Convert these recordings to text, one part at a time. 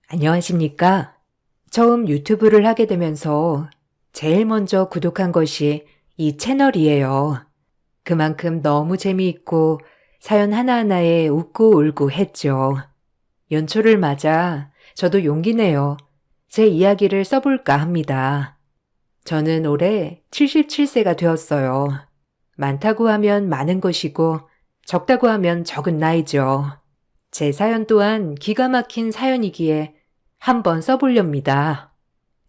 안녕하십니까? 처음 유튜브를 하게 되면서 제일 먼저 구독한 것이 이 채널이에요. 그만큼 너무 재미있고 사연 하나하나에 웃고 울고 했죠. 연초를 맞아 저도 용기 내요. 제 이야기를 써볼까 합니다. 저는 올해 77세가 되었어요. 많다고 하면 많은 것이고 적다고 하면 적은 나이죠. 제 사연 또한 기가 막힌 사연이기에 한번 써보렵니다.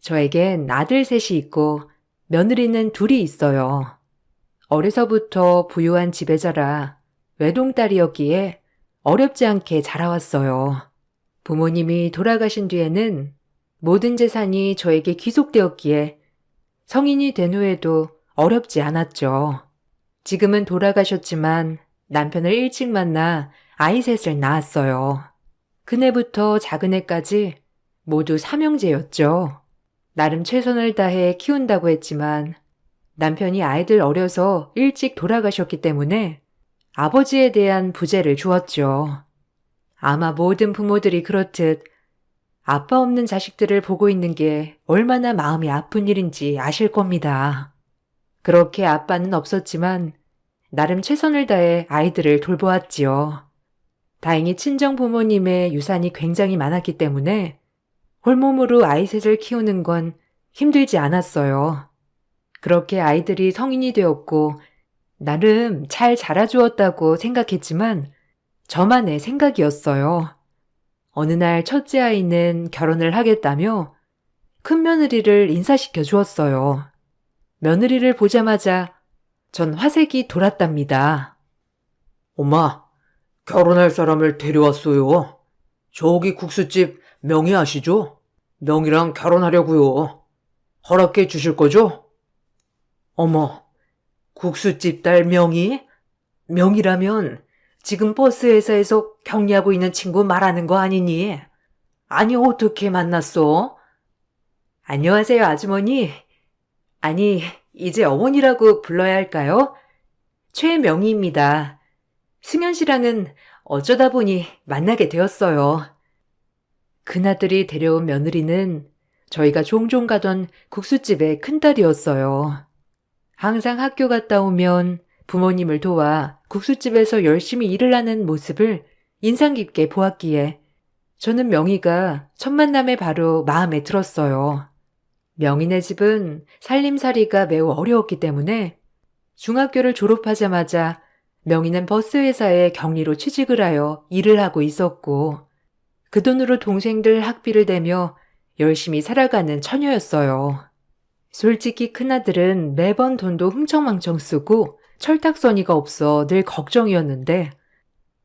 저에겐 아들 셋이 있고 며느리는 둘이 있어요. 어려서부터 부유한 집에 자라 외동딸이었기에 어렵지 않게 자라왔어요. 부모님이 돌아가신 뒤에는 모든 재산이 저에게 귀속되었기에 성인이 된 후에도 어렵지 않았죠. 지금은 돌아가셨지만 남편을 일찍 만나 아이 셋을 낳았어요. 큰애부터 작은애까지 모두 삼형제였죠. 나름 최선을 다해 키운다고 했지만 남편이 아이들 어려서 일찍 돌아가셨기 때문에 아버지에 대한 부재를 주었죠. 아마 모든 부모들이 그렇듯 아빠 없는 자식들을 보고 있는 게 얼마나 마음이 아픈 일인지 아실 겁니다. 그렇게 아빠는 없었지만 나름 최선을 다해 아이들을 돌보았지요. 다행히 친정 부모님의 유산이 굉장히 많았기 때문에 홀몸으로 아이 셋을 키우는 건 힘들지 않았어요. 그렇게 아이들이 성인이 되었고 나름 잘 자라주었다고 생각했지만 저만의 생각이었어요. 어느 날 첫째 아이는 결혼을 하겠다며 큰 며느리를 인사시켜 주었어요. 며느리를 보자마자 전 화색이 돌았답니다. 엄마, 결혼할 사람을 데려왔어요. 저기 국수집 명희 아시죠? 명희랑 결혼하려고요. 허락해 주실 거죠? 어머, 국수집 딸 명희? 명희라면 지금 버스 회사에서 격리하고 있는 친구 말하는 거 아니니? 아니, 어떻게 만났어? 안녕하세요, 아주머니. 아니, 이제 어머니라고 불러야 할까요? 최명희입니다. 승현 씨랑은 어쩌다 보니 만나게 되었어요. 큰아들이 데려온 며느리는 저희가 종종 가던 국수집의 큰딸이었어요. 항상 학교 갔다 오면 부모님을 도와 국수집에서 열심히 일을 하는 모습을 인상 깊게 보았기에 저는 명희가 첫 만남에 바로 마음에 들었어요. 명희네 집은 살림살이가 매우 어려웠기 때문에 중학교를 졸업하자마자 명희는 버스 회사에 격리로 취직을 하여 일을 하고 있었고 그 돈으로 동생들 학비를 대며 열심히 살아가는 처녀였어요. 솔직히 큰아들은 매번 돈도 흥청망청 쓰고 철딱서니가 없어 늘 걱정이었는데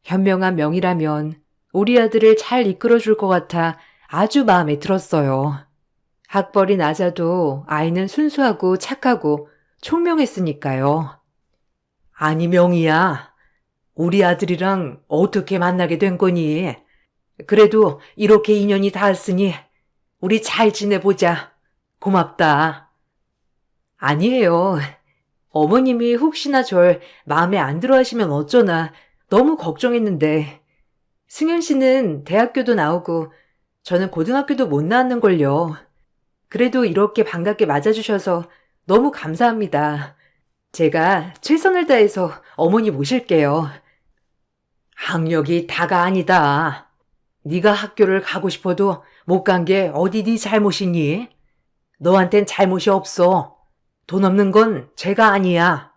현명한 명희라면 우리 아들을 잘 이끌어줄 것 같아 아주 마음에 들었어요. 학벌이 낮아도 아이는 순수하고 착하고 총명했으니까요. 아니, 명희야. 우리 아들이랑 어떻게 만나게 된 거니? 그래도 이렇게 인연이 닿았으니 우리 잘 지내보자. 고맙다. 아니에요. 어머님이 혹시나 절 마음에 안 들어 하시면 어쩌나 너무 걱정했는데 승현 씨는 대학교도 나오고 저는 고등학교도 못 나왔는걸요. 그래도 이렇게 반갑게 맞아주셔서 너무 감사합니다. 제가 최선을 다해서 어머니 모실게요. 학력이 다가 아니다. 네가 학교를 가고 싶어도 못 간 게 어디 네 잘못이니? 너한텐 잘못이 없어. 돈 없는 건 죄가 아니야.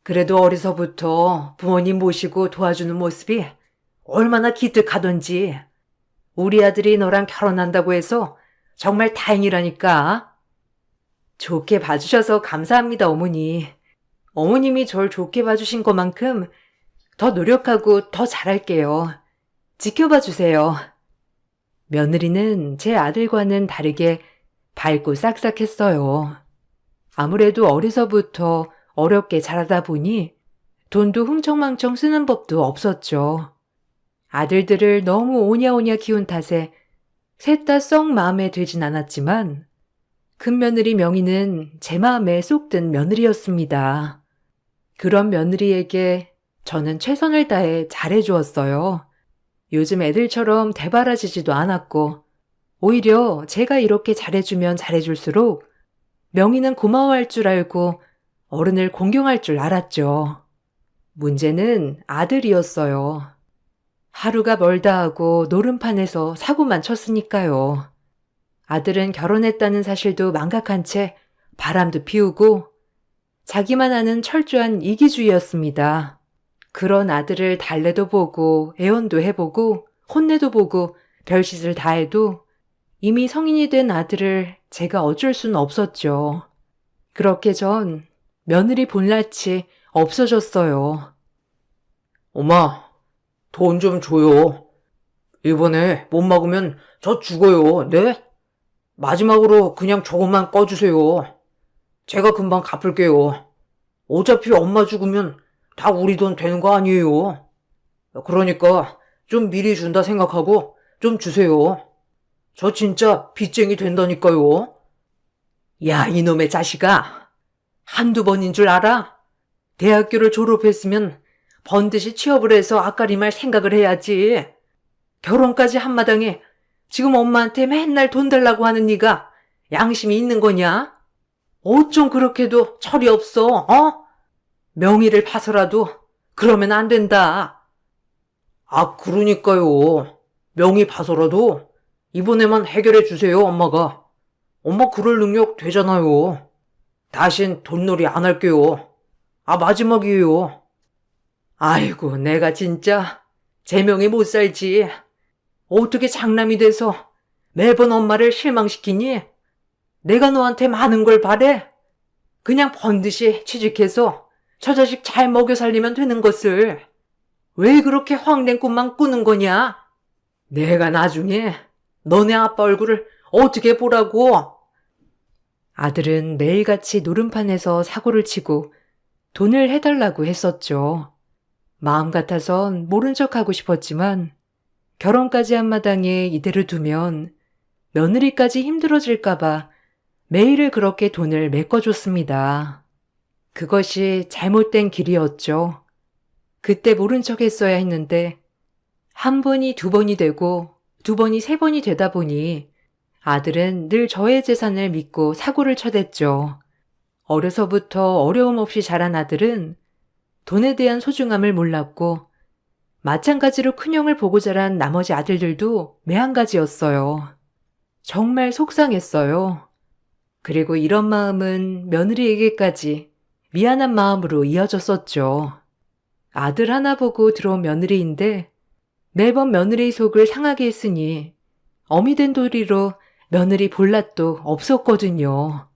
그래도 어려서부터 부모님 모시고 도와주는 모습이 얼마나 기특하던지. 우리 아들이 너랑 결혼한다고 해서 정말 다행이라니까. 좋게 봐주셔서 감사합니다, 어머니. 어머님이 절 좋게 봐주신 것만큼 더 노력하고 더 잘할게요. 지켜봐 주세요. 며느리는 제 아들과는 다르게 밝고 싹싹했어요. 아무래도 어려서부터 어렵게 자라다 보니 돈도 흥청망청 쓰는 법도 없었죠. 아들들을 너무 오냐오냐 키운 탓에 셋 다 썩 마음에 들진 않았지만 큰 며느리 명희는 제 마음에 쏙 든 며느리였습니다. 그런 며느리에게 저는 최선을 다해 잘해주었어요. 요즘 애들처럼 대바라지지도 않았고 오히려 제가 이렇게 잘해주면 잘해줄수록 명희는 고마워할 줄 알고 어른을 공경할 줄 알았죠. 문제는 아들이었어요. 하루가 멀다 하고 노름판에서 사고만 쳤으니까요. 아들은 결혼했다는 사실도 망각한 채 바람도 피우고 자기만 아는 철저한 이기주의였습니다. 그런 아들을 달래도 보고 애원도 해보고 혼내도 보고 별짓을 다 해도 이미 성인이 된 아들을 제가 어쩔 수는 없었죠. 그렇게 전 며느리 본낯이 없어졌어요. 엄마, 돈 좀 줘요. 이번에 못 막으면 저 죽어요. 네? 마지막으로 그냥 조금만 꺼주세요. 제가 금방 갚을게요. 어차피 엄마 죽으면 다 우리 돈 되는 거 아니에요. 그러니까 좀 미리 준다 생각하고 좀 주세요. 저 진짜 빚쟁이 된다니까요. 야, 이놈의 자식아. 한두 번인 줄 알아? 대학교를 졸업했으면 번듯이 취업을 해서 아까리말 생각을 해야지. 결혼까지 한마당에 지금 엄마한테 맨날 돈 달라고 하는 네가 양심이 있는 거냐? 어쩜 그렇게도 철이 없어, 어? 명의를 봐서라도 그러면 안 된다. 아, 그러니까요. 명의 봐서라도 이번에만 해결해 주세요, 엄마가. 엄마 그럴 능력 되잖아요. 다신 돈놀이 안 할게요. 아, 마지막이에요. 아이고, 내가 진짜 제명에 못 살지. 어떻게 장남이 돼서 매번 엄마를 실망시키니? 내가 너한테 많은 걸 바래? 그냥 번듯이 취직해서 저 자식 잘 먹여 살리면 되는 것을 왜 그렇게 황된 꿈만 꾸는 거냐? 내가 나중에 너네 아빠 얼굴을 어떻게 보라고? 아들은 매일같이 노름판에서 사고를 치고 돈을 해달라고 했었죠. 마음 같아선 모른 척하고 싶었지만 결혼까지 한 마당에 이대로 두면 며느리까지 힘들어질까봐 매일을 그렇게 돈을 메꿔줬습니다. 그것이 잘못된 길이었죠. 그때 모른 척 했어야 했는데 한 번이 두 번이 되고 두 번이 세 번이 되다 보니 아들은 늘 저의 재산을 믿고 사고를 쳐댔죠. 어려서부터 어려움 없이 자란 아들은 돈에 대한 소중함을 몰랐고 마찬가지로 큰형을 보고 자란 나머지 아들들도 매한가지였어요. 정말 속상했어요. 그리고 이런 마음은 며느리에게까지 미안한 마음으로 이어졌었죠. 아들 하나 보고 들어온 며느리인데 매번 며느리 속을 상하게 했으니 어미 된 도리로 며느리 볼랏도 없었거든요.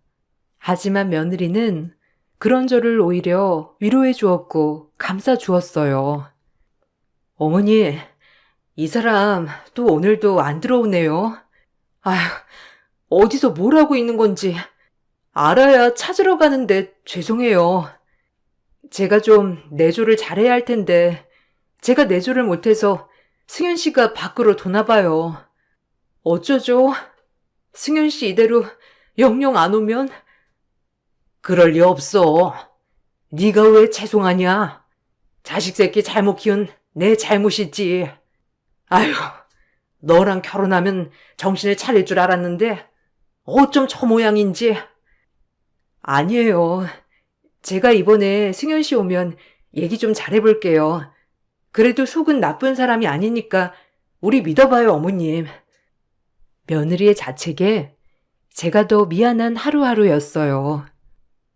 하지만 며느리는 그런 저를 오히려 위로해 주었고 감싸 주었어요. 어머니, 이 사람 또 오늘도 안 들어오네요. 아휴, 어디서 뭘 하고 있는 건지 알아야 찾으러 가는데 죄송해요. 제가 좀 내조를 잘해야 할 텐데 제가 내조를 못해서 승현 씨가 밖으로 도나 봐요. 어쩌죠? 승현 씨 이대로 영영 안 오면? 그럴 리 없어. 네가 왜 죄송하냐? 자식 새끼 잘못 키운 내 잘못이지. 아휴, 너랑 결혼하면 정신을 차릴 줄 알았는데 어쩜 저 모양인지. 아니에요. 제가 이번에 승현 씨 오면 얘기 좀 잘해볼게요. 그래도 속은 나쁜 사람이 아니니까 우리 믿어봐요, 어머님. 며느리의 자책에 제가 더 미안한 하루하루였어요.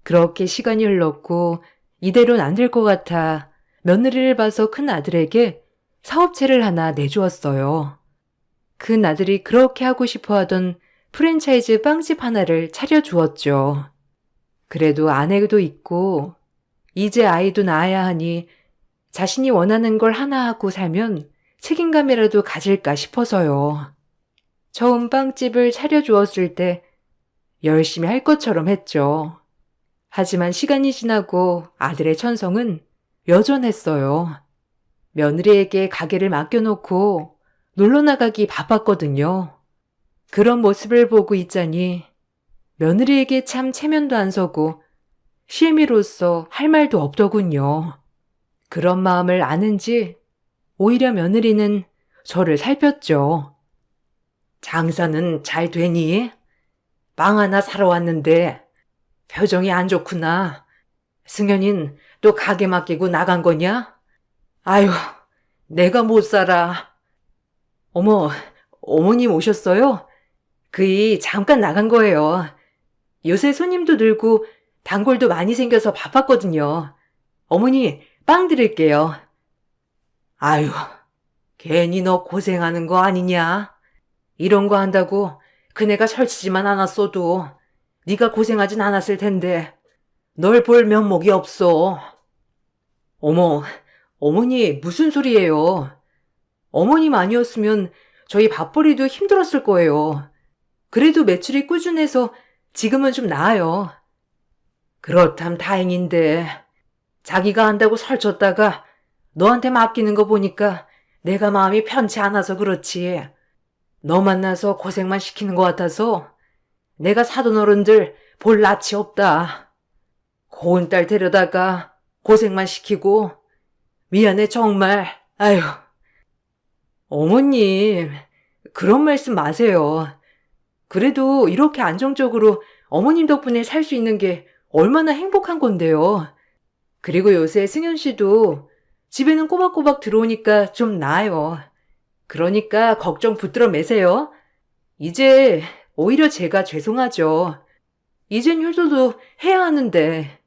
그렇게 시간이 흘렀고 이대로는 안 될 것 같아 며느리를 봐서 큰 아들에게 사업체를 하나 내주었어요. 큰 아들이 그렇게 하고 싶어 하던 프랜차이즈 빵집 하나를 차려주었죠. 그래도 아내도 있고 이제 아이도 낳아야 하니 자신이 원하는 걸 하나 하고 살면 책임감이라도 가질까 싶어서요. 처음 빵집을 차려주었을 때 열심히 할 것처럼 했죠. 하지만 시간이 지나고 아들의 천성은 여전했어요. 며느리에게 가게를 맡겨놓고 놀러 나가기 바빴거든요. 그런 모습을 보고 있자니 며느리에게 참 체면도 안 서고 실미로서 할 말도 없더군요. 그런 마음을 아는지 오히려 며느리는 저를 살폈죠. 장사는 잘 되니? 빵 하나 사러 왔는데 표정이 안 좋구나. 승현인 또 가게 맡기고 나간 거냐? 아유, 내가 못 살아. 어머, 어머님 오셨어요? 그이 잠깐 나간 거예요. 요새 손님도 늘고 단골도 많이 생겨서 바빴거든요. 어머니, 빵 드릴게요. 아유, 괜히 너 고생하는 거 아니냐? 이런 거 한다고 그네가 설치지만 않았어도 네가 고생하진 않았을 텐데 널 볼 면목이 없어. 어머, 어머니 무슨 소리예요? 어머님 아니었으면 저희 밥벌이도 힘들었을 거예요. 그래도 매출이 꾸준해서 지금은 좀 나아요. 그렇담 다행인데 자기가 한다고 설쳤다가 너한테 맡기는 거 보니까 내가 마음이 편치 않아서 그렇지. 너 만나서 고생만 시키는 것 같아서 내가 사돈 어른들 볼 낯이 없다. 고운 딸 데려다가 고생만 시키고 미안해 정말. 아휴. 어머님, 그런 말씀 마세요. 그래도 이렇게 안정적으로 어머님 덕분에 살 수 있는 게 얼마나 행복한 건데요. 그리고 요새 승현 씨도 집에는 꼬박꼬박 들어오니까 좀 나아요. 그러니까 걱정 붙들어 매세요. 이제 오히려 제가 죄송하죠. 이젠 효도도 해야 하는데.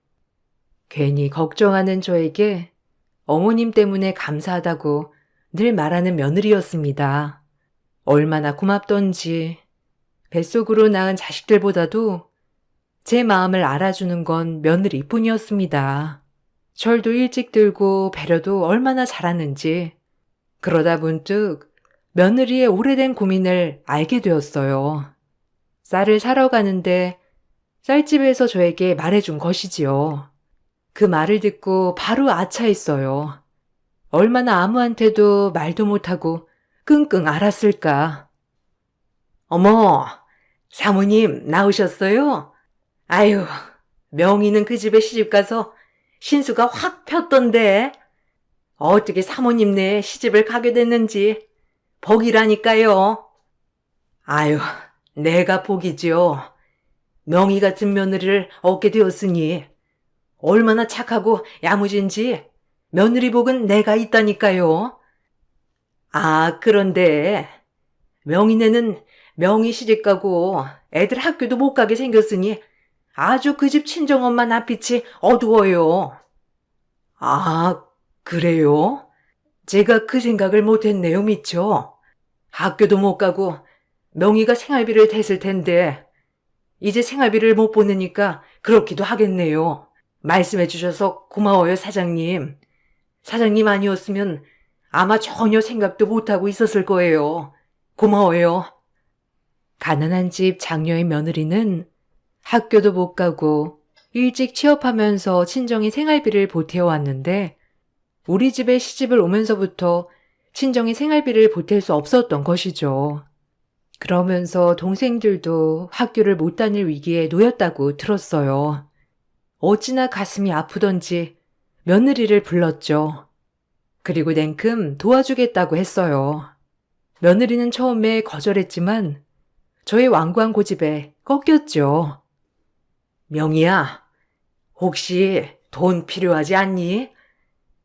괜히 걱정하는 저에게 어머님 때문에 감사하다고 늘 말하는 며느리였습니다. 얼마나 고맙던지 뱃속으로 낳은 자식들보다도 제 마음을 알아주는 건 며느리뿐이었습니다. 철도 일찍 들고 배려도 얼마나 잘하는지 그러다 문득 며느리의 오래된 고민을 알게 되었어요. 쌀을 사러 가는데 쌀집에서 저에게 말해준 것이지요. 그 말을 듣고 바로 아차했어요. 얼마나 아무한테도 말도 못하고 끙끙 앓았을까. 어머, 사모님 나오셨어요? 아유, 명희는 그 집에 시집가서 신수가 확 폈던데 어떻게 사모님네 시집을 가게 됐는지 복이라니까요. 아유, 내가 복이지요. 명희 같은 며느리를 얻게 되었으니 얼마나 착하고 야무진지 며느리 복은 내가 있다니까요. 아, 그런데 명희네는 명희 시집가고 애들 학교도 못 가게 생겼으니 아주 그 집 친정엄마 낯빛이 어두워요. 아, 그래요? 제가 그 생각을 못했네요, 미처. 학교도 못 가고 명희가 생활비를 댔을 텐데 이제 생활비를 못 보내니까 그렇기도 하겠네요. 말씀해 주셔서 고마워요, 사장님. 사장님 아니었으면 아마 전혀 생각도 못하고 있었을 거예요. 고마워요. 가난한 집 장녀의 며느리는 학교도 못 가고 일찍 취업하면서 친정이 생활비를 보태어왔는데 우리 집에 시집을 오면서부터 친정이 생활비를 보탤 수 없었던 것이죠. 그러면서 동생들도 학교를 못 다닐 위기에 놓였다고 들었어요. 어찌나 가슴이 아프던지 며느리를 불렀죠. 그리고 냉큼 도와주겠다고 했어요. 며느리는 처음에 거절했지만 저의 완고한 고집에 꺾였죠. 명희야, 혹시 돈 필요하지 않니?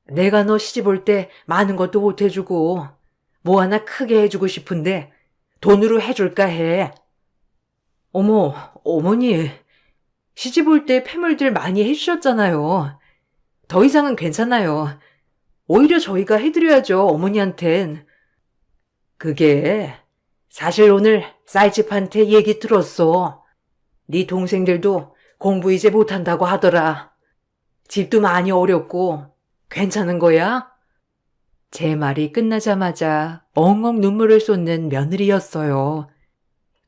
내가 너 시집 올 때 많은 것도 못 해주고 뭐 하나 크게 해주고 싶은데 돈으로 해줄까 해. 어머, 어머니, 시집 올 때 폐물들 많이 해주셨잖아요. 더 이상은 괜찮아요. 오히려 저희가 해드려야죠, 어머니한텐. 그게 사실 오늘 쌀집한테 얘기 들었어. 네 동생들도 공부 이제 못한다고 하더라. 집도 많이 어렵고 괜찮은 거야? 제 말이 끝나자마자 엉엉 눈물을 쏟는 며느리였어요.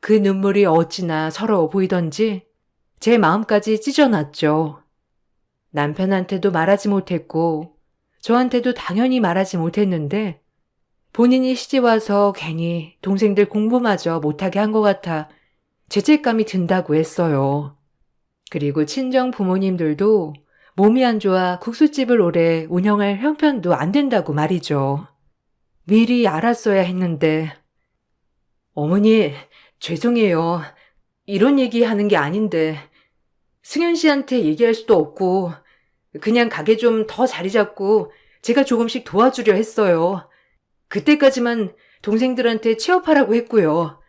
그 눈물이 어찌나 서러워 보이던지 제 마음까지 찢어놨죠. 남편한테도 말하지 못했고 저한테도 당연히 말하지 못했는데 본인이 시집와서 괜히 동생들 공부마저 못하게 한 것 같아 죄책감이 든다고 했어요. 그리고 친정 부모님들도 몸이 안 좋아 국수집을 오래 운영할 형편도 안 된다고 말이죠. 미리 알았어야 했는데 어머니, 죄송해요. 이런 얘기 하는 게 아닌데, 승현 씨한테 얘기할 수도 없고, 그냥 가게 좀 더 자리 잡고 제가 조금씩 도와주려 했어요. 그때까지만 동생들한테 취업하라고 했고요.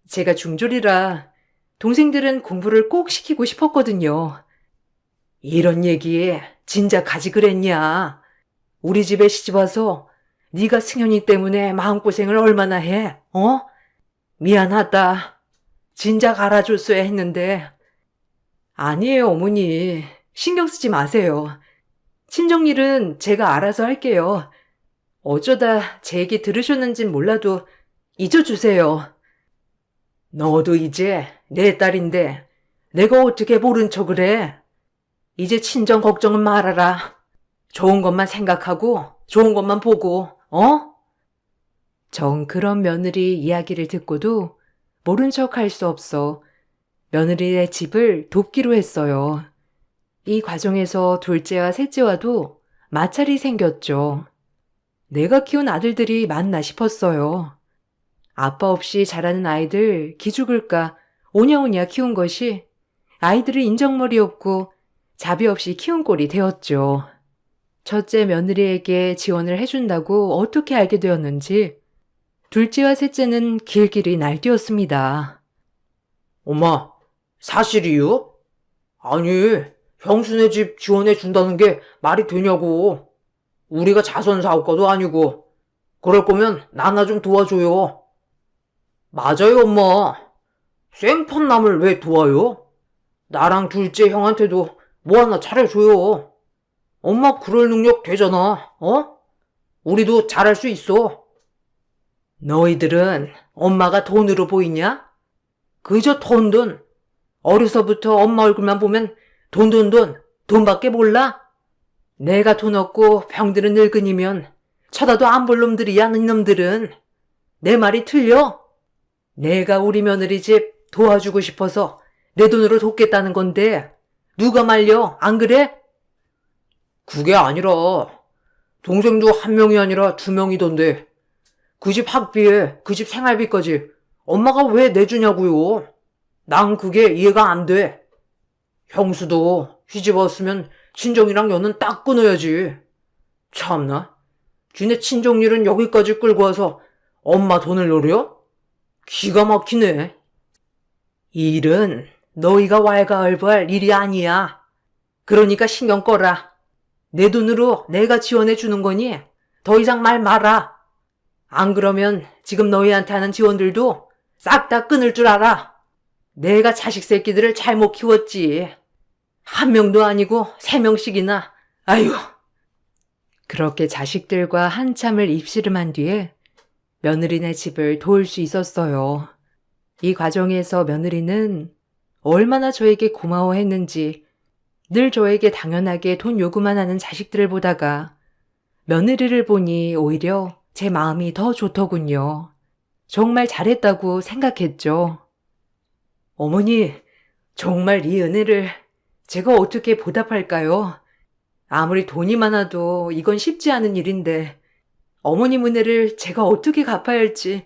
제가 중졸이라 동생들은 공부를 꼭 시키고 싶었거든요. 이런 얘기 진작 가지 그랬냐? 우리 집에 시집와서 네가 승현이 때문에 마음고생을 얼마나 해? 미안하다. 진작 알아줬어야 했는데. 아니에요, 어머니. 신경 쓰지 마세요. 친정일은 제가 알아서 할게요. 어쩌다 제 얘기 들으셨는진 몰라도 잊어주세요. 너도 이제 내 딸인데 내가 어떻게 모른 척을 해? 이제 친정 걱정은 말아라. 좋은 것만 생각하고 좋은 것만 보고, 정 그런 며느리 이야기를 듣고도 모른 척 할 수 없어 며느리의 집을 돕기로 했어요. 이 과정에서 둘째와 셋째와도 마찰이 생겼죠. 내가 키운 아들들이 맞나 싶었어요. 아빠 없이 자라는 아이들 기죽을까 오냐오냐 키운 것이 아이들을 인정머리 없고 자비 없이 키운 꼴이 되었죠. 첫째 며느리에게 지원을 해준다고 어떻게 알게 되었는지 둘째와 셋째는 길길이 날뛰었습니다. 엄마, 사실이요? 아니, 형수네 집 지원해 준다는 게 말이 되냐고. 우리가 자선 사업가도 아니고. 그럴 거면 나나 좀 도와줘요. 맞아요, 엄마. 생판남을 왜 도와요? 나랑 둘째 형한테도 뭐 하나 차려줘요. 엄마 그럴 능력 되잖아, 우리도 잘할 수 있어. 너희들은 엄마가 돈으로 보이냐? 그저 돈. 어려서부터 엄마 얼굴만 보면 돈, 돈밖에 몰라? 내가 돈 없고 병드는 늙은이면 쳐다도 안 볼 놈들이야, 이놈들은. 내 말이 틀려? 내가 우리 며느리 집 도와주고 싶어서 내 돈으로 돕겠다는 건데 누가 말려, 안 그래? 그게 아니라 동생도 한 명이 아니라 두 명이던데 그 집 학비에 그 집 생활비까지 엄마가 왜 내주냐고요. 난 그게 이해가 안 돼. 형수도 시집 왔으면 친정이랑 연은 딱 끊어야지. 참나, 지네 친정일은 여기까지 끌고 와서 엄마 돈을 노려? 기가 막히네. 이 일은 너희가 왈가왈부할 일이 아니야. 그러니까 신경 꺼라. 내 돈으로 내가 지원해 주는 거니 더 이상 말 마라. 안 그러면 지금 너희한테 하는 지원들도 싹 다 끊을 줄 알아. 내가 자식 새끼들을 잘못 키웠지. 한 명도 아니고 3명씩이나. 아유. 그렇게 자식들과 한참을 입씨름한 뒤에 며느리네 집을 도울 수 있었어요. 이 과정에서 며느리는 얼마나 저에게 고마워했는지 늘 저에게 당연하게 돈 요구만 하는 자식들을 보다가 며느리를 보니 오히려 제 마음이 더 좋더군요. 정말 잘했다고 생각했죠. 어머니, 정말 이 은혜를 제가 어떻게 보답할까요? 아무리 돈이 많아도 이건 쉽지 않은 일인데 어머님 은혜를 제가 어떻게 갚아야 할지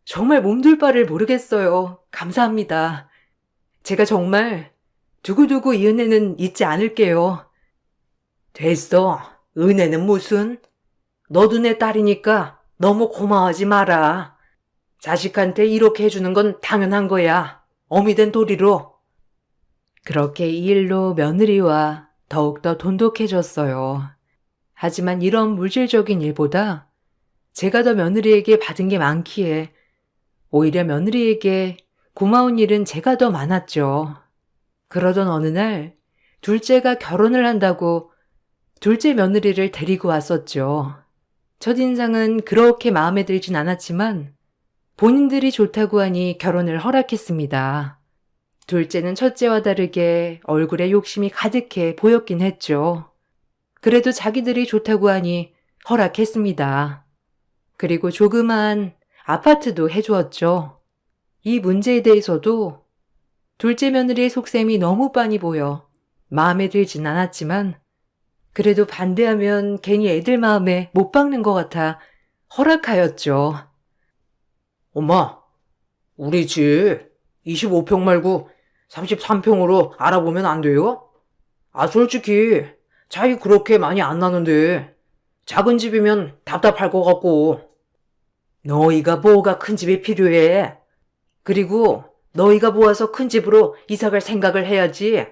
정말 몸둘 바를 모르겠어요. 감사합니다. 제가 정말 두고두고 이 은혜는 잊지 않을게요. 됐어. 은혜는 무슨? 너도 내 딸이니까 너무 고마워하지 마라. 자식한테 이렇게 해주는 건 당연한 거야. 어미 된 도리로. 그렇게 이 일로 며느리와 더욱더 돈독해졌어요. 하지만 이런 물질적인 일보다 제가 더 며느리에게 받은 게 많기에 오히려 며느리에게 고마운 일은 제가 더 많았죠. 그러던 어느 날 둘째가 결혼을 한다고 둘째 며느리를 데리고 왔었죠. 첫인상은 그렇게 마음에 들진 않았지만 본인들이 좋다고 하니 결혼을 허락했습니다. 둘째는 첫째와 다르게 얼굴에 욕심이 가득해 보였긴 했죠. 그래도 자기들이 좋다고 하니 허락했습니다. 그리고 조그만 아파트도 해주었죠. 이 문제에 대해서도 둘째 며느리의 속셈이 너무 빤히 보여 마음에 들진 않았지만 그래도 반대하면 괜히 애들 마음에 못 박는 것 같아 허락하였죠. 엄마, 우리 집 25평 말고 33평으로 알아보면 안 돼요? 아, 솔직히 차이 그렇게 많이 안 나는데 작은 집이면 답답할 것 같고. 너희가 뭐가 큰 집이 필요해? 그리고 너희가 모아서 큰 집으로 이사 갈 생각을 해야지.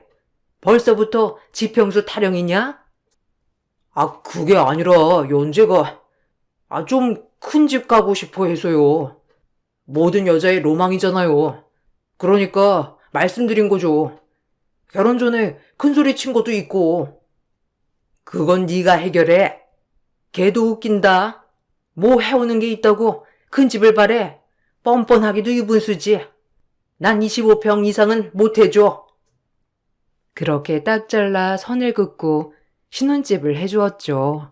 벌써부터 지평수 타령이냐? 아, 그게 아니라 연재가 좀 큰 집 가고 싶어 해서요. 모든 여자의 로망이잖아요. 그러니까 말씀드린 거죠. 결혼 전에 큰 소리 친 것도 있고. 그건 네가 해결해. 걔도 웃긴다. 뭐 해오는 게 있다고 큰 집을 바래. 뻔뻔하기도 유분수지. 난 25평 이상은 못 해줘. 그렇게 딱 잘라 선을 긋고 신혼집을 해주었죠.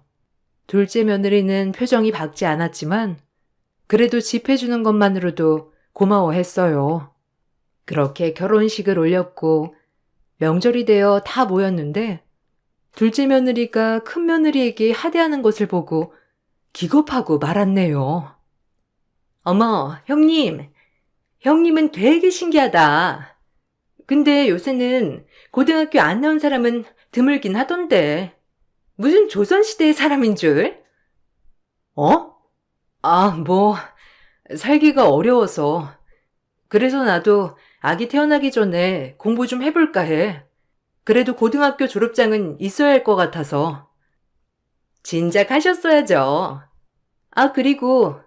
둘째 며느리는 표정이 밝지 않았지만 그래도 집 해주는 것만으로도 고마워했어요. 그렇게 결혼식을 올렸고 명절이 되어 다 모였는데 둘째 며느리가 큰 며느리에게 하대하는 것을 보고 기겁하고 말았네요. 어머, 형님은 되게 신기하다. 근데 요새는 고등학교 안 나온 사람은 드물긴 하던데. 무슨 조선시대의 사람인 줄? 어? 살기가 어려워서. 그래서 나도 아기 태어나기 전에 공부 좀 해볼까 해. 그래도 고등학교 졸업장은 있어야 할 것 같아서. 진작 하셨어야죠. 그리고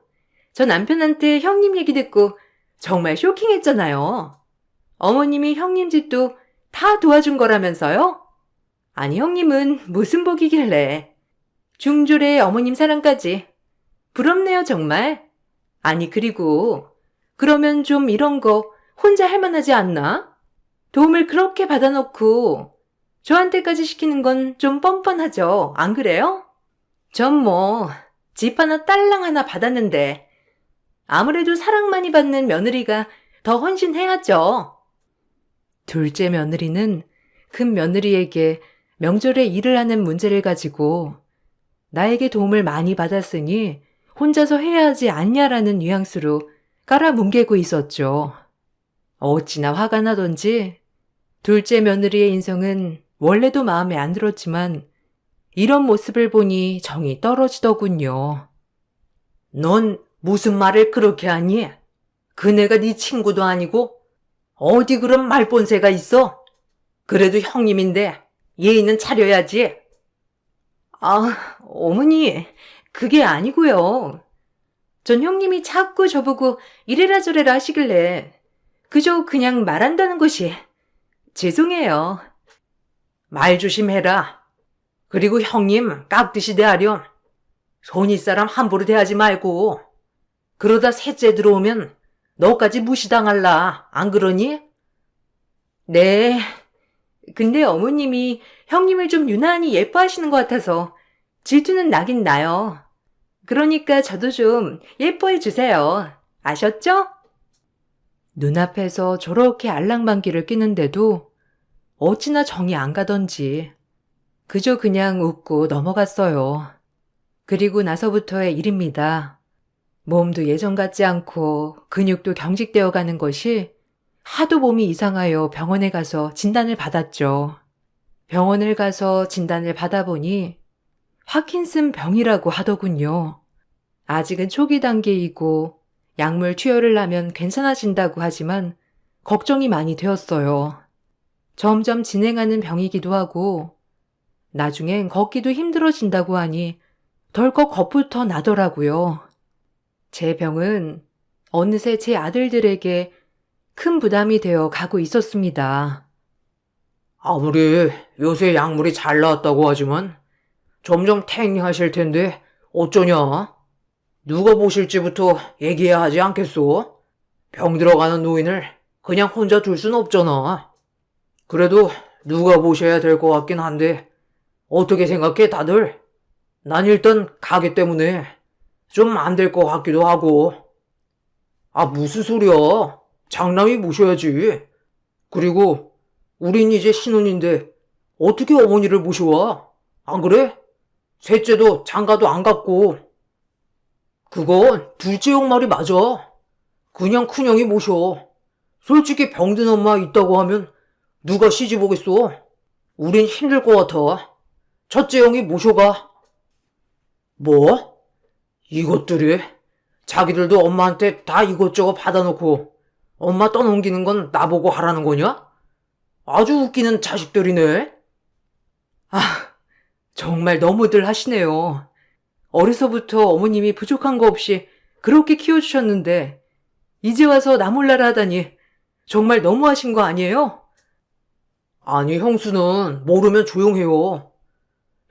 저 남편한테 형님 얘기 듣고 정말 쇼킹했잖아요. 어머님이 형님 집도 다 도와준 거라면서요? 아니, 형님은 무슨 복이길래. 중졸의 어머님 사랑까지. 부럽네요, 정말. 아니, 그리고 그러면 좀 이런 거 혼자 할 만하지 않나? 도움을 그렇게 받아놓고 저한테까지 시키는 건 좀 뻔뻔하죠. 안 그래요? 전 집 하나 딸랑 하나 받았는데 아무래도 사랑 많이 받는 며느리가 더 헌신해야죠. 둘째 며느리는 큰 며느리에게 명절에 일을 하는 문제를 가지고 나에게 도움을 많이 받았으니 혼자서 해야 하지 않냐라는 뉘앙스로 깔아뭉개고 있었죠. 어찌나 화가 나던지 둘째 며느리의 인성은 원래도 마음에 안 들었지만 이런 모습을 보니 정이 떨어지더군요. 넌 무슨 말을 그렇게 하니? 그네가 네 친구도 아니고 어디 그런 말본새가 있어? 그래도 형님인데 예의는 차려야지. 어머니, 그게 아니고요. 전 형님이 자꾸 저보고 이래라 저래라 하시길래 그저 그냥 말한다는 것이 죄송해요. 말 조심해라. 그리고 형님 깍듯이 대하렴. 손윗사람 함부로 대하지 말고. 그러다 셋째 들어오면 너까지 무시당할라. 안 그러니? 네. 근데 어머님이 형님을 좀 유난히 예뻐하시는 것 같아서 질투는 나긴 나요. 그러니까 저도 좀 예뻐해 주세요. 아셨죠? 눈앞에서 저렇게 알랑방귀를 끼는데도 어찌나 정이 안 가던지 그저 그냥 웃고 넘어갔어요. 그리고 나서부터의 일입니다. 몸도 예전 같지 않고 근육도 경직되어 가는 것이 하도 몸이 이상하여 병원에 가서 진단을 받았죠. 병원을 가서 진단을 받아보니 파킨슨 병이라고 하더군요. 아직은 초기 단계이고 약물 투여를 하면 괜찮아진다고 하지만 걱정이 많이 되었어요. 점점 진행하는 병이기도 하고 나중엔 걷기도 힘들어진다고 하니 덜컥 겁부터 나더라고요. 제 병은 어느새 제 아들들에게 큰 부담이 되어 가고 있었습니다. 아무리 요새 약물이 잘 나왔다고 하지만 점점 탱하실 텐데 어쩌냐? 누가 보실지부터 얘기해야 하지 않겠소? 병 들어가는 노인을 그냥 혼자 둘 순 없잖아. 그래도 누가 보셔야 될 것 같긴 한데 어떻게 생각해 다들? 난 일단 가게 때문에 좀 안 될 것 같기도 하고. 무슨 소리야. 장남이 모셔야지. 그리고 우린 이제 신혼인데 어떻게 어머니를 모셔와? 안 그래? 셋째도 장가도 안 갔고. 그건 둘째 형 말이 맞아. 그냥 큰형이 모셔. 솔직히 병든 엄마 있다고 하면 누가 시집 오겠어? 우린 힘들 것 같아. 첫째 형이 모셔가. 뭐? 이것들이? 자기들도 엄마한테 다 이것저것 받아놓고 엄마 떠넘기는 건 나보고 하라는 거냐? 아주 웃기는 자식들이네. 아, 정말 너무들 하시네요. 어려서부터 어머님이 부족한 거 없이 그렇게 키워주셨는데 이제 와서 나 몰라라 하다니 정말 너무하신 거 아니에요? 아니, 형수는 모르면 조용해요.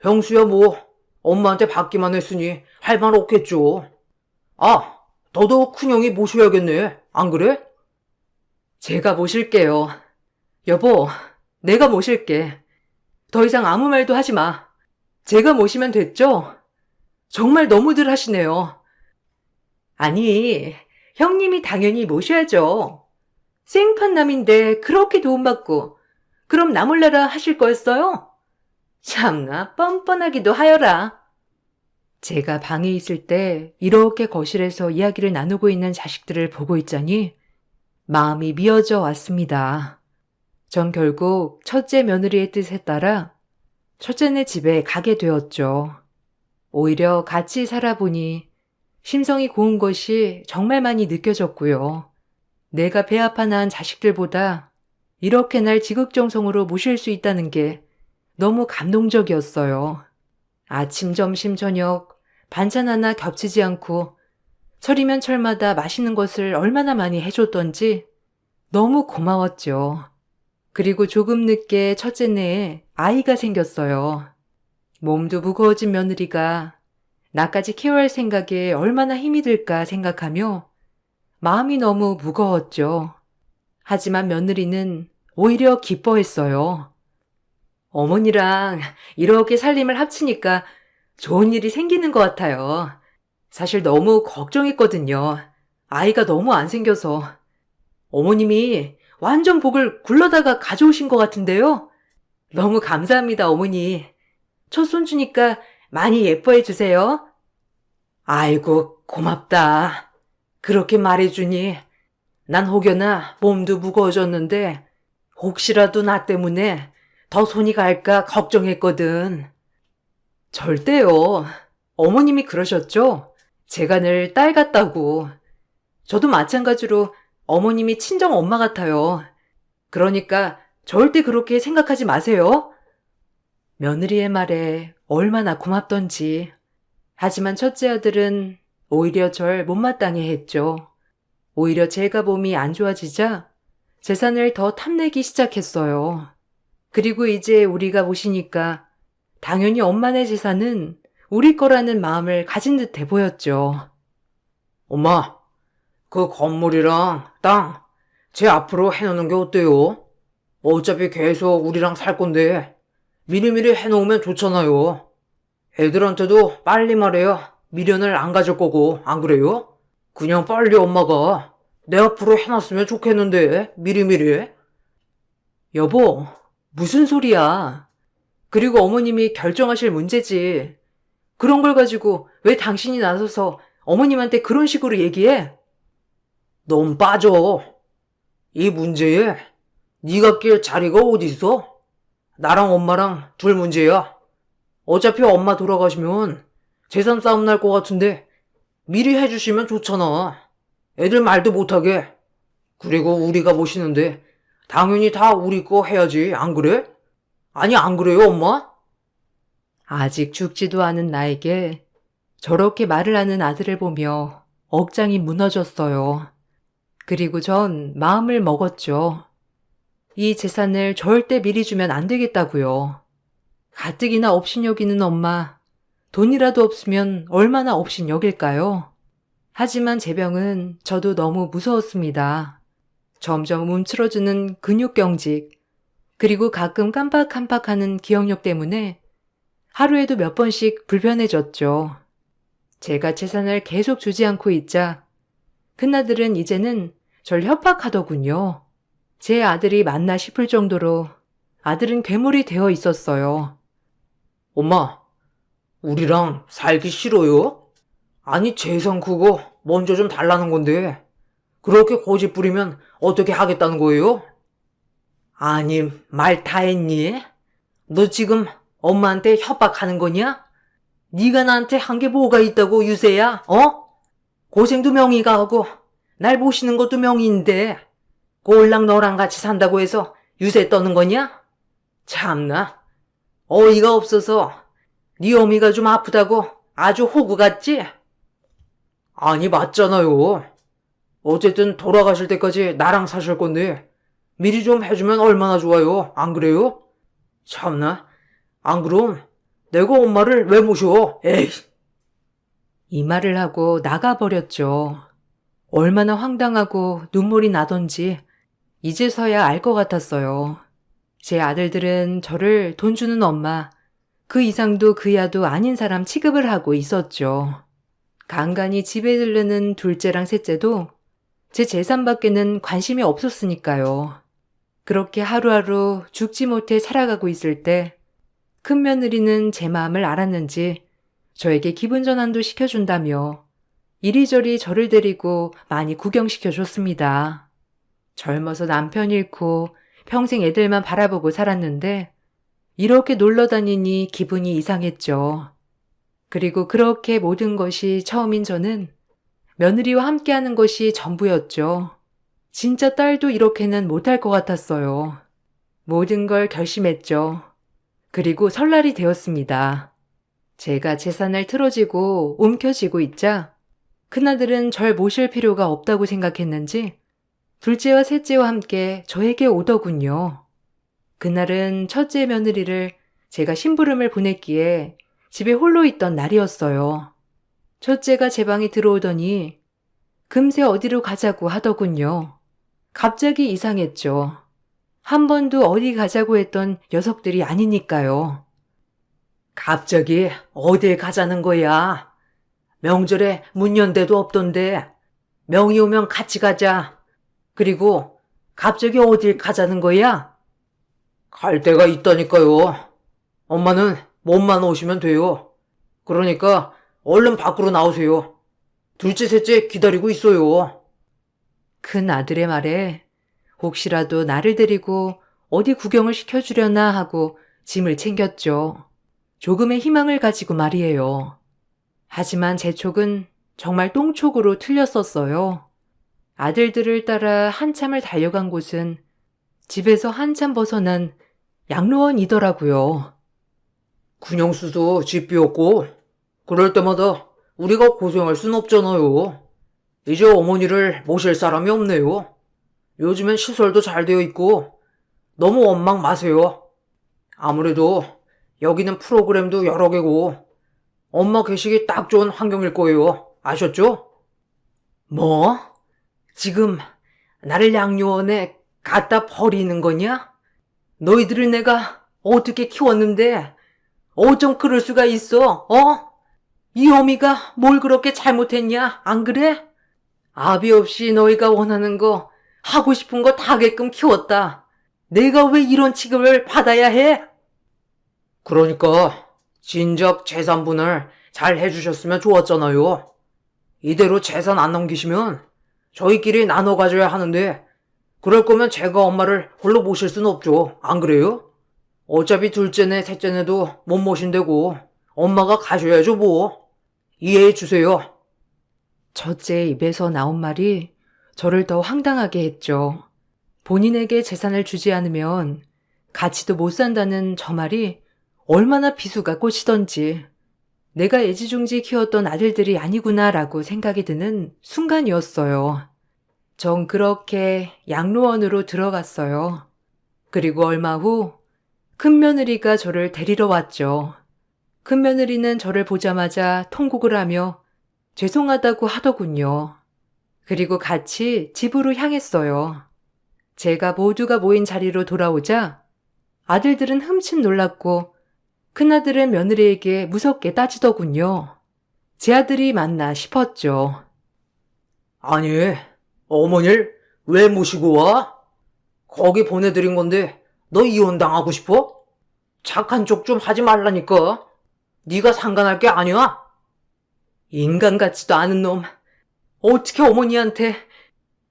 형수야 뭐 엄마한테 받기만 했으니 할 말 없겠죠. 아, 너도 큰형이 모셔야겠네. 안 그래? 제가 모실게요. 여보, 내가 모실게. 더 이상 아무 말도 하지 마. 제가 모시면 됐죠? 정말 너무들 하시네요. 아니, 형님이 당연히 모셔야죠. 생판남인데 그렇게 도움받고 그럼 나 몰라라 하실 거였어요? 참나 뻔뻔하기도 하여라. 제가 방에 있을 때 이렇게 거실에서 이야기를 나누고 있는 자식들을 보고 있자니 마음이 미어져 왔습니다. 전 결국 첫째 며느리의 뜻에 따라 첫째네 집에 가게 되었죠. 오히려 같이 살아보니 심성이 고운 것이 정말 많이 느껴졌고요. 내가 배 아파 낳은 자식들보다 이렇게 날 지극정성으로 모실 수 있다는 게 너무 감동적이었어요. 아침, 점심, 저녁 반찬 하나 겹치지 않고 철이면 철마다 맛있는 것을 얼마나 많이 해줬던지 너무 고마웠죠. 그리고 조금 늦게 첫째네에 아이가 생겼어요. 몸도 무거워진 며느리가 나까지 케어할 생각에 얼마나 힘이 들까 생각하며 마음이 너무 무거웠죠. 하지만 며느리는 오히려 기뻐했어요. 어머니랑 이렇게 살림을 합치니까 좋은 일이 생기는 것 같아요. 사실 너무 걱정했거든요. 아이가 너무 안 생겨서. 어머님이 완전 복을 굴러다가 가져오신 것 같은데요. 너무 감사합니다, 어머니. 첫 손주니까 많이 예뻐해 주세요. 아이고, 고맙다. 그렇게 말해주니 난 혹여나 몸도 무거워졌는데 혹시라도 나 때문에 더 손이 갈까 걱정했거든. 절대요. 어머님이 그러셨죠? 제가 늘 딸 같다고. 저도 마찬가지로 어머님이 친정 엄마 같아요. 그러니까 절대 그렇게 생각하지 마세요. 며느리의 말에 얼마나 고맙던지. 하지만 첫째 아들은 오히려 절 못마땅해 했죠. 오히려 제가 몸이 안 좋아지자 재산을 더 탐내기 시작했어요. 그리고 이제 우리가 모시니까 당연히 엄마네 재산은 우리 거라는 마음을 가진 듯해 보였죠. 엄마, 그 건물이랑 땅, 제 앞으로 해놓는 게 어때요? 어차피 계속 우리랑 살 건데 미리미리 해놓으면 좋잖아요. 애들한테도 빨리 말해야 미련을 안 가질 거고, 안 그래요? 그냥 빨리 엄마가 내 앞으로 해놨으면 좋겠는데, 미리미리. 여보, 무슨 소리야? 그리고 어머님이 결정하실 문제지. 그런 걸 가지고 왜 당신이 나서서 어머님한테 그런 식으로 얘기해? 넌 빠져. 이 문제에 네가 낄 자리가 어디 있어? 나랑 엄마랑 둘 문제야. 어차피 엄마 돌아가시면 재산 싸움 날 것 같은데 미리 해주시면 좋잖아. 애들 말도 못하게. 그리고 우리가 모시는데 당연히 다 우리 거 해야지, 안 그래? 아니, 안 그래요, 엄마? 아직 죽지도 않은 나에게 저렇게 말을 하는 아들을 보며 억장이 무너졌어요. 그리고 전 마음을 먹었죠. 이 재산을 절대 미리 주면 안 되겠다고요. 가뜩이나 업신여기는 엄마, 돈이라도 없으면 얼마나 업신여길까요? 하지만 제 병은 저도 너무 무서웠습니다. 점점 움츠러드는 근육경직, 그리고 가끔 깜빡깜빡하는 기억력 때문에 하루에도 몇 번씩 불편해졌죠. 제가 재산을 계속 주지 않고 있자 큰아들은 이제는 절 협박하더군요. 제 아들이 맞나 싶을 정도로 아들은 괴물이 되어 있었어요. 엄마, 우리랑 살기 싫어요? 아니, 재산 그거 먼저 좀 달라는 건데 그렇게 고집 부리면 어떻게 하겠다는 거예요? 아니, 말 다 했니? 너 지금 엄마한테 협박하는 거냐? 네가 나한테 한 게 뭐가 있다고, 유세야? 어? 고생도 명의가 하고 날 모시는 것도 명의인데 꼴랑 너랑 같이 산다고 해서 유세 떠는 거냐? 참나, 어이가 없어서 네 어미가 좀 아프다고 아주 호구 같지? 아니, 맞잖아요. 어쨌든 돌아가실 때까지 나랑 사실 건데 미리 좀 해주면 얼마나 좋아요. 안 그래요? 참나, 안 그럼 내가 엄마를 왜 모셔? 에이. 이 말을 하고 나가버렸죠. 얼마나 황당하고 눈물이 나던지 이제서야 알 것 같았어요. 제 아들들은 저를 돈 주는 엄마, 그 이상도 그야도 아닌 사람 취급을 하고 있었죠. 간간히 집에 들르는 둘째랑 셋째도 제 재산밖에는 관심이 없었으니까요. 그렇게 하루하루 죽지 못해 살아가고 있을 때 큰 며느리는 제 마음을 알았는지 저에게 기분 전환도 시켜준다며 이리저리 저를 데리고 많이 구경시켜줬습니다. 젊어서 남편 잃고 평생 애들만 바라보고 살았는데 이렇게 놀러 다니니 기분이 이상했죠. 그리고 그렇게 모든 것이 처음인 저는 며느리와 함께하는 것이 전부였죠. 진짜 딸도 이렇게는 못할 것 같았어요. 모든 걸 결심했죠. 그리고 설날이 되었습니다. 제가 재산을 틀어지고 움켜쥐고 있자 큰아들은 절 모실 필요가 없다고 생각했는지 둘째와 셋째와 함께 저에게 오더군요. 그날은 첫째 며느리를 제가 심부름을 보냈기에 집에 홀로 있던 날이었어요. 첫째가 제 방에 들어오더니 금세 어디로 가자고 하더군요. 갑자기 이상했죠. 한 번도 어디 가자고 했던 녀석들이 아니니까요. 갑자기 어딜 가자는 거야? 명절에 문 연 데도 없던데 명이 오면 같이 가자. 그리고 갑자기 어딜 가자는 거야? 갈 데가 있다니까요. 엄마는 몸만 오시면 돼요. 그러니까 얼른 밖으로 나오세요. 둘째, 셋째 기다리고 있어요. 큰 아들의 말에 혹시라도 나를 데리고 어디 구경을 시켜주려나 하고 짐을 챙겼죠. 조금의 희망을 가지고 말이에요. 하지만 제 촉은 정말 똥촉으로 틀렸었어요. 아들들을 따라 한참을 달려간 곳은 집에서 한참 벗어난 양로원이더라고요. 군영수도 집 비웠고 그럴 때마다 우리가 고생할 순 없잖아요. 이제 어머니를 모실 사람이 없네요. 요즘엔 시설도 잘 되어 있고 너무 원망 마세요. 아무래도 여기는 프로그램도 여러 개고 엄마 계시기 딱 좋은 환경일 거예요. 아셨죠? 뭐? 지금 나를 양로원에 갖다 버리는 거냐? 너희들을 내가 어떻게 키웠는데 어쩜 그럴 수가 있어? 어? 이 어미가 뭘 그렇게 잘못했냐? 안 그래? 아비 없이 너희가 원하는 거 하고 싶은 거 다 하게끔 키웠다. 내가 왜 이런 취급을 받아야 해? 그러니까 진작 재산분할 잘 해주셨으면 좋았잖아요. 이대로 재산 안 넘기시면 저희끼리 나눠 가져야 하는데 그럴 거면 제가 엄마를 홀로 모실 수는 없죠. 안 그래요? 어차피 둘째네 셋째네도 못 모신다고 엄마가 가셔야죠 뭐. 이해해 주세요. 첫째 입에서 나온 말이 저를 더 황당하게 했죠. 본인에게 재산을 주지 않으면 같이도 못 산다는 저 말이 얼마나 비수가 꽂히던지 내가 애지중지 키웠던 아들들이 아니구나라고 생각이 드는 순간이었어요. 전 그렇게 양로원으로 들어갔어요. 그리고 얼마 후 큰며느리가 저를 데리러 왔죠. 큰며느리는 저를 보자마자 통곡을 하며 죄송하다고 하더군요. 그리고 같이 집으로 향했어요. 제가 모두가 모인 자리로 돌아오자 아들들은 흠칫 놀랐고 큰아들은 며느리에게 무섭게 따지더군요. 제 아들이 맞나 싶었죠. 아니, 어머니를 왜 모시고 와? 거기 보내드린 건데 너 이혼당하고 싶어? 착한 척 좀 하지 말라니까. 네가 상관할 게 아니야. 인간 같지도 않은 놈. 어떻게 어머니한테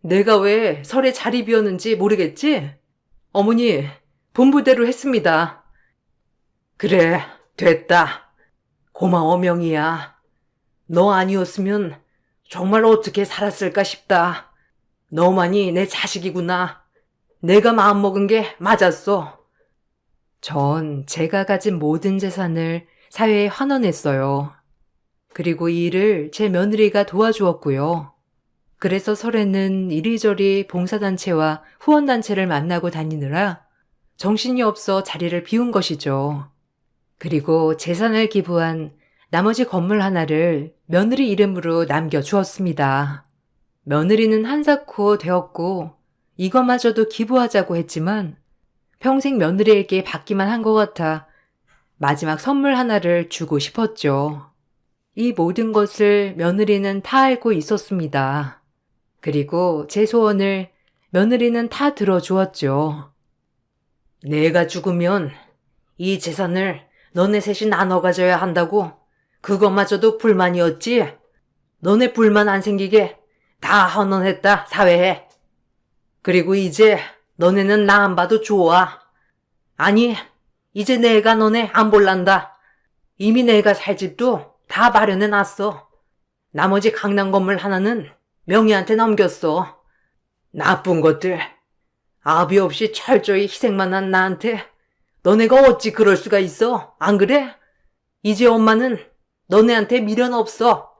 내가 왜 설에 자리 비웠는지 모르겠지? 어머니, 본부대로 했습니다. 그래, 됐다. 고마워, 명희야. 너 아니었으면 정말 어떻게 살았을까 싶다. 너만이 내 자식이구나. 내가 마음먹은 게 맞았어. 전 제가 가진 모든 재산을 사회에 환원했어요. 그리고 이 일을 제 며느리가 도와주었고요. 그래서 설에는 이리저리 봉사단체와 후원단체를 만나고 다니느라 정신이 없어 자리를 비운 것이죠. 그리고 재산을 기부한 나머지 건물 하나를 며느리 이름으로 남겨주었습니다. 며느리는 한사코 되었고 이것마저도 기부하자고 했지만 평생 며느리에게 받기만 한 것 같아 마지막 선물 하나를 주고 싶었죠. 이 모든 것을 며느리는 다 알고 있었습니다. 그리고 제 소원을 며느리는 다 들어주었죠. 내가 죽으면 이 재산을 너네 셋이 나눠 가져야 한다고 그것마저도 불만이었지? 너네 불만 안 생기게 다 헌원했다, 사회에. 그리고 이제 너네는 나 안 봐도 좋아. 아니, 이제 내가 너네 안 볼란다. 이미 내가 살 집도 다 마련해놨어. 나머지 강남 건물 하나는 명희한테 넘겼어. 나쁜 것들. 아비 없이 철저히 희생만 한 나한테 너네가 어찌 그럴 수가 있어? 안 그래? 이제 엄마는 너네한테 미련 없어.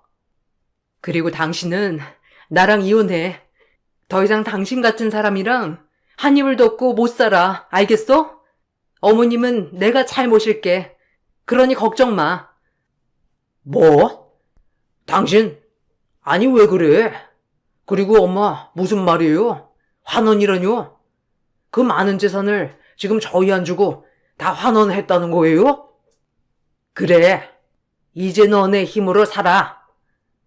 그리고 당신은 나랑 이혼해. 더 이상 당신 같은 사람이랑 한 입을 덮고 못 살아. 알겠어? 어머님은 내가 잘 모실게. 그러니 걱정 마. 뭐? 당신? 아니 왜 그래? 그리고 엄마 무슨 말이에요? 환원이라뇨? 그 많은 재산을 지금 저희 안 주고 다 환원했다는 거예요? 그래. 이제 너네 힘으로 살아.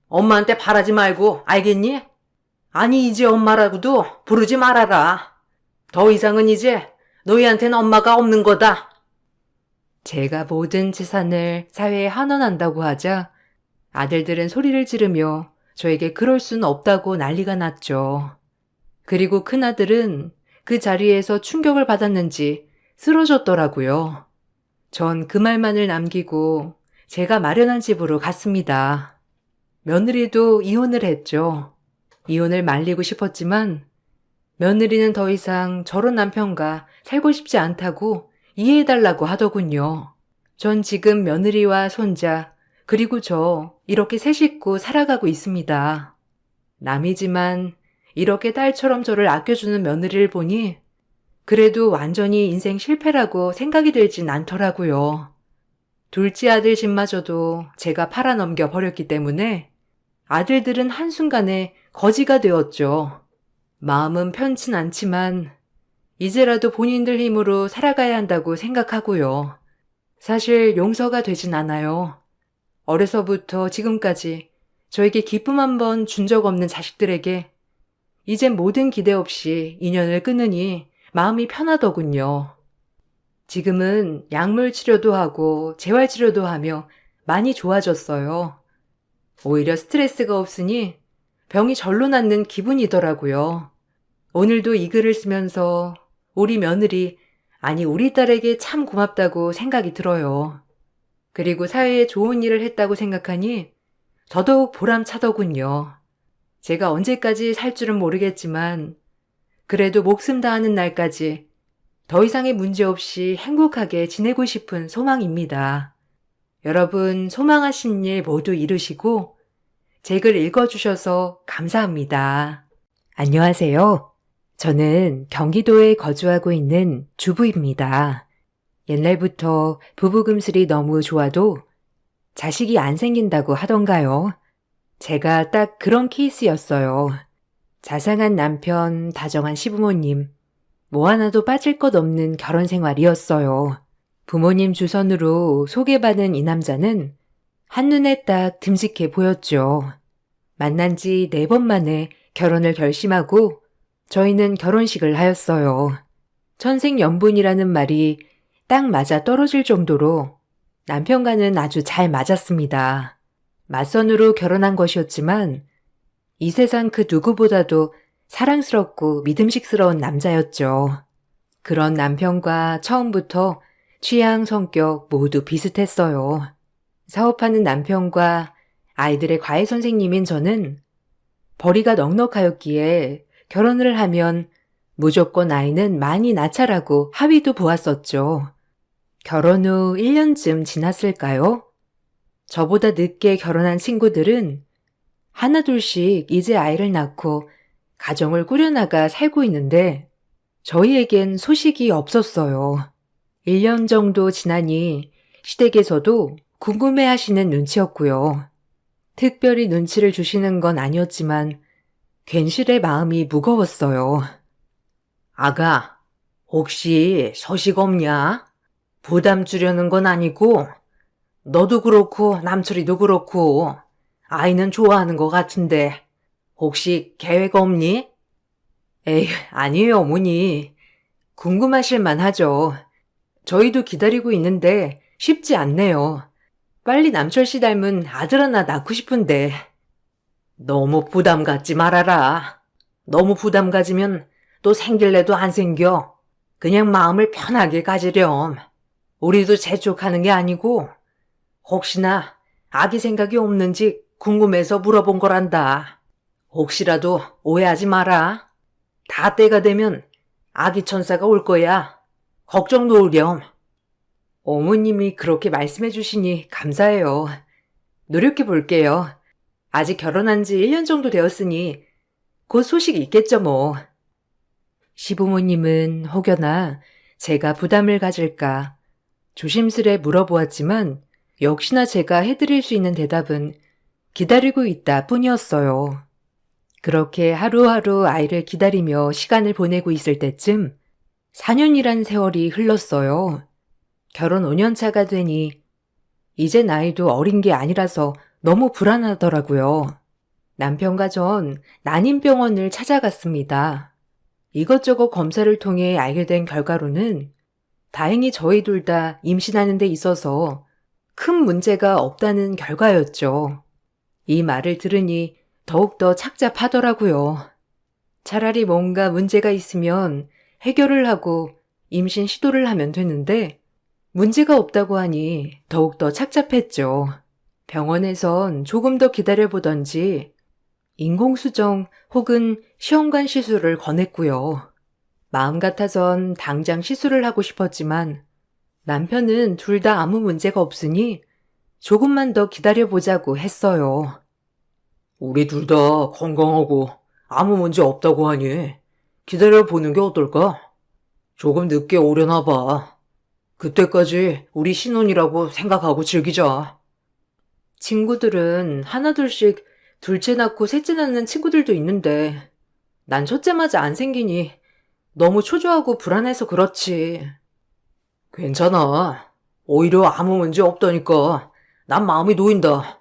엄마한테 바라지 말고 알겠니? 아니 이제 엄마라고도 부르지 말아라. 더 이상은 이제 너희한테는 엄마가 없는 거다. 제가 모든 재산을 사회에 환원한다고 하자 아들들은 소리를 지르며 저에게 그럴 순 없다고 난리가 났죠. 그리고 큰아들은 그 자리에서 충격을 받았는지 쓰러졌더라고요. 전 그 말만을 남기고 제가 마련한 집으로 갔습니다. 며느리도 이혼을 했죠. 이혼을 말리고 싶었지만 며느리는 더 이상 저런 남편과 살고 싶지 않다고 이해해달라고 하더군요. 전 지금 며느리와 손자, 그리고 저 이렇게 세 식구 살아가고 있습니다. 남이지만 이렇게 딸처럼 저를 아껴주는 며느리를 보니 그래도 완전히 인생 실패라고 생각이 들진 않더라고요. 둘째 아들 집마저도 제가 팔아넘겨 버렸기 때문에 아들들은 한순간에 거지가 되었죠. 마음은 편치 않지만 이제라도 본인들 힘으로 살아가야 한다고 생각하고요. 사실 용서가 되진 않아요. 어려서부터 지금까지 저에게 기쁨 한 번 준 적 없는 자식들에게 이젠 모든 기대 없이 인연을 끊으니 마음이 편하더군요. 지금은 약물 치료도 하고 재활 치료도 하며 많이 좋아졌어요. 오히려 스트레스가 없으니 병이 절로 낫는 기분이더라고요. 오늘도 이 글을 쓰면서 우리 며느리, 아니 우리 딸에게 참 고맙다고 생각이 들어요. 그리고 사회에 좋은 일을 했다고 생각하니 더더욱 보람차더군요. 제가 언제까지 살 줄은 모르겠지만 그래도 목숨 다하는 날까지 더 이상의 문제 없이 행복하게 지내고 싶은 소망입니다. 여러분 소망하신 일 모두 이루시고 제 글 읽어주셔서 감사합니다. 안녕하세요. 저는 경기도에 거주하고 있는 주부입니다. 옛날부터 부부금슬이 너무 좋아도 자식이 안 생긴다고 하던가요? 제가 딱 그런 케이스였어요. 자상한 남편, 다정한 시부모님, 뭐 하나도 빠질 것 없는 결혼 생활이었어요. 부모님 주선으로 소개받은 이 남자는 한눈에 딱 듬직해 보였죠. 만난 지 4번 만에 결혼을 결심하고 저희는 결혼식을 하였어요. 천생연분이라는 말이 딱 맞아 떨어질 정도로 남편과는 아주 잘 맞았습니다. 맞선으로 결혼한 것이었지만 이 세상 그 누구보다도 사랑스럽고 믿음직스러운 남자였죠. 그런 남편과 처음부터 취향, 성격 모두 비슷했어요. 사업하는 남편과 아이들의 과외 선생님인 저는 벌이가 넉넉하였기에 결혼을 하면 무조건 아이는 많이 낳자라고 합의도 보았었죠. 결혼 후 1년쯤 지났을까요? 저보다 늦게 결혼한 친구들은 하나둘씩 이제 아이를 낳고 가정을 꾸려나가 살고 있는데 저희에겐 소식이 없었어요. 1년 정도 지나니 시댁에서도 궁금해하시는 눈치였고요. 특별히 눈치를 주시는 건 아니었지만 괜시레 마음이 무거웠어요. 아가, 혹시 소식 없냐? 부담 주려는 건 아니고, 너도 그렇고 남철이도 그렇고 아이는 좋아하는 것 같은데 혹시 계획 없니? 에이, 아니에요, 어머니. 궁금하실 만하죠. 저희도 기다리고 있는데 쉽지 않네요. 빨리 남철 씨 닮은 아들 하나 낳고 싶은데. 너무 부담 갖지 말아라. 너무 부담 가지면 또 생길래도 안 생겨. 그냥 마음을 편하게 가지렴. 우리도 재촉하는 게 아니고 혹시나 아기 생각이 없는지 궁금해서 물어본 거란다. 혹시라도 오해하지 마라. 다 때가 되면 아기 천사가 올 거야. 걱정 놓으렴. 어머님이 그렇게 말씀해 주시니 감사해요. 노력해 볼게요. 아직 결혼한 지 1년 정도 되었으니 곧 소식이 있겠죠 뭐. 시부모님은 혹여나 제가 부담을 가질까 조심스레 물어보았지만 역시나 제가 해드릴 수 있는 대답은 기다리고 있다 뿐이었어요. 그렇게 하루하루 아이를 기다리며 시간을 보내고 있을 때쯤 4년이란 세월이 흘렀어요. 결혼 5년 차가 되니 이제 나이도 어린 게 아니라서 너무 불안하더라고요. 남편과 전 난임병원을 찾아갔습니다. 이것저것 검사를 통해 알게 된 결과로는 다행히 저희 둘 다 임신하는 데 있어서 큰 문제가 없다는 결과였죠. 이 말을 들으니 더욱더 착잡하더라고요. 차라리 뭔가 문제가 있으면 해결을 하고 임신 시도를 하면 되는데 문제가 없다고 하니 더욱더 착잡했죠. 병원에선 조금 더 기다려보던지 인공수정 혹은 시험관 시술을 권했고요. 마음 같아선 당장 시술을 하고 싶었지만 남편은 둘 다 아무 문제가 없으니 조금만 더 기다려보자고 했어요. 우리 둘 다 건강하고 아무 문제 없다고 하니 기다려보는 게 어떨까? 조금 늦게 오려나 봐. 그때까지 우리 신혼이라고 생각하고 즐기자. 친구들은 하나둘씩 둘째 낳고 셋째 낳는 친구들도 있는데 난 첫째마저 안 생기니 너무 초조하고 불안해서 그렇지. 괜찮아. 오히려 아무 문제 없다니까. 난 마음이 놓인다.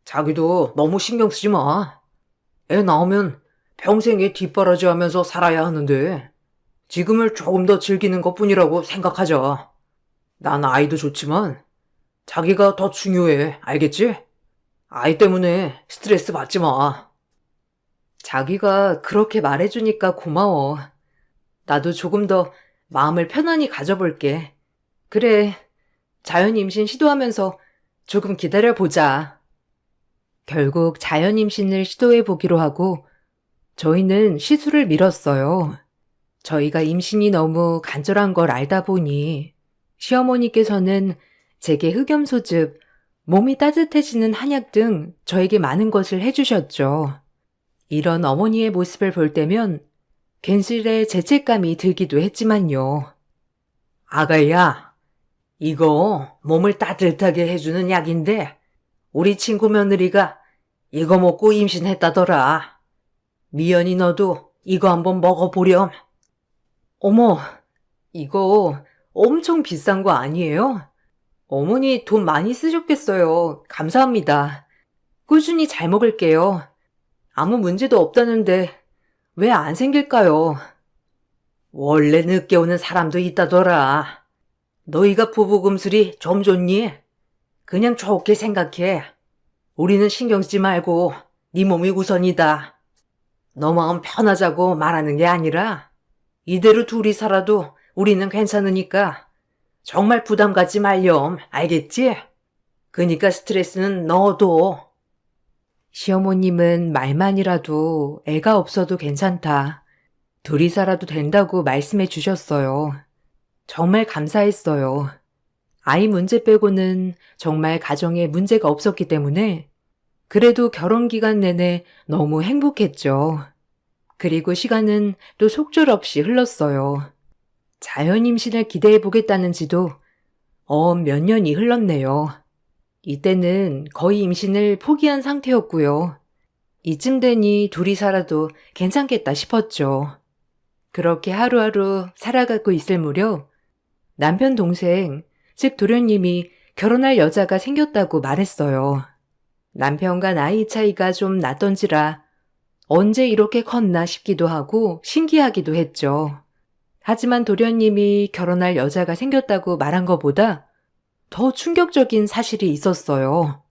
자기도 너무 신경 쓰지 마. 애 낳으면 평생 애 뒷바라지 하면서 살아야 하는데 지금을 조금 더 즐기는 것뿐이라고 생각하자. 난 아이도 좋지만 자기가 더 중요해. 알겠지? 아이 때문에 스트레스 받지 마. 자기가 그렇게 말해주니까 고마워. 나도 조금 더 마음을 편안히 가져볼게. 그래, 자연 임신 시도하면서 조금 기다려보자. 결국 자연 임신을 시도해보기로 하고 저희는 시술을 미뤘어요. 저희가 임신이 너무 간절한 걸 알다 보니 시어머니께서는 제게 흑염소즙, 몸이 따뜻해지는 한약 등 저에게 많은 것을 해주셨죠. 이런 어머니의 모습을 볼 때면 괜스레 죄책감이 들기도 했지만요. 아가야, 이거 몸을 따뜻하게 해주는 약인데 우리 친구 며느리가 이거 먹고 임신했다더라. 미연이 너도 이거 한번 먹어보렴. 어머, 이거 엄청 비싼 거 아니에요? 어머니 돈 많이 쓰셨겠어요. 감사합니다. 꾸준히 잘 먹을게요. 아무 문제도 없다는데 왜 안 생길까요? 원래 늦게 오는 사람도 있다더라. 너희가 부부금술이 좀 좋니? 그냥 좋게 생각해. 우리는 신경 쓰지 말고 네 몸이 우선이다. 너 마음 편하자고 말하는 게 아니라 이대로 둘이 살아도 우리는 괜찮으니까 정말 부담 갖지 말렴. 알겠지? 그니까 스트레스는 넣어둬. 시어머님은 말만이라도 애가 없어도 괜찮다. 둘이 살아도 된다고 말씀해 주셨어요. 정말 감사했어요. 아이 문제 빼고는 정말 가정에 문제가 없었기 때문에 그래도 결혼 기간 내내 너무 행복했죠. 그리고 시간은 또 속절없이 흘렀어요. 자연 임신을 기대해 보겠다는지도 몇 년이 흘렀네요. 이때는 거의 임신을 포기한 상태였고요. 이쯤 되니 둘이 살아도 괜찮겠다 싶었죠. 그렇게 하루하루 살아가고 있을 무렵 남편 동생, 즉 도련님이 결혼할 여자가 생겼다고 말했어요. 남편과 나이 차이가 좀 났던지라 언제 이렇게 컸나 싶기도 하고 신기하기도 했죠. 하지만 도련님이 결혼할 여자가 생겼다고 말한 것보다 더 충격적인 사실이 있었어요.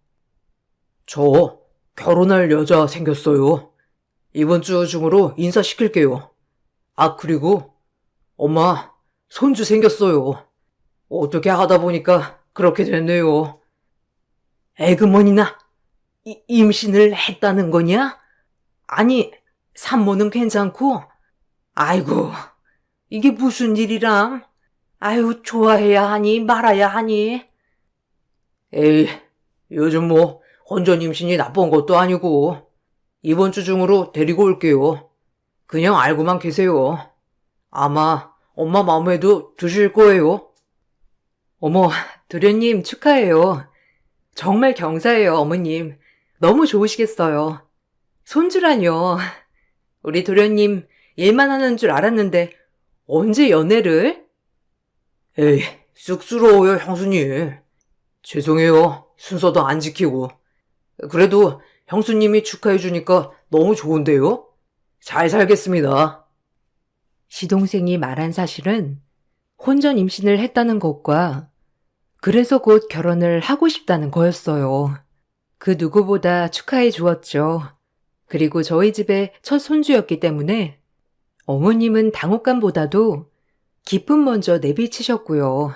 저 결혼할 여자 생겼어요. 이번 주 중으로 인사시킬게요. 아, 그리고 엄마, 손주 생겼어요. 어떻게 하다 보니까 그렇게 됐네요. 에그머니나 임신을 했다는 거냐? 아니, 산모는 괜찮고? 아이고, 이게 무슨 일이람? 아유, 좋아해야 하니 말아야 하니? 에이, 요즘 뭐 혼전 임신이 나쁜 것도 아니고 이번 주 중으로 데리고 올게요. 그냥 알고만 계세요. 아마 엄마 마음에도 드실 거예요. 어머, 도련님 축하해요. 정말 경사해요, 어머님. 너무 좋으시겠어요. 손주라뇨. 우리 도련님 일만 하는 줄 알았는데 언제 연애를? 에이, 쑥스러워요, 형수님. 죄송해요. 순서도 안 지키고. 그래도 형수님이 축하해주니까 너무 좋은데요? 잘 살겠습니다. 시동생이 말한 사실은 혼전 임신을 했다는 것과 그래서 곧 결혼을 하고 싶다는 거였어요. 그 누구보다 축하해 주었죠. 그리고 저희 집의 첫 손주였기 때문에 어머님은 당혹감보다도 기쁨 먼저 내비치셨고요.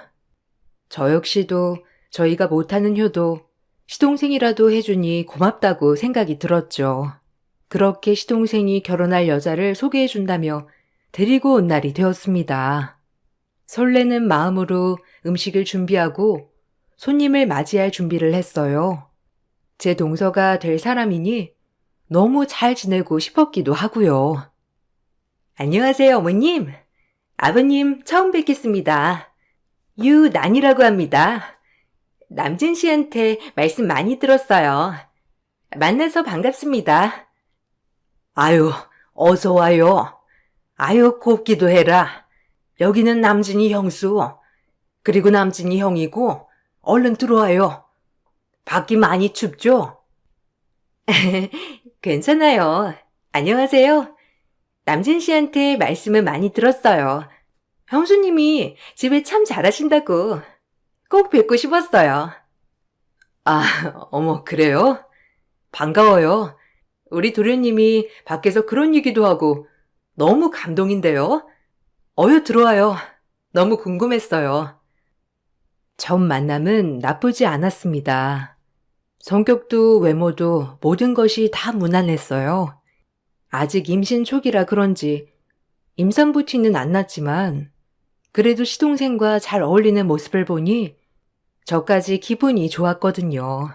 저 역시도 저희가 못하는 효도 시동생이라도 해주니 고맙다고 생각이 들었죠. 그렇게 시동생이 결혼할 여자를 소개해 준다며 데리고 온 날이 되었습니다. 설레는 마음으로 음식을 준비하고 손님을 맞이할 준비를 했어요. 제 동서가 될 사람이니 너무 잘 지내고 싶었기도 하고요. 안녕하세요, 어머님. 아버님 처음 뵙겠습니다. 유난이라고 합니다. 남진 씨한테 말씀 많이 들었어요. 만나서 반갑습니다. 아유, 어서 와요. 아유, 곱기도 해라. 여기는 남진이 형수. 그리고 남진이 형이고, 얼른 들어와요. 밖이 많이 춥죠? 괜찮아요. 안녕하세요. 남진 씨한테 말씀은 많이 들었어요. 형수님이 집에 참 잘하신다고 꼭 뵙고 싶었어요. 아, 어머, 그래요? 반가워요. 우리 도련님이 밖에서 그런 얘기도 하고 너무 감동인데요. 어여 들어와요. 너무 궁금했어요. 첫 만남은 나쁘지 않았습니다. 성격도 외모도 모든 것이 다 무난했어요. 아직 임신 초기라 그런지 임산부 티는 안 났지만 그래도 시동생과 잘 어울리는 모습을 보니 저까지 기분이 좋았거든요.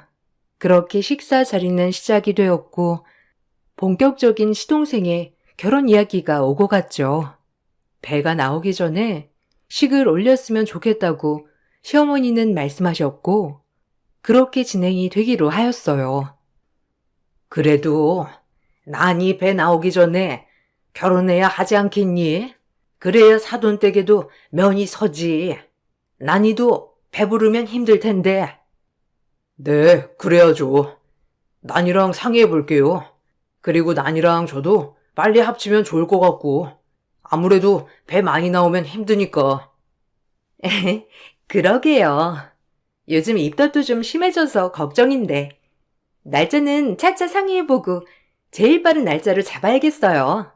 그렇게 식사 자리는 시작이 되었고 본격적인 시동생의 결혼 이야기가 오고 갔죠. 배가 나오기 전에 식을 올렸으면 좋겠다고 시어머니는 말씀하셨고 그렇게 진행이 되기로 하였어요. 그래도 난이 배 나오기 전에 결혼해야 하지 않겠니? 그래야 사돈댁에도 면이 서지. 난이도 배부르면 힘들 텐데. 네, 그래야죠. 난이랑 상의해 볼게요. 그리고 난이랑 저도 빨리 합치면 좋을 것 같고. 아무래도 배 많이 나오면 힘드니까. 그러게요. 요즘 입덧도 좀 심해져서 걱정인데 날짜는 차차 상의해보고 제일 빠른 날짜를 잡아야겠어요.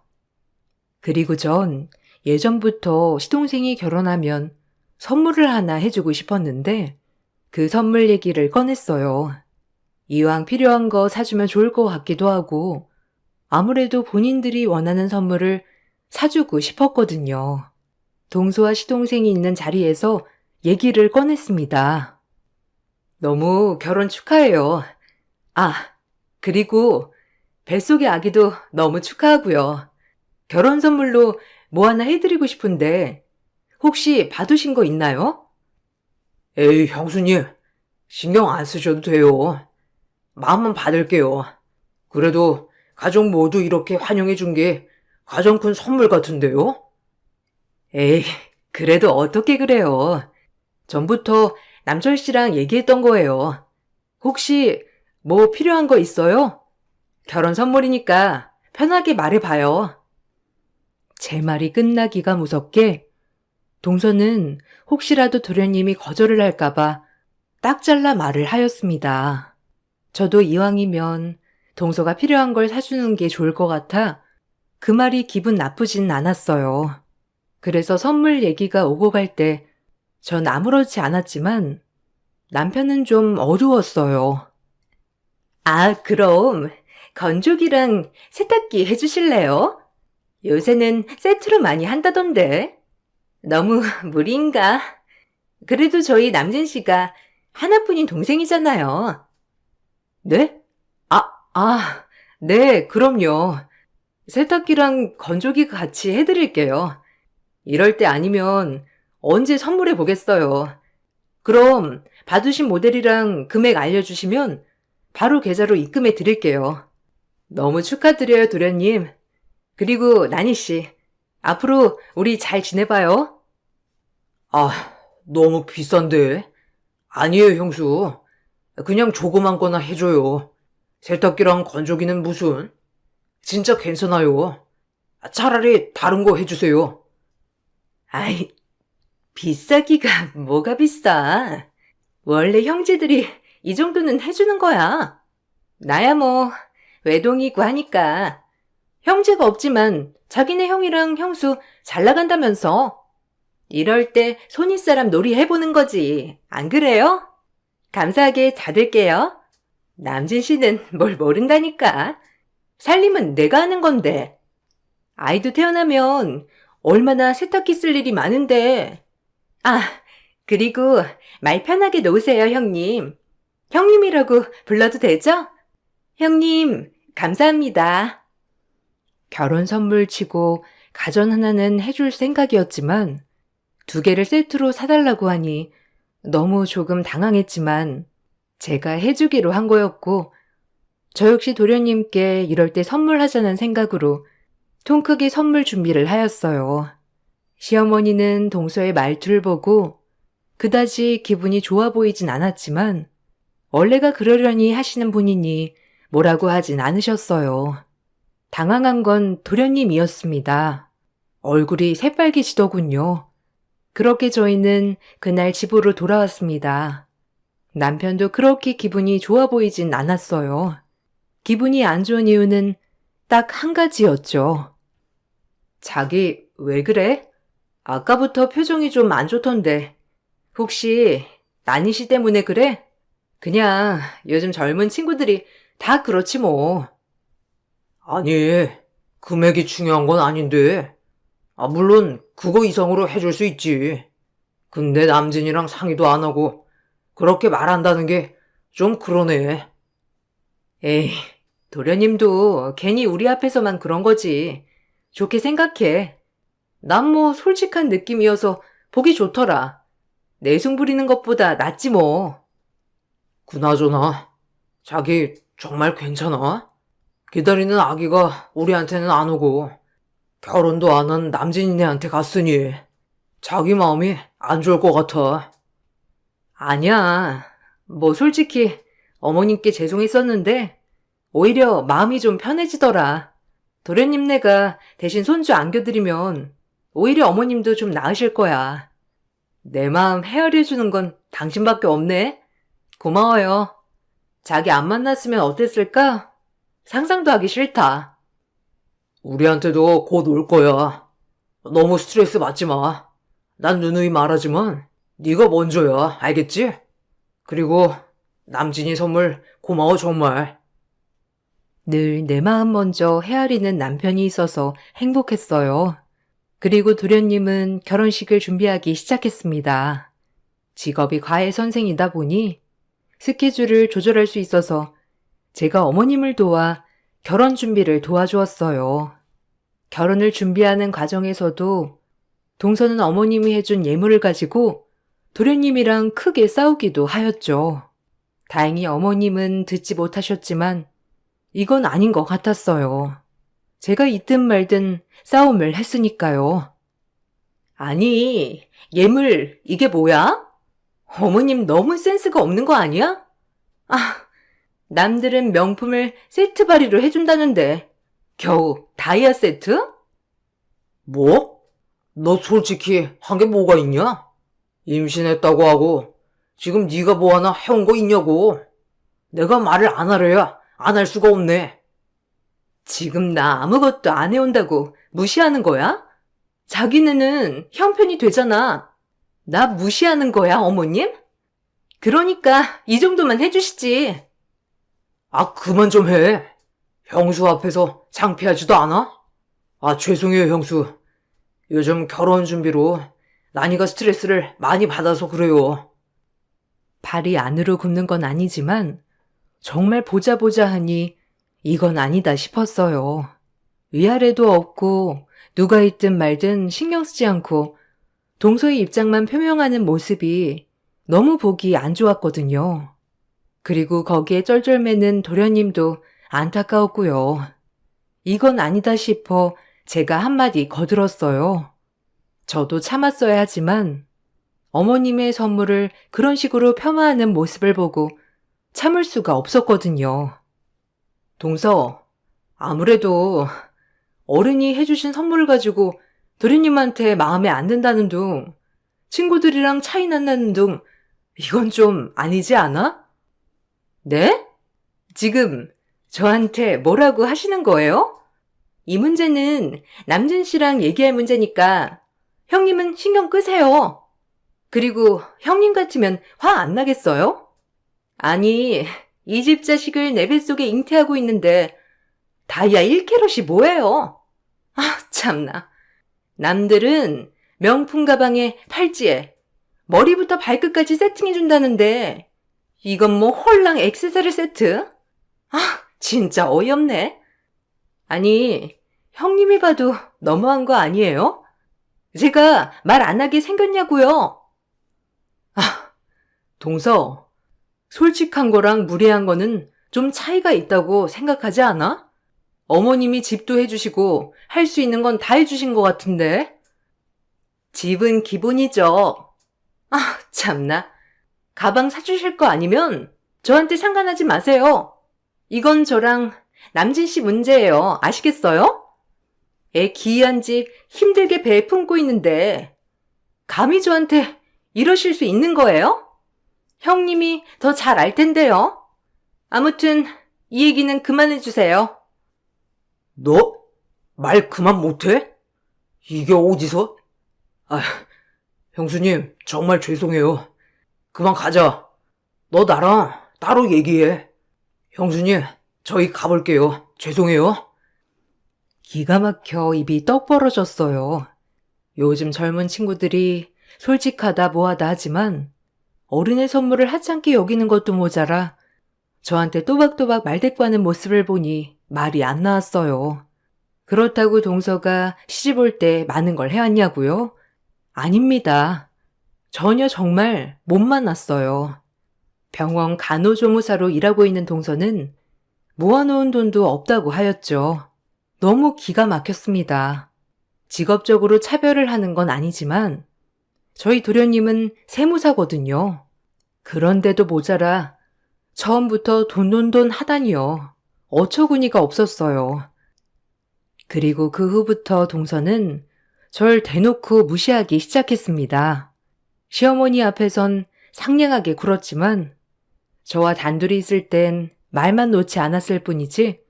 그리고 전 예전부터 시동생이 결혼하면 선물을 하나 해주고 싶었는데 그 선물 얘기를 꺼냈어요. 이왕 필요한 거 사주면 좋을 것 같기도 하고 아무래도 본인들이 원하는 선물을 사주고 싶었거든요. 동서와 시동생이 있는 자리에서 얘기를 꺼냈습니다. 너무 결혼 축하해요. 아, 그리고 뱃속의 아기도 너무 축하하고요. 결혼 선물로 뭐 하나 해드리고 싶은데 혹시 받으신 거 있나요? 에이, 형수님. 신경 안 쓰셔도 돼요. 마음만 받을게요. 그래도 가족 모두 이렇게 환영해 준 게 가장 큰 선물 같은데요? 에이, 그래도 어떻게 그래요. 전부터 남철 씨랑 얘기했던 거예요. 혹시 뭐 필요한 거 있어요? 결혼 선물이니까 편하게 말해봐요. 제 말이 끝나기가 무섭게 동서는 혹시라도 도련님이 거절을 할까봐 딱 잘라 말을 하였습니다. 저도 이왕이면 동서가 필요한 걸 사주는 게 좋을 것 같아 그 말이 기분 나쁘진 않았어요. 그래서 선물 얘기가 오고 갈 때 전 아무렇지 않았지만 남편은 좀 어두웠어요. 아, 그럼 건조기랑 세탁기 해주실래요? 요새는 세트로 많이 한다던데. 너무 무리인가? 그래도 저희 남진 씨가 하나뿐인 동생이잖아요. 네? 네, 그럼요. 세탁기랑 건조기 같이 해드릴게요. 이럴 때 아니면 언제 선물해 보겠어요. 그럼 받으신 모델이랑 금액 알려주시면 바로 계좌로 입금해 드릴게요. 너무 축하드려요, 도련님. 그리고 나니 씨, 앞으로 우리 잘 지내봐요. 아, 너무 비싼데. 아니에요, 형수. 그냥 조그만 거나 해줘요. 세탁기랑 건조기는 무슨. 진짜 괜찮아요. 차라리 다른 거 해주세요. 아이, 비싸기가 뭐가 비싸. 원래 형제들이 이 정도는 해주는 거야. 나야 뭐 외동이고 하니까 형제가 없지만 자기네 형이랑 형수 잘 나간다면서. 이럴 때 손윗사람 놀이 해보는 거지. 안 그래요? 감사하게 받을게요. 남진 씨는 뭘 모른다니까. 살림은 내가 하는 건데. 아이도 태어나면 얼마나 세탁기 쓸 일이 많은데. 아, 그리고 말 편하게 놓으세요, 형님. 형님이라고 불러도 되죠? 형님, 감사합니다. 결혼 선물 치고 가전 하나는 해줄 생각이었지만 2개를 세트로 사달라고 하니 너무 조금 당황했지만 제가 해주기로 한 거였고 저 역시 도련님께 이럴 때 선물하자는 생각으로 통 크게 선물 준비를 하였어요. 시어머니는 동서의 말투를 보고 그다지 기분이 좋아 보이진 않았지만 원래가 그러려니 하시는 분이니 뭐라고 하진 않으셨어요. 당황한 건 도련님이었습니다. 얼굴이 새빨개지더군요. 그렇게 저희는 그날 집으로 돌아왔습니다. 남편도 그렇게 기분이 좋아 보이진 않았어요. 기분이 안 좋은 이유는 딱 한 가지였죠. 자기, 왜 그래? 아까부터 표정이 좀 안 좋던데. 혹시 나니 씨 때문에 그래? 그냥 요즘 젊은 친구들이 다 그렇지 뭐. 아니, 금액이 중요한 건 아닌데. 물론 그거 이상으로 해줄 수 있지. 근데 남진이랑 상의도 안 하고 그렇게 말한다는 게 좀 그러네. 에이, 도련님도 괜히 우리 앞에서만 그런 거지. 좋게 생각해. 난 뭐 솔직한 느낌이어서 보기 좋더라. 내숭 부리는 것보다 낫지 뭐. 그나저나, 자기 정말 괜찮아? 기다리는 아기가 우리한테는 안 오고 결혼도 안 한 남진이네한테 갔으니 자기 마음이 안 좋을 것 같아. 아니야. 뭐 솔직히 어머님께 죄송했었는데 오히려 마음이 좀 편해지더라. 도련님네가 대신 손주 안겨드리면 오히려 어머님도 좀 나으실 거야. 내 마음 헤아려주는 건 당신밖에 없네. 고마워요. 자기 안 만났으면 어땠을까? 상상도 하기 싫다. 우리한테도 곧 올 거야. 너무 스트레스 받지 마. 난 누누이 말하지만 네가 먼저야. 알겠지? 그리고 남진이 선물 고마워 정말. 늘 내 마음 먼저 헤아리는 남편이 있어서 행복했어요. 그리고 도련님은 결혼식을 준비하기 시작했습니다. 직업이 과외 선생이다 보니 스케줄을 조절할 수 있어서 제가 어머님을 도와 결혼 준비를 도와주었어요. 결혼을 준비하는 과정에서도 동서는 어머님이 해준 예물을 가지고 도련님이랑 크게 싸우기도 하였죠. 다행히 어머님은 듣지 못하셨지만 이건 아닌 것 같았어요. 제가 있든 말든 싸움을 했으니까요. 아니, 예물 이게 뭐야? 어머님 너무 센스가 없는 거 아니야? 아, 남들은 명품을 세트 발휘로 해준다는데 겨우 다이아 세트? 뭐? 너 솔직히 한 게 뭐가 있냐? 임신했다고 하고 지금 네가 뭐 하나 해온 거 있냐고. 내가 말을 안 하려야 안 할 수가 없네. 지금 나 아무것도 안 해온다고 무시하는 거야? 자기네는 형편이 되잖아. 나 무시하는 거야, 어머님? 그러니까 이 정도만 해주시지. 아, 그만 좀 해. 형수 앞에서 창피하지도 않아? 아, 죄송해요, 형수. 요즘 결혼 준비로 난이가 스트레스를 많이 받아서 그래요. 발이 안으로 굽는 건 아니지만 정말 보자 하니 이건 아니다 싶었어요. 위아래도 없고 누가 있든 말든 신경 쓰지 않고 동서의 입장만 표명하는 모습이 너무 보기 안 좋았거든요. 그리고 거기에 쩔쩔매는 도련님도 안타까웠고요. 이건 아니다 싶어 제가 한마디 거들었어요. 저도 참았어야 하지만 어머님의 선물을 그런 식으로 폄하하는 모습을 보고 참을 수가 없었거든요. 동서, 아무래도 어른이 해주신 선물을 가지고 도련님한테 마음에 안 든다는 둥, 친구들이랑 차이 난다는 둥, 이건 좀 아니지 않아? 네? 지금 저한테 뭐라고 하시는 거예요? 이 문제는 남진 씨랑 얘기할 문제니까 형님은 신경 끄세요. 그리고 형님 같으면 화 안 나겠어요? 아니, 이 집 자식을 내 뱃속에 잉태하고 있는데 다이아 1캐럿이 뭐예요? 아, 참나. 남들은 명품 가방에 팔찌에 머리부터 발끝까지 세팅해준다는데 이건 뭐 홀랑 액세서리 세트? 아, 진짜 어이없네. 아니, 형님이 봐도 너무한 거 아니에요? 제가 말 안 하게 생겼냐고요? 아, 동서, 솔직한 거랑 무례한 거는 좀 차이가 있다고 생각하지 않아? 어머님이 집도 해주시고 할 수 있는 건 다 해주신 것 같은데? 집은 기본이죠. 아, 참나. 가방 사주실 거 아니면 저한테 상관하지 마세요. 이건 저랑 남진 씨 문제예요. 아시겠어요? 애 기이한 집 힘들게 배에 품고 있는데 감히 저한테 이러실 수 있는 거예요? 형님이 더 잘 알 텐데요. 아무튼 이 얘기는 그만해 주세요. 너? 말 그만 못해? 이게 어디서? 아, 형수님, 정말 죄송해요. 그만 가자. 너 나랑 따로 얘기해. 형수님, 저희 가볼게요. 죄송해요. 기가 막혀 입이 떡 벌어졌어요. 요즘 젊은 친구들이 솔직하다 뭐하다 하지만 어른의 선물을 하찮게 여기는 것도 모자라 저한테 또박또박 말대꾸하는 모습을 보니 말이 안 나왔어요. 그렇다고 동서가 시집 올 때 많은 걸 해왔냐고요? 아닙니다. 전혀 정말 못 만났어요. 병원 간호조무사로 일하고 있는 동서는 모아놓은 돈도 없다고 하였죠. 너무 기가 막혔습니다. 직업적으로 차별을 하는 건 아니지만 저희 도련님은 세무사거든요. 그런데도 모자라 처음부터 돈 하다니요. 어처구니가 없었어요. 그리고 그 후부터 동서는 절 대놓고 무시하기 시작했습니다. 시어머니 앞에선 상냥하게 굴었지만 저와 단둘이 있을 땐 말만 놓지 않았을 뿐이지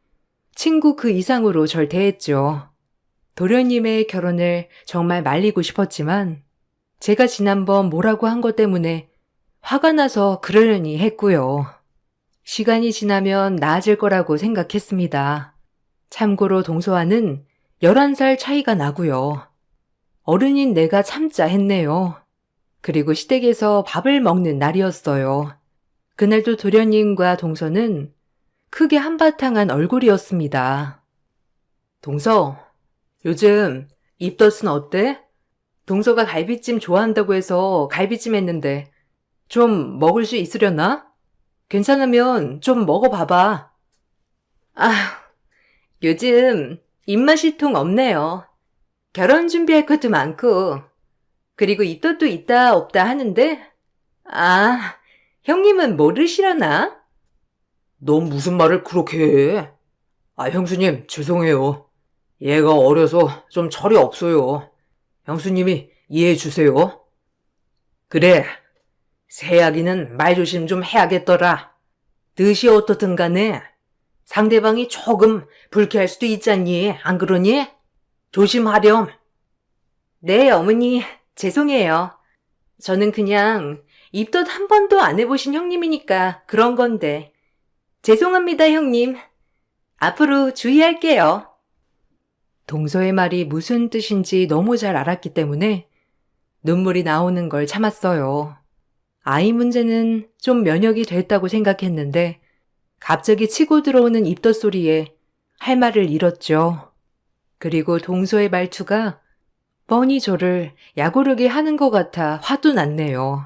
친구 그 이상으로 절 대했죠. 도련님의 결혼을 정말 말리고 싶었지만 제가 지난번 뭐라고 한 것 때문에 화가 나서 그러려니 했고요. 시간이 지나면 나아질 거라고 생각했습니다. 참고로 동서와는 11살 차이가 나고요. 어른인 내가 참자 했네요. 그리고 시댁에서 밥을 먹는 날이었어요. 그날도 도련님과 동서는 크게 한바탕한 얼굴이었습니다. 동서, 요즘 입덧은 어때? 동서가 갈비찜 좋아한다고 해서 갈비찜 했는데 좀 먹을 수 있으려나? 괜찮으면 좀 먹어봐봐. 아, 요즘 입맛이 통 없네요. 결혼 준비할 것도 많고 그리고 입덧도 있다 없다 하는데 아, 형님은 모르시려나? 넌 무슨 말을 그렇게 해? 아, 형수님, 죄송해요. 얘가 어려서 좀 철이 없어요. 형수님이 이해해 주세요. 그래, 새아기는 말조심 좀 해야겠더라. 뜻이 어떻든 간에 상대방이 조금 불쾌할 수도 있잖니, 안 그러니? 조심하렴. 네, 어머니, 죄송해요. 저는 그냥 입덧 한 번도 안 해보신 형님이니까 그런 건데. 죄송합니다, 형님. 앞으로 주의할게요. 동서의 말이 무슨 뜻인지 너무 잘 알았기 때문에 눈물이 나오는 걸 참았어요. 아이 문제는 좀 면역이 됐다고 생각했는데 갑자기 치고 들어오는 입덧 소리에 할 말을 잃었죠. 그리고 동서의 말투가 뻔히 저를 약오르게 하는 것 같아 화도 났네요.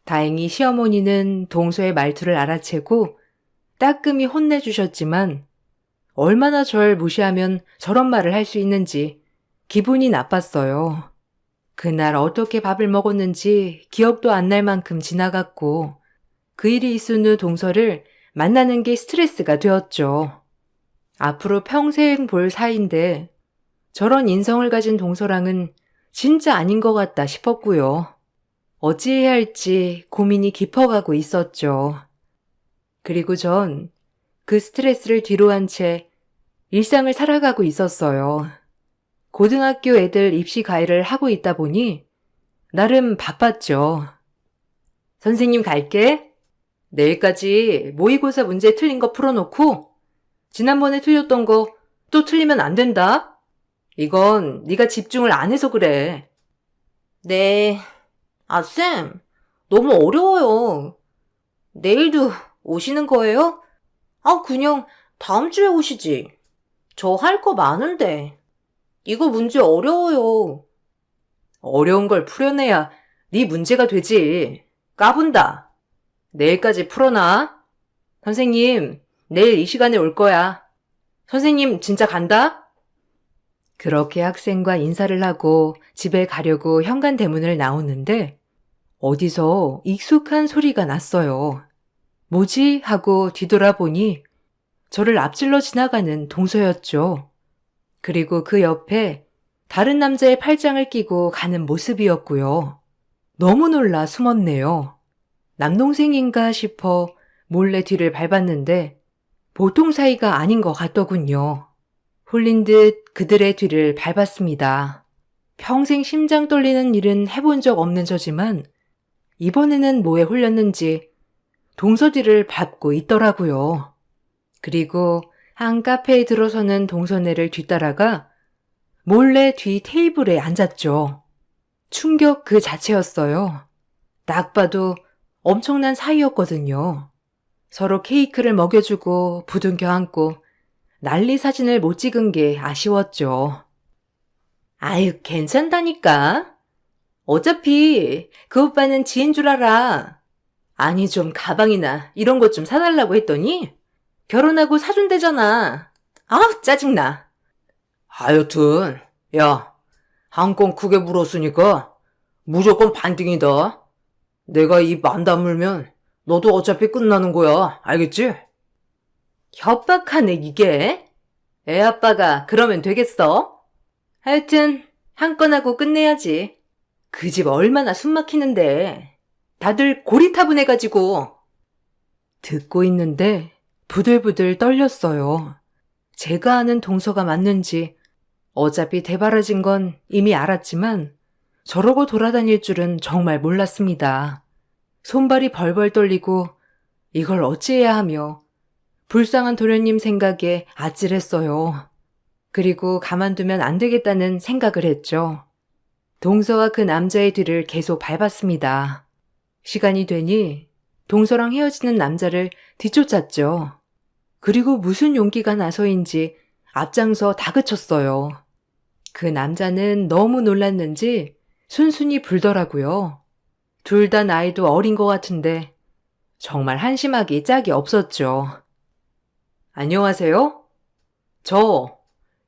다행히 시어머니는 동서의 말투를 알아채고 따끔히 혼내주셨지만 얼마나 절 무시하면 저런 말을 할 수 있는지 기분이 나빴어요. 그날 어떻게 밥을 먹었는지 기억도 안 날 만큼 지나갔고 그 일이 있은 후 동서를 만나는 게 스트레스가 되었죠. 앞으로 평생 볼 사이인데 저런 인성을 가진 동서랑은 진짜 아닌 것 같다 싶었고요. 어찌해야 할지 고민이 깊어가고 있었죠. 그리고 전 그 스트레스를 뒤로 한 채 일상을 살아가고 있었어요. 고등학교 애들 입시 과외를 하고 있다 보니 나름 바빴죠. 선생님 갈게. 내일까지 모의고사 문제 틀린 거 풀어놓고 지난번에 틀렸던 거 또 틀리면 안 된다. 이건 네가 집중을 안 해서 그래. 네. 아, 쌤. 너무 어려워요. 내일도 오시는 거예요? 아, 그냥 다음 주에 오시지. 저 할 거 많은데. 이거 문제 어려워요. 어려운 걸 풀어내야 네 문제가 되지. 까분다. 내일까지 풀어놔. 선생님, 내일 이 시간에 올 거야. 선생님, 진짜 간다? 그렇게 학생과 인사를 하고 집에 가려고 현관대문을 나오는데 어디서 익숙한 소리가 났어요. 뭐지? 하고 뒤돌아보니 저를 앞질러 지나가는 동서였죠. 그리고 그 옆에 다른 남자의 팔짱을 끼고 가는 모습이었고요. 너무 놀라 숨었네요. 남동생인가 싶어 몰래 뒤를 밟았는데 보통 사이가 아닌 것 같더군요. 홀린 듯 그들의 뒤를 밟았습니다. 평생 심장 떨리는 일은 해본 적 없는 저지만 이번에는 뭐에 홀렸는지 동서 뒤를 밟고 있더라고요. 그리고 한 카페에 들어서는 동서네를 뒤따라가 몰래 뒤 테이블에 앉았죠. 충격 그 자체였어요. 딱 봐도 엄청난 사이였거든요. 서로 케이크를 먹여주고 부둥켜 안고 난리 사진을 못 찍은 게 아쉬웠죠. 아유, 괜찮다니까. 어차피 그 오빠는 지인 줄 알아. 아니, 좀 가방이나 이런 것 좀 사달라고 했더니 결혼하고 사준대잖아. 아우, 짜증나. 하여튼, 야, 한 건 크게 물었으니까 무조건 반띵이다. 내가 입 안 다물면 너도 어차피 끝나는 거야. 알겠지? 협박하네, 이게. 애 아빠가 그러면 되겠어? 하여튼 한 건 하고 끝내야지. 그 집 얼마나 숨 막히는데. 다들 고리타분해가지고. 듣고 있는데 부들부들 떨렸어요. 제가 아는 동서가 맞는지 어차피 대바라진 건 이미 알았지만 저러고 돌아다닐 줄은 정말 몰랐습니다. 손발이 벌벌 떨리고 이걸 어찌해야 하며 불쌍한 도련님 생각에 아찔했어요. 그리고 가만두면 안 되겠다는 생각을 했죠. 동서와 그 남자의 뒤를 계속 밟았습니다. 시간이 되니 동서랑 헤어지는 남자를 뒤쫓았죠. 그리고 무슨 용기가 나서인지 앞장서 다그쳤어요. 그 남자는 너무 놀랐는지 순순히 불더라고요. 둘 다 나이도 어린 것 같은데 정말 한심하기 짝이 없었죠. 안녕하세요? 저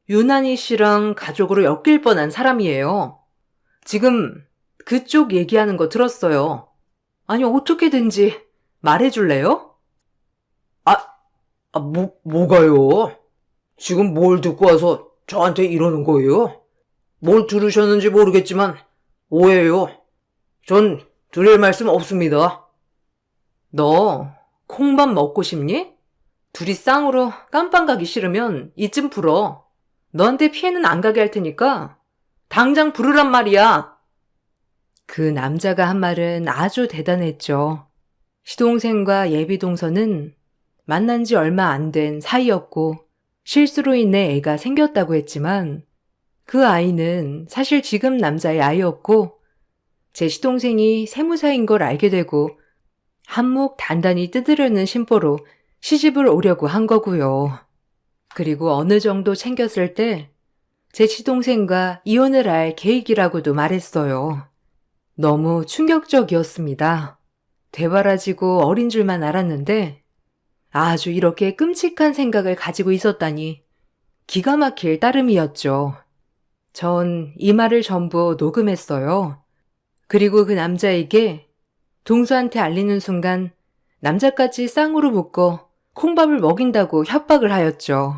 유난히 씨랑 가족으로 엮일 뻔한 사람이에요. 지금 그쪽 얘기하는 거 들었어요. 아니 어떻게든지 말해줄래요? 뭐가요? 지금 뭘 듣고 와서 저한테 이러는 거예요? 뭘 들으셨는지 모르겠지만 오해요. 전 드릴 말씀 없습니다. 너 콩밥 먹고 싶니? 둘이 쌍으로 깜빵 가기 싫으면 이쯤 불어. 너한테 피해는 안 가게 할 테니까 당장 부르란 말이야. 그 남자가 한 말은 아주 대단했죠. 시동생과 예비동서는 만난 지 얼마 안 된 사이였고 실수로 인해 애가 생겼다고 했지만 그 아이는 사실 지금 남자의 아이였고 제 시동생이 세무사인 걸 알게 되고 한몫 단단히 뜯으려는 심보로 시집을 오려고 한 거고요. 그리고 어느 정도 챙겼을 때 제 시동생과 이혼을 할 계획이라고도 말했어요. 너무 충격적이었습니다. 대바라지고 어린 줄만 알았는데 아주 이렇게 끔찍한 생각을 가지고 있었다니 기가 막힐 따름이었죠. 전 이 말을 전부 녹음했어요. 그리고 그 남자에게 동서한테 알리는 순간 남자까지 쌍으로 묶어 콩밥을 먹인다고 협박을 하였죠.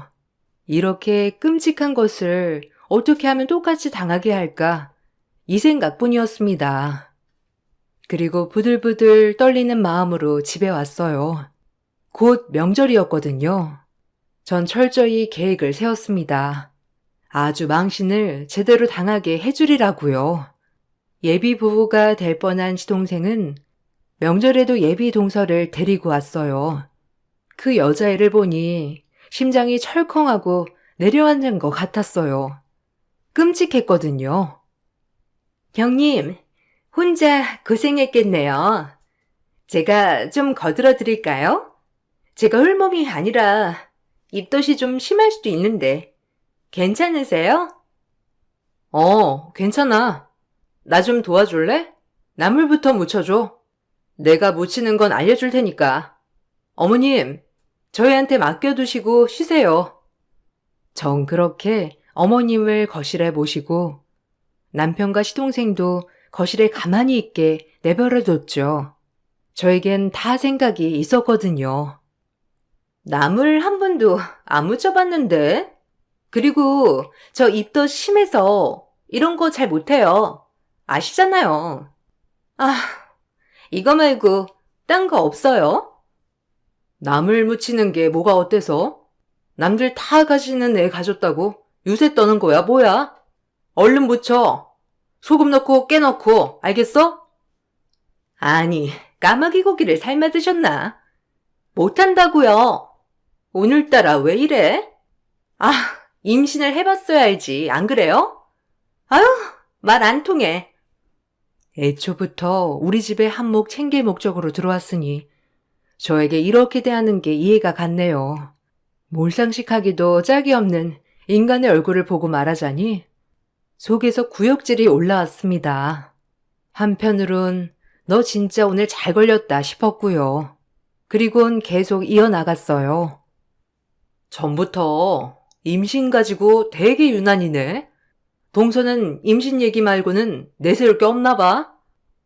이렇게 끔찍한 것을 어떻게 하면 똑같이 당하게 할까? 이 생각뿐이었습니다. 그리고 부들부들 떨리는 마음으로 집에 왔어요. 곧 명절이었거든요. 전 철저히 계획을 세웠습니다. 아주 망신을 제대로 당하게 해주리라고요. 예비 부부가 될 뻔한 시동생은 명절에도 예비 동서를 데리고 왔어요. 그 여자애를 보니 심장이 철컹하고 내려앉는 것 같았어요. 끔찍했거든요. 형님, 혼자 고생했겠네요. 제가 좀 거들어 드릴까요? 제가 hul몸이 아니라 입덧이 좀 심할 수도 있는데 괜찮으세요? 괜찮아. 나 좀 도와줄래? 나물부터 묻혀줘. 내가 묻히는 건 알려줄 테니까. 어머님, 저희한테 맡겨두시고 쉬세요. 전 그렇게 어머님을 거실에 모시고 남편과 시동생도 거실에 가만히 있게 내버려뒀죠. 저에겐 다 생각이 있었거든요. 나물 한 번도 안 묻혀봤는데? 그리고 저 입덧 심해서 이런 거 잘 못해요. 아시잖아요. 이거 말고 딴 거 없어요? 나물 묻히는 게 뭐가 어때서? 남들 다 가지는 애 가졌다고 유세 떠는 거야 뭐야? 얼른 묻혀. 소금 넣고 깨 넣고 알겠어? 아니 까마귀 고기를 삶아 드셨나? 못한다고요. 오늘따라 왜 이래? 임신을 해봤어야 알지 안 그래요? 아유 말 안 통해. 애초부터 우리 집에 한몫 챙길 목적으로 들어왔으니 저에게 이렇게 대하는 게 이해가 갔네요. 몰상식하기도 짝이 없는 인간의 얼굴을 보고 말하자니 속에서 구역질이 올라왔습니다. 한편으론 너 진짜 오늘 잘 걸렸다 싶었고요. 그리곤 계속 이어나갔어요. 전부터 임신 가지고 되게 유난이네. 동서는 임신 얘기 말고는 내세울 게 없나 봐.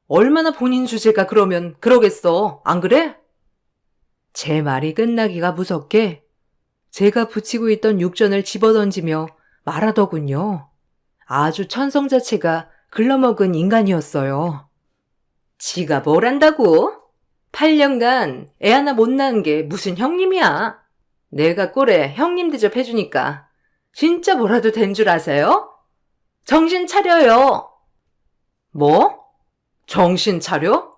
얼마나 본인 주제가 그러면 그러겠어. 안 그래? 제 말이 끝나기가 무섭게 제가 붙이고 있던 육전을 집어던지며 말하더군요. 아주 천성 자체가 글러먹은 인간이었어요. 지가 뭘 안다고? 8년간 애 하나 못 낳은 게 무슨 형님이야. 내가 꼴에 형님 대접해주니까 진짜 뭐라도 된 줄 아세요? 정신 차려요. 뭐? 정신 차려?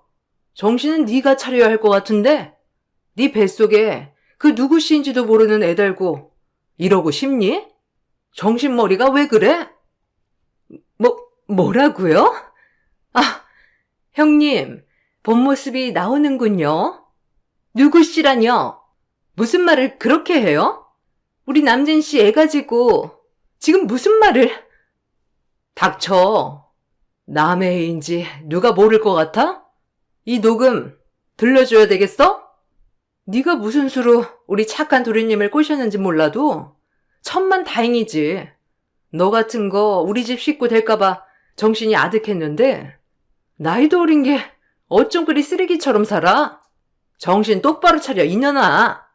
정신은 네가 차려야 할 것 같은데 네 뱃속에 그 누구씨인지도 모르는 애 달고 이러고 싶니? 정신머리가 왜 그래? 뭐라고요? 아, 형님, 본 모습이 나오는군요. 누구씨라뇨? 무슨 말을 그렇게 해요? 우리 남진 씨 애 가지고 지금 무슨 말을... 닥쳐. 남의 애인지 누가 모를 것 같아? 이 녹음 들려줘야 되겠어? 네가 무슨 수로 우리 착한 도련님을 꼬셨는지 몰라도 천만 다행이지. 너 같은 거 우리 집 식구 될까봐 정신이 아득했는데 나이도 어린 게 어쩜 그리 쓰레기처럼 살아? 정신 똑바로 차려 이년아.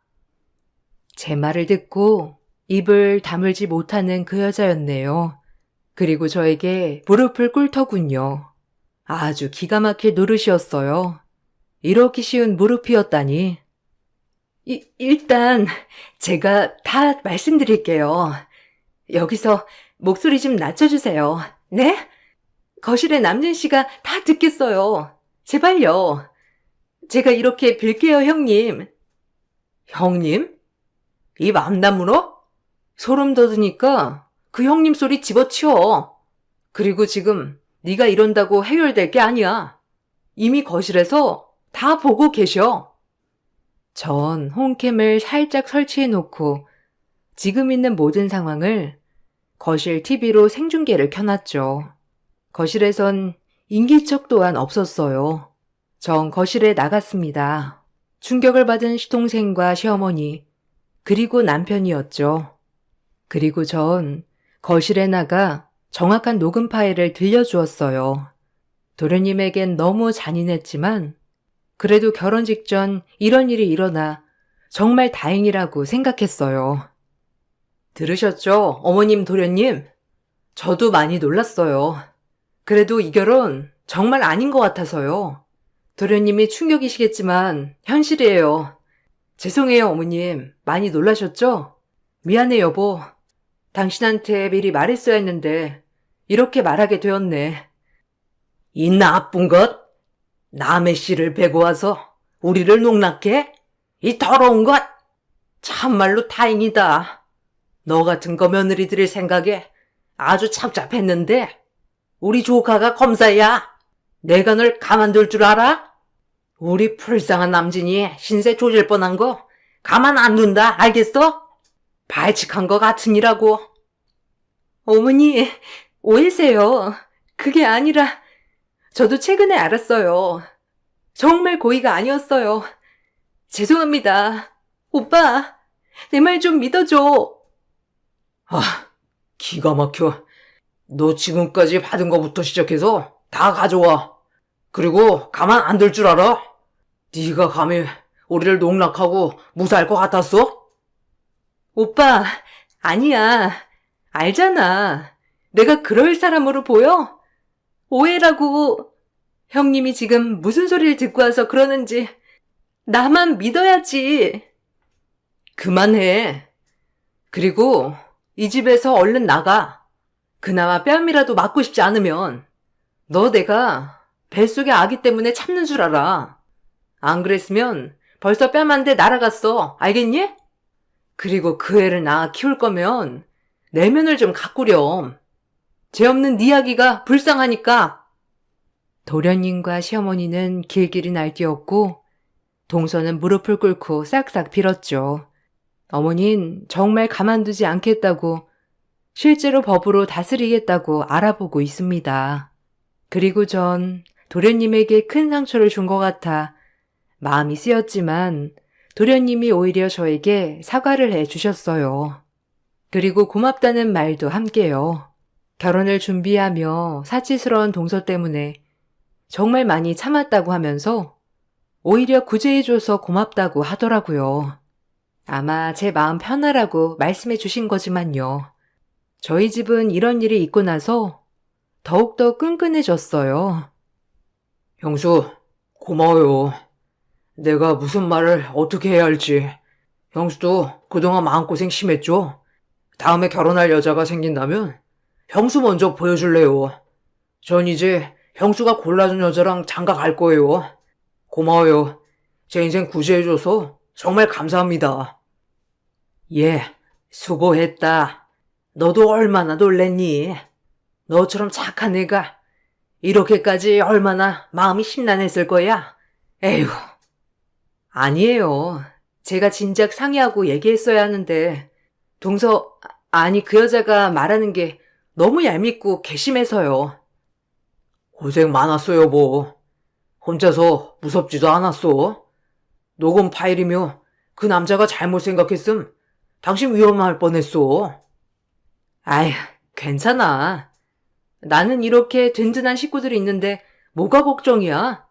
제 말을 듣고 입을 다물지 못하는 그 여자였네요. 그리고 저에게 무릎을 꿇더군요. 아주 기가 막힐 노릇이었어요. 이렇게 쉬운 무릎이었다니. 일단 제가 다 말씀드릴게요. 여기서 목소리 좀 낮춰주세요. 네? 거실에 남진 씨가 다 듣겠어요. 제발요. 제가 이렇게 빌게요, 형님. 형님? 입 안 다물어? 소름 돋으니까 그 형님 소리 집어치워. 그리고 지금 네가 이런다고 해결될 게 아니야. 이미 거실에서 다 보고 계셔. 전 홈캠을 살짝 설치해놓고 지금 있는 모든 상황을 거실 TV로 생중계를 켜놨죠. 거실에선 인기척 또한 없었어요. 전 거실에 나갔습니다. 충격을 받은 시동생과 시어머니, 그리고 남편이었죠. 그리고 전 거실에 나가 정확한 녹음 파일을 들려주었어요. 도련님에겐 너무 잔인했지만 그래도 결혼 직전 이런 일이 일어나 정말 다행이라고 생각했어요. 들으셨죠, 어머님 도련님? 저도 많이 놀랐어요. 그래도 이 결혼 정말 아닌 것 같아서요. 도련님이 충격이시겠지만 현실이에요. 죄송해요, 어머님. 많이 놀라셨죠? 미안해, 여보. 당신한테 미리 말했어야 했는데 이렇게 말하게 되었네. 이 나쁜 것! 남의 씨를 베고 와서 우리를 농락해? 이 더러운 것! 참말로 다행이다. 너 같은 거 며느리들의 생각에 아주 착잡했는데 우리 조카가 검사야. 내가 널 가만둘 줄 알아? 우리 불쌍한 남진이 신세 조질 뻔한 거 가만 안 둔다, 알겠어? 발칙한 거 같으니라고. 어머니, 오해세요. 그게 아니라 저도 최근에 알았어요. 정말 고의가 아니었어요. 죄송합니다. 오빠, 내 말 좀 믿어줘. 아, 기가 막혀. 너 지금까지 받은 거부터 시작해서 다 가져와. 그리고 가만 안 둘 줄 알아? 네가 감히 우리를 농락하고 무사할 것 같았어? 오빠, 아니야. 알잖아. 내가 그럴 사람으로 보여? 오해라고. 형님이 지금 무슨 소리를 듣고 와서 그러는지 나만 믿어야지. 그만해. 그리고 이 집에서 얼른 나가. 그나마 뺨이라도 맞고 싶지 않으면 너 내가 뱃속의 아기 때문에 참는 줄 알아. 안 그랬으면 벌써 뺨 한 대 날아갔어. 알겠니? 그리고 그 애를 낳아 키울 거면 내면을 좀 가꾸렴. 죄 없는 네 아기가 불쌍하니까. 도련님과 시어머니는 길길이 날뛰었고 동서는 무릎을 꿇고 싹싹 빌었죠. 어머닌 정말 가만두지 않겠다고, 실제로 법으로 다스리겠다고 알아보고 있습니다. 그리고 전 도련님에게 큰 상처를 준 것 같아 마음이 쓰였지만 도련님이 오히려 저에게 사과를 해 주셨어요. 그리고 고맙다는 말도 함께요. 결혼을 준비하며 사치스러운 동서 때문에 정말 많이 참았다고 하면서 오히려 구제해줘서 고맙다고 하더라고요. 아마 제 마음 편하라고 말씀해 주신 거지만요. 저희 집은 이런 일이 있고 나서 더욱더 끈끈해졌어요. 형수, 고마워요. 내가 무슨 말을 어떻게 해야 할지 형수도 그동안 마음고생 심했죠? 다음에 결혼할 여자가 생긴다면 형수 먼저 보여줄래요. 전 이제 형수가 골라준 여자랑 장가 갈 거예요. 고마워요. 제 인생 구제해줘서 정말 감사합니다. 예, 수고했다. 너도 얼마나 놀랬니? 너처럼 착한 애가 이렇게까지 얼마나 마음이 심란했을 거야? 에휴. 아니에요. 제가 진작 상의하고 얘기했어야 하는데, 아니 그 여자가 말하는 게 너무 얄밉고 괘씸해서요. 고생 많았어요, 뭐. 혼자서 무섭지도 않았어. 녹음 파일이며 그 남자가 잘못 생각했음 당신 위험할 뻔했어. 아휴, 괜찮아. 나는 이렇게 든든한 식구들이 있는데 뭐가 걱정이야?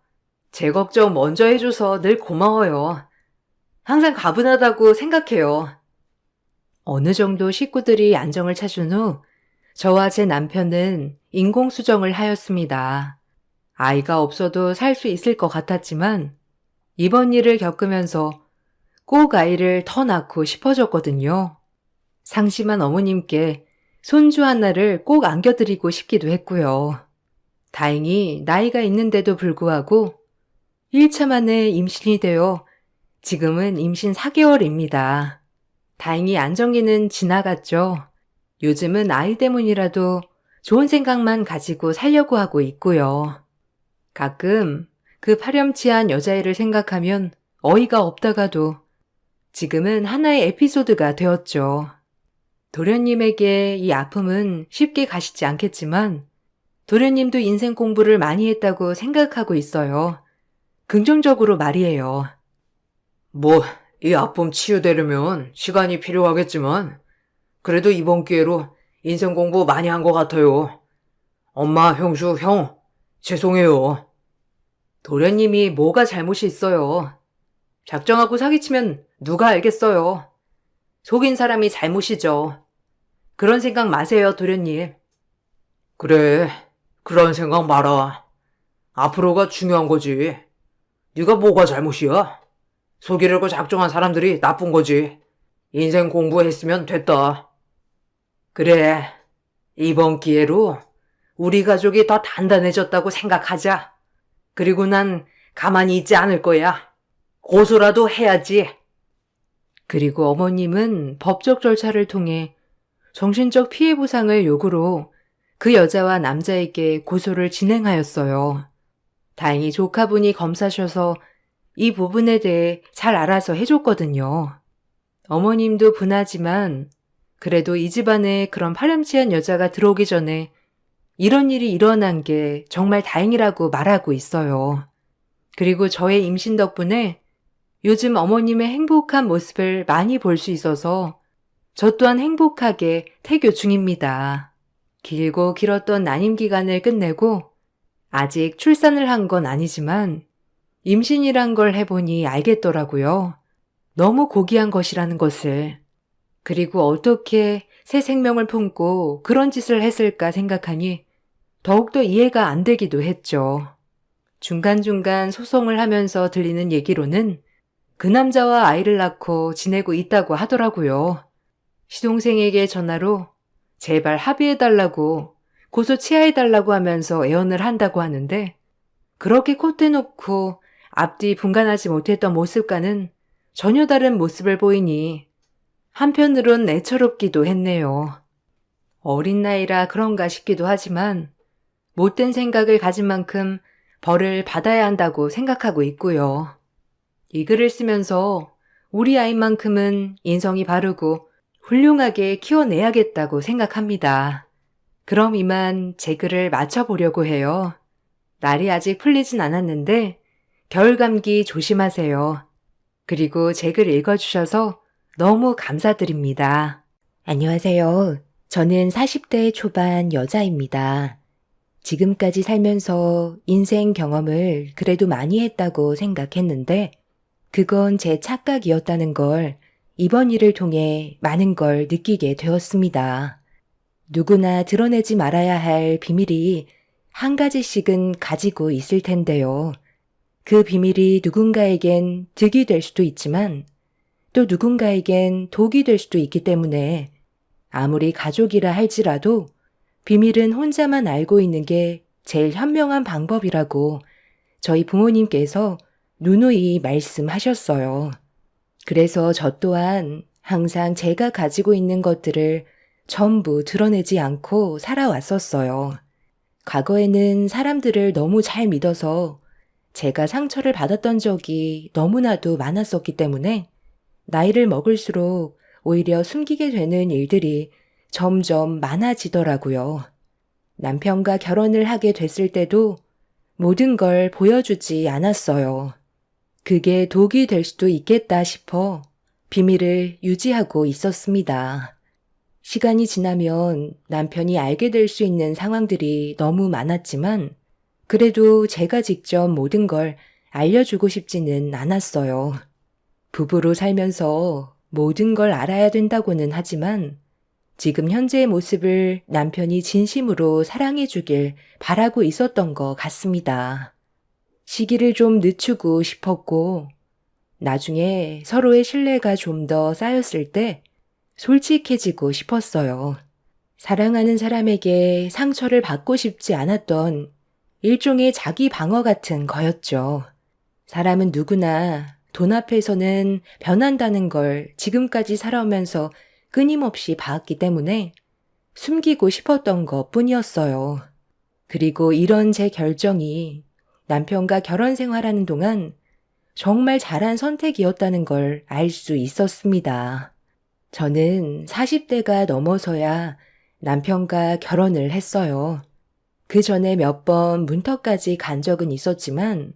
제 걱정 먼저 해줘서 늘 고마워요. 항상 가분하다고 생각해요. 어느 정도 식구들이 안정을 찾은 후 저와 제 남편은 인공수정을 하였습니다. 아이가 없어도 살 수 있을 것 같았지만 이번 일을 겪으면서 꼭 아이를 더 낳고 싶어졌거든요. 상심한 어머님께 손주 하나를 꼭 안겨드리고 싶기도 했고요. 다행히 나이가 있는데도 불구하고 1차 만에 임신이 되어 지금은 임신 4개월입니다. 다행히 안정기는 지나갔죠. 요즘은 아이 때문이라도 좋은 생각만 가지고 살려고 하고 있고요. 가끔 그 파렴치한 여자애를 생각하면 어이가 없다가도 지금은 하나의 에피소드가 되었죠. 도련님에게 이 아픔은 쉽게 가시지 않겠지만 도련님도 인생 공부를 많이 했다고 생각하고 있어요. 긍정적으로 말이에요. 이 아픔 치유되려면 시간이 필요하겠지만 그래도 이번 기회로 인생 공부 많이 한 것 같아요. 엄마, 형수, 형, 죄송해요. 도련님이 뭐가 잘못이 있어요. 작정하고 사기치면 누가 알겠어요. 속인 사람이 잘못이죠. 그런 생각 마세요, 도련님. 그래, 그런 생각 마라. 앞으로가 중요한 거지. 네가 뭐가 잘못이야? 속이려고 작정한 사람들이 나쁜 거지. 인생 공부했으면 됐다. 그래, 이번 기회로 우리 가족이 더 단단해졌다고 생각하자. 그리고 난 가만히 있지 않을 거야. 고소라도 해야지. 그리고 어머님은 법적 절차를 통해 정신적 피해 보상을 요구로 그 여자와 남자에게 고소를 진행하였어요. 다행히 조카분이 검사셔서 이 부분에 대해 잘 알아서 해줬거든요. 어머님도 분하지만 그래도 이 집안에 그런 파렴치한 여자가 들어오기 전에 이런 일이 일어난 게 정말 다행이라고 말하고 있어요. 그리고 저의 임신 덕분에 요즘 어머님의 행복한 모습을 많이 볼 수 있어서 저 또한 행복하게 태교 중입니다. 길고 길었던 난임 기간을 끝내고 아직 출산을 한 건 아니지만 임신이란 걸 해보니 알겠더라고요. 너무 고귀한 것이라는 것을. 그리고 어떻게 새 생명을 품고 그런 짓을 했을까 생각하니 더욱더 이해가 안 되기도 했죠. 중간중간 소송을 하면서 들리는 얘기로는 그 남자와 아이를 낳고 지내고 있다고 하더라고요. 시동생에게 전화로 제발 합의해달라고 고소 취하해달라고 하면서 애원을 한다고 하는데 그렇게 콧대 놓고 앞뒤 분간하지 못했던 모습과는 전혀 다른 모습을 보이니 한편으론 애처롭기도 했네요. 어린 나이라 그런가 싶기도 하지만 못된 생각을 가진 만큼 벌을 받아야 한다고 생각하고 있고요. 이 글을 쓰면서 우리 아이만큼은 인성이 바르고 훌륭하게 키워내야겠다고 생각합니다. 그럼 이만 제 글을 마쳐보려고 해요. 날이 아직 풀리진 않았는데 겨울 감기 조심하세요. 그리고 제 글 읽어주셔서 너무 감사드립니다. 안녕하세요. 저는 40대 초반 여자입니다. 지금까지 살면서 인생 경험을 그래도 많이 했다고 생각했는데 그건 제 착각이었다는 걸 이번 일을 통해 많은 걸 느끼게 되었습니다. 누구나 드러내지 말아야 할 비밀이 한 가지씩은 가지고 있을 텐데요. 그 비밀이 누군가에겐 득이 될 수도 있지만 또 누군가에겐 독이 될 수도 있기 때문에 아무리 가족이라 할지라도 비밀은 혼자만 알고 있는 게 제일 현명한 방법이라고 저희 부모님께서 누누이 말씀하셨어요. 그래서 저 또한 항상 제가 가지고 있는 것들을 전부 드러내지 않고 살아왔었어요. 과거에는 사람들을 너무 잘 믿어서 제가 상처를 받았던 적이 너무나도 많았었기 때문에 나이를 먹을수록 오히려 숨기게 되는 일들이 점점 많아지더라고요. 남편과 결혼을 하게 됐을 때도 모든 걸 보여주지 않았어요. 그게 독이 될 수도 있겠다 싶어 비밀을 유지하고 있었습니다. 시간이 지나면 남편이 알게 될 수 있는 상황들이 너무 많았지만 그래도 제가 직접 모든 걸 알려주고 싶지는 않았어요. 부부로 살면서 모든 걸 알아야 된다고는 하지만 지금 현재의 모습을 남편이 진심으로 사랑해 주길 바라고 있었던 것 같습니다. 시기를 좀 늦추고 싶었고 나중에 서로의 신뢰가 좀 더 쌓였을 때 솔직해지고 싶었어요. 사랑하는 사람에게 상처를 받고 싶지 않았던 일종의 자기 방어 같은 거였죠. 사람은 누구나 돈 앞에서는 변한다는 걸 지금까지 살아오면서 끊임없이 봐왔기 때문에 숨기고 싶었던 것 뿐이었어요. 그리고 이런 제 결정이 남편과 결혼 생활하는 동안 정말 잘한 선택이었다는 걸 알 수 있었습니다. 저는 40대가 넘어서야 남편과 결혼을 했어요. 그 전에 몇 번 문턱까지 간 적은 있었지만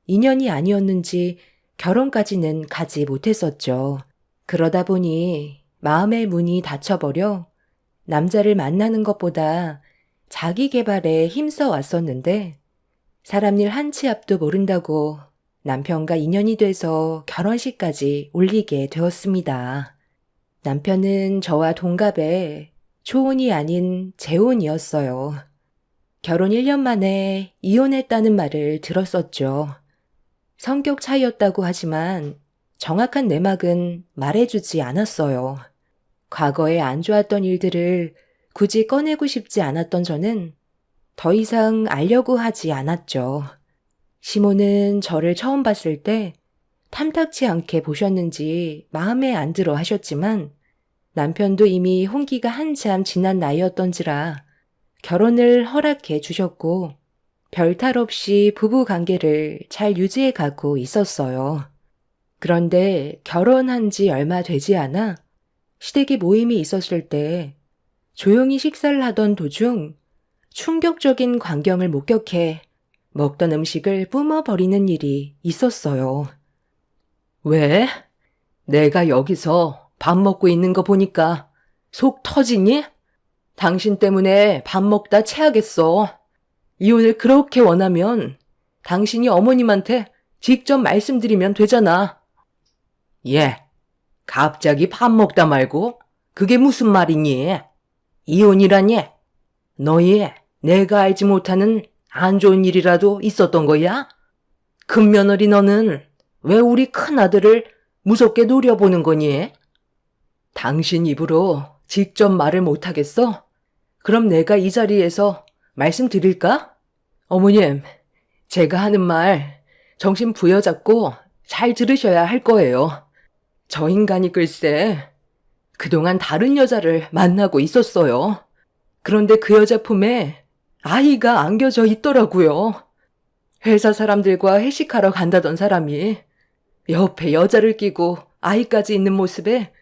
인연이 아니었는지 결혼까지는 가지 못했었죠. 그러다 보니 마음의 문이 닫혀버려 남자를 만나는 것보다 자기 개발에 힘써 왔었는데 사람 일 한 치 앞도 모른다고 남편과 인연이 돼서 결혼식까지 올리게 되었습니다. 남편은 저와 동갑의 초혼이 아닌 재혼이었어요. 결혼 1년 만에 이혼했다는 말을 들었었죠. 성격 차이였다고 하지만 정확한 내막은 말해주지 않았어요. 과거에 안 좋았던 일들을 굳이 꺼내고 싶지 않았던 저는 더 이상 알려고 하지 않았죠. 시모는 저를 처음 봤을 때 탐탁치 않게 보셨는지 마음에 안 들어 하셨지만 남편도 이미 혼기가 한참 지난 나이였던지라 결혼을 허락해 주셨고 별탈 없이 부부 관계를 잘 유지해 가고 있었어요. 그런데 결혼한 지 얼마 되지 않아 시댁에 모임이 있었을 때 조용히 식사를 하던 도중 충격적인 광경을 목격해 먹던 음식을 뿜어버리는 일이 있었어요. 왜? 내가 여기서 밥 먹고 있는 거 보니까 속 터지니? 당신 때문에 밥 먹다 체하겠어. 이혼을 그렇게 원하면 당신이 어머님한테 직접 말씀드리면 되잖아. 예, 갑자기 밥 먹다 말고 그게 무슨 말이니? 이혼이라니? 너희 내가 알지 못하는 안 좋은 일이라도 있었던 거야? 큰며느리 너는 왜 우리 큰아들을 무섭게 노려보는 거니? 당신 입으로 직접 말을 못하겠어? 그럼 내가 이 자리에서 말씀드릴까? 어머님, 제가 하는 말 정신 부여잡고 잘 들으셔야 할 거예요. 저 인간이 글쎄 그동안 다른 여자를 만나고 있었어요. 그런데 그 여자 품에 아이가 안겨져 있더라고요. 회사 사람들과 회식하러 간다던 사람이 옆에 여자를 끼고 아이까지 있는 모습에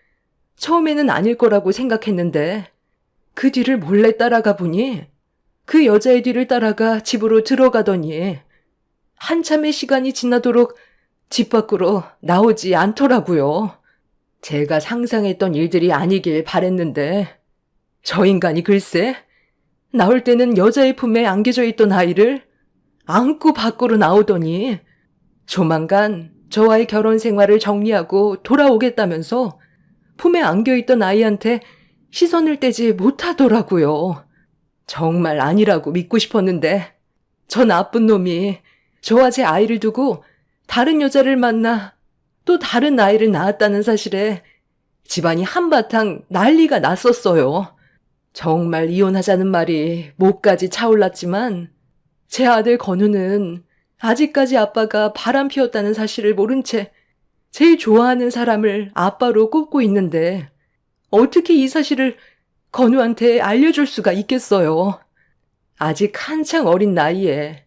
처음에는 아닐 거라고 생각했는데 그 뒤를 몰래 따라가 보니 그 여자의 뒤를 따라가 집으로 들어가더니 한참의 시간이 지나도록 집 밖으로 나오지 않더라고요. 제가 상상했던 일들이 아니길 바랬는데 저 인간이 글쎄 나올 때는 여자의 품에 안겨져 있던 아이를 안고 밖으로 나오더니 조만간 저와의 결혼 생활을 정리하고 돌아오겠다면서 품에 안겨있던 아이한테 시선을 떼지 못하더라고요. 정말 아니라고 믿고 싶었는데 저 나쁜 놈이 저와 제 아이를 두고 다른 여자를 만나 또 다른 아이를 낳았다는 사실에 집안이 한바탕 난리가 났었어요. 정말 이혼하자는 말이 목까지 차올랐지만 제 아들 건우는 아직까지 아빠가 바람 피웠다는 사실을 모른 채 제일 좋아하는 사람을 아빠로 꼽고 있는데 어떻게 이 사실을 건우한테 알려줄 수가 있겠어요. 아직 한창 어린 나이에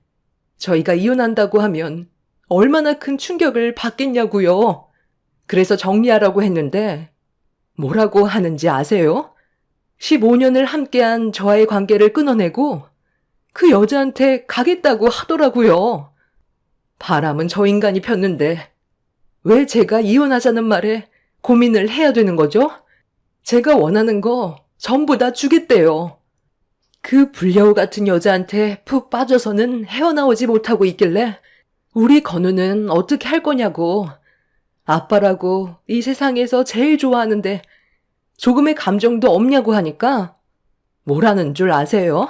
저희가 이혼한다고 하면 얼마나 큰 충격을 받겠냐고요. 그래서 정리하라고 했는데 뭐라고 하는지 아세요? 15년을 함께한 저와의 관계를 끊어내고 그 여자한테 가겠다고 하더라고요. 바람은 저 인간이 폈는데 왜 제가 이혼하자는 말에 고민을 해야 되는 거죠? 제가 원하는 거 전부 다 주겠대요. 그 불려우 같은 여자한테 푹 빠져서는 헤어나오지 못하고 있길래 우리 건우는 어떻게 할 거냐고. 아빠라고 이 세상에서 제일 좋아하는데 조금의 감정도 없냐고 하니까 뭐라는 줄 아세요?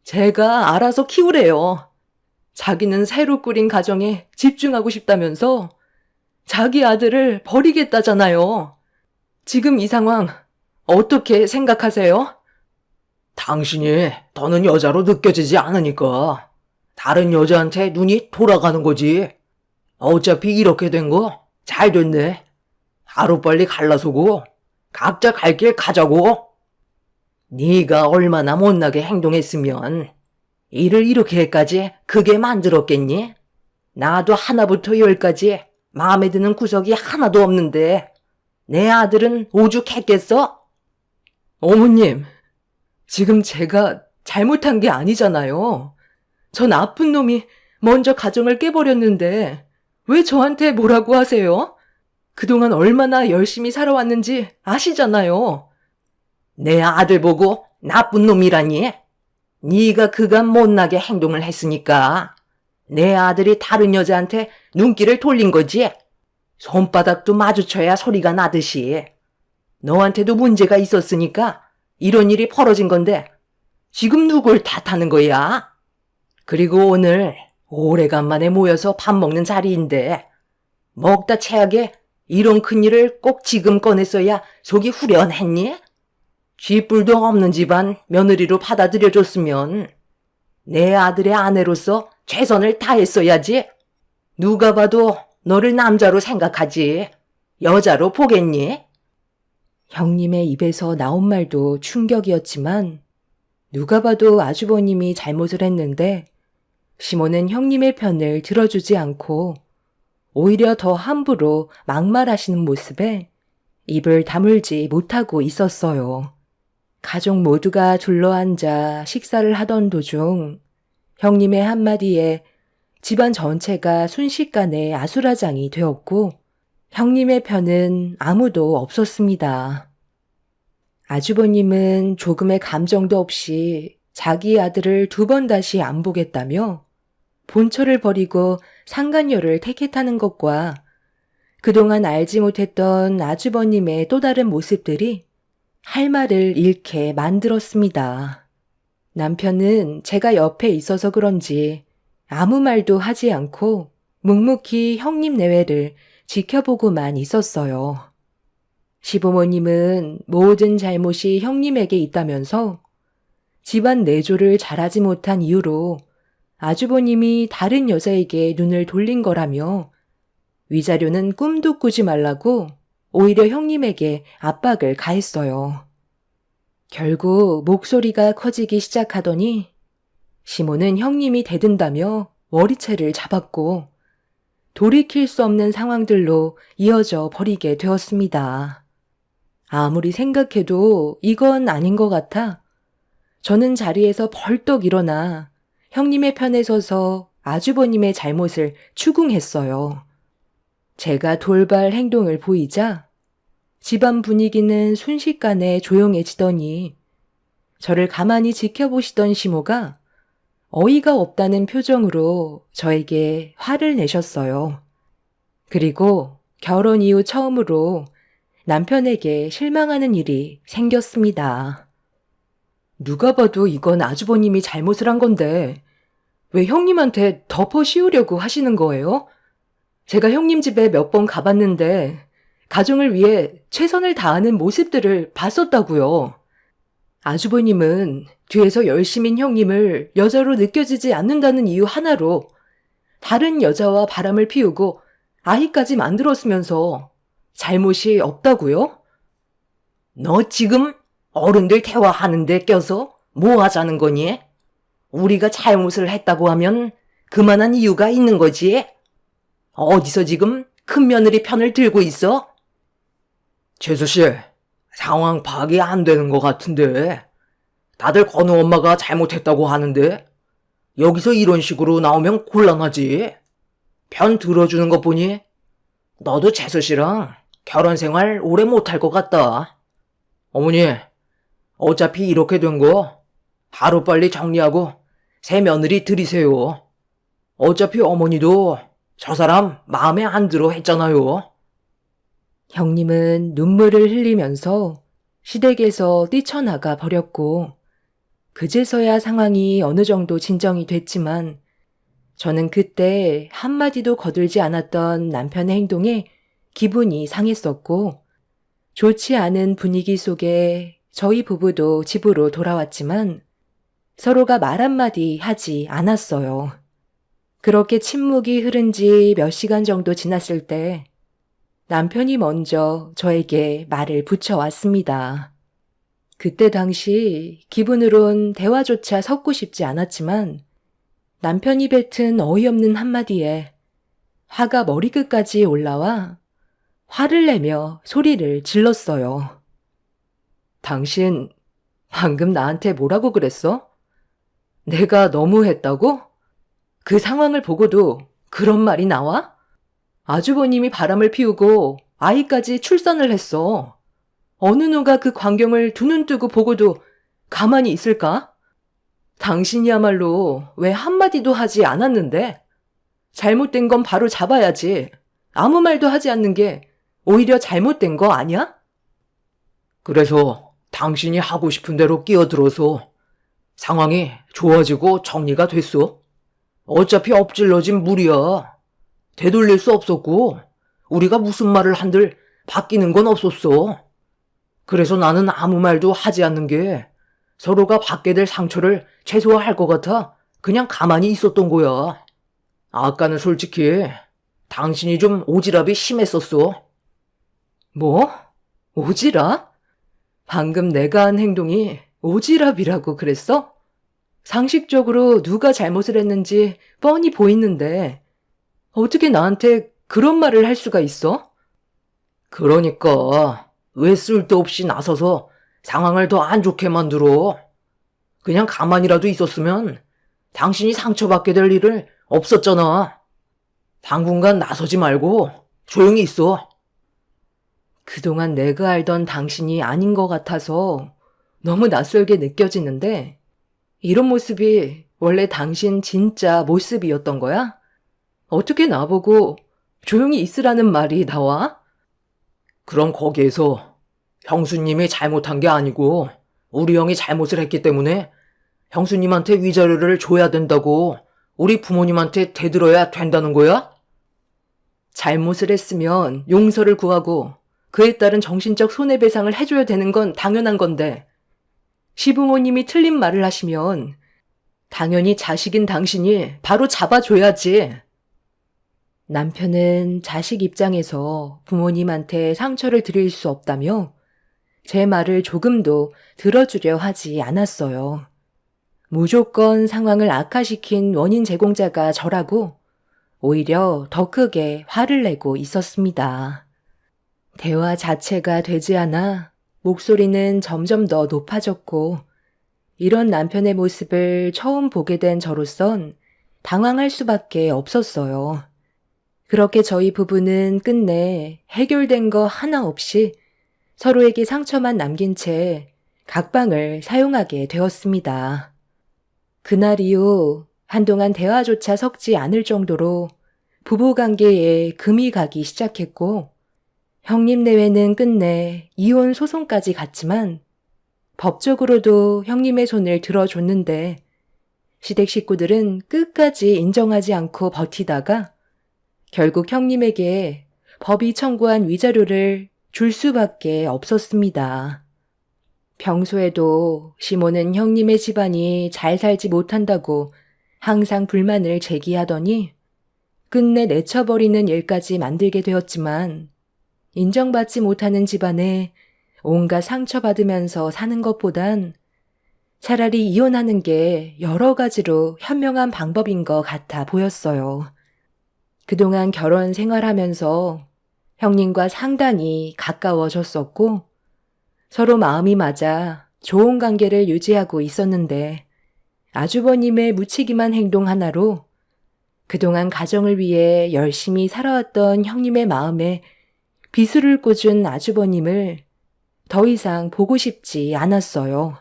제가 알아서 키우래요. 자기는 새로 꾸린 가정에 집중하고 싶다면서 자기 아들을 버리겠다잖아요. 지금 이 상황 어떻게 생각하세요? 당신이 더는 여자로 느껴지지 않으니까 다른 여자한테 눈이 돌아가는 거지. 어차피 이렇게 된 거 잘 됐네. 하루빨리 갈라서고 각자 갈 길 가자고. 네가 얼마나 못나게 행동했으면 일을 이렇게까지 크게 만들었겠니? 나도 하나부터 열까지 마음에 드는 구석이 하나도 없는데 내 아들은 오죽했겠어? 어머님, 지금 제가 잘못한 게 아니잖아요. 저 나쁜 놈이 먼저 가정을 깨버렸는데 왜 저한테 뭐라고 하세요? 그동안 얼마나 열심히 살아왔는지 아시잖아요. 내 아들 보고 나쁜 놈이라니? 네가 그간 못나게 행동을 했으니까 내 아들이 다른 여자한테 눈길을 돌린 거지. 손바닥도 마주쳐야 소리가 나듯이. 너한테도 문제가 있었으니까 이런 일이 벌어진 건데 지금 누굴 탓하는 거야? 그리고 오늘 오래간만에 모여서 밥 먹는 자리인데 먹다 체하게 이런 큰일을 꼭 지금 꺼냈어야 속이 후련했니? 쥐뿔도 없는 집안 며느리로 받아들여줬으면 내 아들의 아내로서 최선을 다했어야지. 누가 봐도 너를 남자로 생각하지 여자로 보겠니? 형님의 입에서 나온 말도 충격이었지만 누가 봐도 아주버님이 잘못을 했는데 시몬은 형님의 편을 들어주지 않고 오히려 더 함부로 막말하시는 모습에 입을 다물지 못하고 있었어요. 가족 모두가 둘러앉아 식사를 하던 도중 형님의 한마디에 집안 전체가 순식간에 아수라장이 되었고 형님의 편은 아무도 없었습니다. 아주버님은 조금의 감정도 없이 자기 아들을 2번 다시 안 보겠다며 본처를 버리고 상간녀를 택했다는 것과 그동안 알지 못했던 아주버님의 또 다른 모습들이 할 말을 잃게 만들었습니다. 남편은 제가 옆에 있어서 그런지 아무 말도 하지 않고 묵묵히 형님 내외를 지켜보고만 있었어요. 시부모님은 모든 잘못이 형님에게 있다면서 집안 내조를 잘하지 못한 이유로 아주버님이 다른 여자에게 눈을 돌린 거라며 위자료는 꿈도 꾸지 말라고 오히려 형님에게 압박을 가했어요. 결국 목소리가 커지기 시작하더니 시모는 형님이 대든다며 머리채를 잡았고 돌이킬 수 없는 상황들로 이어져 버리게 되었습니다. 아무리 생각해도 이건 아닌 것 같아 저는 자리에서 벌떡 일어나 형님의 편에 서서 아주버님의 잘못을 추궁했어요. 제가 돌발 행동을 보이자 집안 분위기는 순식간에 조용해지더니 저를 가만히 지켜보시던 시모가 어이가 없다는 표정으로 저에게 화를 내셨어요. 그리고 결혼 이후 처음으로 남편에게 실망하는 일이 생겼습니다. 누가 봐도 이건 아주버님이 잘못을 한 건데 왜 형님한테 덮어 씌우려고 하시는 거예요? 제가 형님 집에 몇 번 가봤는데 가정을 위해 최선을 다하는 모습들을 봤었다고요. 아주버님은 뒤에서 열심인 형님을 여자로 느껴지지 않는다는 이유 하나로 다른 여자와 바람을 피우고 아이까지 만들었으면서 잘못이 없다고요? 너 지금 어른들 대화하는데 껴서 뭐 하자는 거니? 우리가 잘못을 했다고 하면 그만한 이유가 있는 거지. 어디서 지금 큰 며느리 편을 들고 있어? 재수 씨, 상황 파악이 안 되는 것 같은데. 다들 건우 엄마가 잘못했다고 하는데 여기서 이런 식으로 나오면 곤란하지. 편 들어주는 것 보니 너도 재수 씨랑 결혼 생활 오래 못할 것 같다. 어머니, 어차피 이렇게 된 거 하루빨리 정리하고 새 며느리 들이세요. 어차피 어머니도 저 사람 마음에 안 들어 했잖아요. 형님은 눈물을 흘리면서 시댁에서 뛰쳐나가 버렸고, 그제서야 상황이 어느 정도 진정이 됐지만, 저는 그때 한마디도 거들지 않았던 남편의 행동에 기분이 상했었고, 좋지 않은 분위기 속에 저희 부부도 집으로 돌아왔지만, 서로가 말 한마디 하지 않았어요. 그렇게 침묵이 흐른 지 몇 시간 정도 지났을 때 남편이 먼저 저에게 말을 붙여왔습니다. 그때 당시 기분으론 대화조차 섞고 싶지 않았지만 남편이 뱉은 어이없는 한마디에 화가 머리끝까지 올라와 화를 내며 소리를 질렀어요. 당신 방금 나한테 뭐라고 그랬어? 내가 너무했다고? 그 상황을 보고도 그런 말이 나와? 아주버님이 바람을 피우고 아이까지 출산을 했어. 어느 누가 그 광경을 두 눈 뜨고 보고도 가만히 있을까? 당신이야말로 왜 한마디도 하지 않았는데? 잘못된 건 바로 잡아야지. 아무 말도 하지 않는 게 오히려 잘못된 거 아니야? 그래서 당신이 하고 싶은 대로 끼어들어서 상황이 좋아지고 정리가 됐어. 어차피 엎질러진 물이야. 되돌릴 수 없었고 우리가 무슨 말을 한들 바뀌는 건 없었어. 그래서 나는 아무 말도 하지 않는 게 서로가 받게 될 상처를 최소화할 것 같아 그냥 가만히 있었던 거야. 아까는 솔직히 당신이 좀 오지랖이 심했었어. 뭐? 오지랖? 방금 내가 한 행동이 오지랖이라고 그랬어? 상식적으로 누가 잘못을 했는지 뻔히 보이는데 어떻게 나한테 그런 말을 할 수가 있어? 그러니까 왜 쓸데없이 나서서 상황을 더 안 좋게 만들어. 그냥 가만히라도 있었으면 당신이 상처받게 될 일은 없었잖아. 당분간 나서지 말고 조용히 있어. 그동안 내가 알던 당신이 아닌 것 같아서 너무 낯설게 느껴지는데 이런 모습이 원래 당신 진짜 모습이었던 거야? 어떻게 나보고 조용히 있으라는 말이 나와? 그럼 거기에서 형수님이 잘못한 게 아니고 우리 형이 잘못을 했기 때문에 형수님한테 위자료를 줘야 된다고 우리 부모님한테 대들어야 된다는 거야? 잘못을 했으면 용서를 구하고 그에 따른 정신적 손해배상을 해줘야 되는 건 당연한 건데 시부모님이 틀린 말을 하시면 당연히 자식인 당신이 바로 잡아줘야지. 남편은 자식 입장에서 부모님한테 상처를 드릴 수 없다며 제 말을 조금도 들어주려 하지 않았어요. 무조건 상황을 악화시킨 원인 제공자가 저라고 오히려 더 크게 화를 내고 있었습니다. 대화 자체가 되지 않아 목소리는 점점 더 높아졌고 이런 남편의 모습을 처음 보게 된 저로선 당황할 수밖에 없었어요. 그렇게 저희 부부는 끝내 해결된 거 하나 없이 서로에게 상처만 남긴 채 각방을 사용하게 되었습니다. 그날 이후 한동안 대화조차 섞지 않을 정도로 부부관계에 금이 가기 시작했고 형님 내외는 끝내 이혼 소송까지 갔지만 법적으로도 형님의 손을 들어줬는데 시댁 식구들은 끝까지 인정하지 않고 버티다가 결국 형님에게 법이 청구한 위자료를 줄 수밖에 없었습니다. 평소에도 시모는 형님의 집안이 잘 살지 못한다고 항상 불만을 제기하더니 끝내 내쳐버리는 일까지 만들게 되었지만 인정받지 못하는 집안에 온갖 상처받으면서 사는 것보단 차라리 이혼하는 게 여러 가지로 현명한 방법인 것 같아 보였어요. 그동안 결혼 생활하면서 형님과 상당히 가까워졌었고 서로 마음이 맞아 좋은 관계를 유지하고 있었는데 아주버님의 무책임한 행동 하나로 그동안 가정을 위해 열심히 살아왔던 형님의 마음에 비수를 꽂은 아주버님을 더 이상 보고 싶지 않았어요.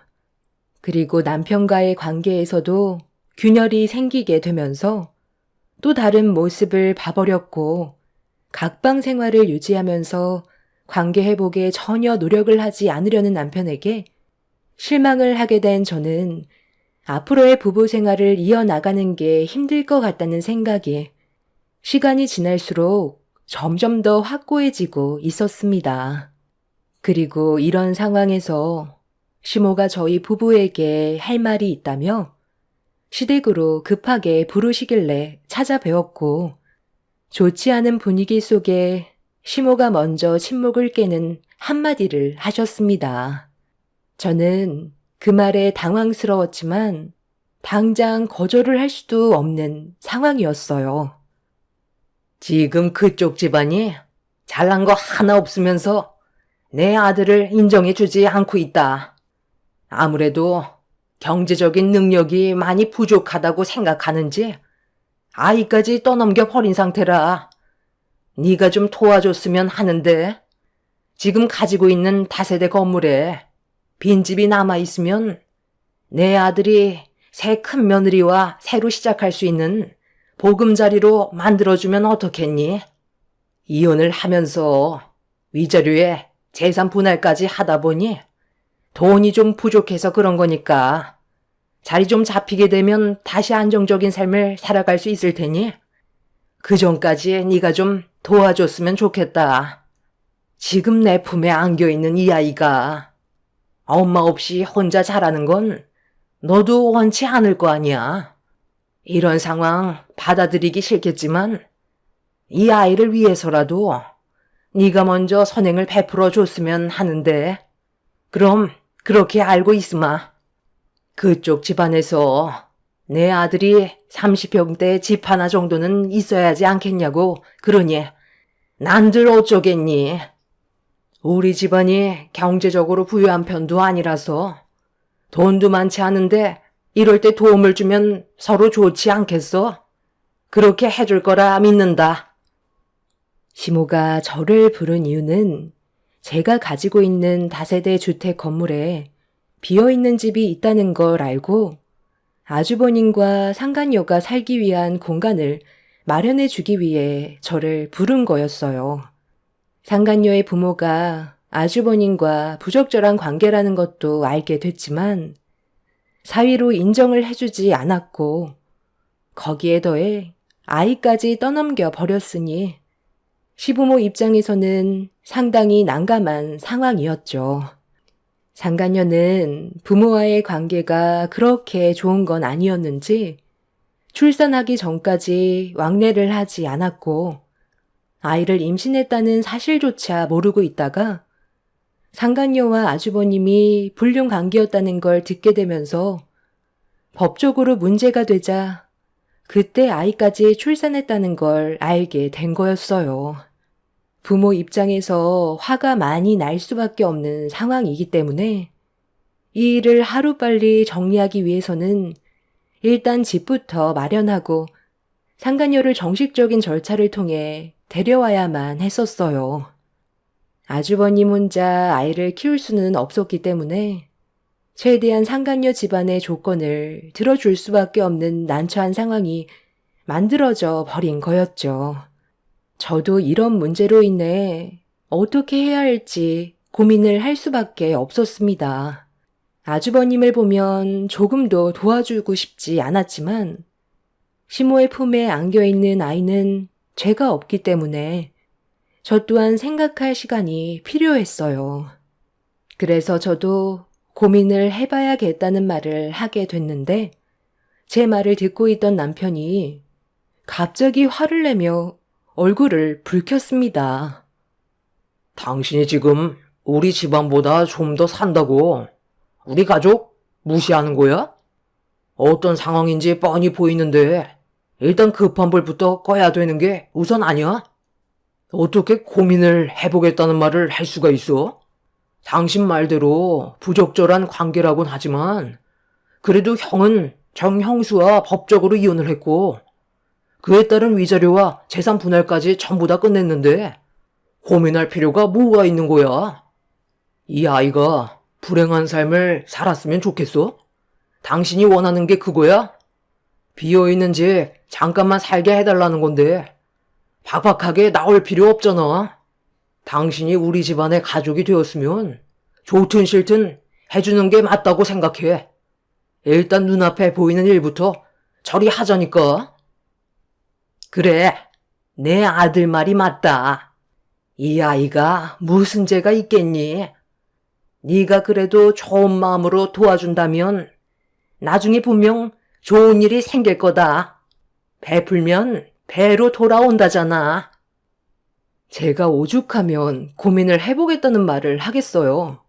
그리고 남편과의 관계에서도 균열이 생기게 되면서 또 다른 모습을 봐버렸고 각방 생활을 유지하면서 관계 회복에 전혀 노력을 하지 않으려는 남편에게 실망을 하게 된 저는 앞으로의 부부 생활을 이어나가는 게 힘들 것 같다는 생각에 시간이 지날수록 점점 더 확고해지고 있었습니다. 그리고 이런 상황에서 시모가 저희 부부에게 할 말이 있다며 시댁으로 급하게 부르시길래 찾아뵈었고 좋지 않은 분위기 속에 시모가 먼저 침묵을 깨는 한마디를 하셨습니다. 저는 그 말에 당황스러웠지만 당장 거절을 할 수도 없는 상황이었어요. 지금 그쪽 집안이 잘난 거 하나 없으면서 내 아들을 인정해주지 않고 있다. 아무래도 경제적인 능력이 많이 부족하다고 생각하는지 아이까지 떠넘겨 버린 상태라. 네가 좀 도와줬으면 하는데 지금 가지고 있는 다세대 건물에 빈집이 남아있으면 내 아들이 새 큰 며느리와 새로 시작할 수 있는 보금자리로 만들어주면 어떻겠니? 이혼을 하면서 위자료에 재산 분할까지 하다 보니 돈이 좀 부족해서 그런 거니까 자리 좀 잡히게 되면 다시 안정적인 삶을 살아갈 수 있을 테니 그 전까지 네가 좀 도와줬으면 좋겠다. 지금 내 품에 안겨있는 이 아이가 엄마 없이 혼자 자라는 건 너도 원치 않을 거 아니야. 이런 상황 받아들이기 싫겠지만 이 아이를 위해서라도 네가 먼저 선행을 베풀어 줬으면 하는데 그럼 그렇게 알고 있으마. 그쪽 집안에서 내 아들이 30평대 집 하나 정도는 있어야 하지 않겠냐고 그러니 난들 어쩌겠니. 우리 집안이 경제적으로 부유한 편도 아니라서 돈도 많지 않은데 이럴 때 도움을 주면 서로 좋지 않겠어? 그렇게 해줄 거라 믿는다. 시모가 저를 부른 이유는 제가 가지고 있는 다세대 주택 건물에 비어있는 집이 있다는 걸 알고 아주버님과 상간녀가 살기 위한 공간을 마련해 주기 위해 저를 부른 거였어요. 상간녀의 부모가 아주버님과 부적절한 관계라는 것도 알게 됐지만 사위로 인정을 해주지 않았고 거기에 더해 아이까지 떠넘겨 버렸으니 시부모 입장에서는 상당히 난감한 상황이었죠. 상간녀는 부모와의 관계가 그렇게 좋은 건 아니었는지 출산하기 전까지 왕래를 하지 않았고 아이를 임신했다는 사실조차 모르고 있다가 상간녀와 아주버님이 불륜 관계였다는 걸 듣게 되면서 법적으로 문제가 되자 그때 아이까지 출산했다는 걸 알게 된 거였어요. 부모 입장에서 화가 많이 날 수밖에 없는 상황이기 때문에 이 일을 하루빨리 정리하기 위해서는 일단 집부터 마련하고 상간녀를 정식적인 절차를 통해 데려와야만 했었어요. 아주버님 혼자 아이를 키울 수는 없었기 때문에 최대한 상간녀 집안의 조건을 들어줄 수밖에 없는 난처한 상황이 만들어져 버린 거였죠. 저도 이런 문제로 인해 어떻게 해야 할지 고민을 할 수밖에 없었습니다. 아주버님을 보면 조금도 도와주고 싶지 않았지만 시모의 품에 안겨있는 아이는 죄가 없기 때문에 저 또한 생각할 시간이 필요했어요. 그래서 저도 고민을 해봐야겠다는 말을 하게 됐는데 제 말을 듣고 있던 남편이 갑자기 화를 내며 얼굴을 붉혔습니다. 당신이 지금 우리 집안보다 좀 더 산다고 우리 가족 무시하는 거야? 어떤 상황인지 뻔히 보이는데 일단 급한 불부터 꺼야 되는 게 우선 아니야? 어떻게 고민을 해보겠다는 말을 할 수가 있어? 당신 말대로 부적절한 관계라곤 하지만 그래도 형은 정형수와 법적으로 이혼을 했고 그에 따른 위자료와 재산 분할까지 전부 다 끝냈는데 고민할 필요가 뭐가 있는 거야? 이 아이가 불행한 삶을 살았으면 좋겠어? 당신이 원하는 게 그거야? 비어있는 집 잠깐만 살게 해달라는 건데 박박하게 나올 필요 없잖아. 당신이 우리 집안의 가족이 되었으면 좋든 싫든 해주는 게 맞다고 생각해. 일단 눈앞에 보이는 일부터 처리하자니까. 그래, 내 아들 말이 맞다. 이 아이가 무슨 죄가 있겠니? 네가 그래도 좋은 마음으로 도와준다면 나중에 분명 좋은 일이 생길 거다. 베풀면 배로 돌아온다잖아. 제가 오죽하면 고민을 해보겠다는 말을 하겠어요.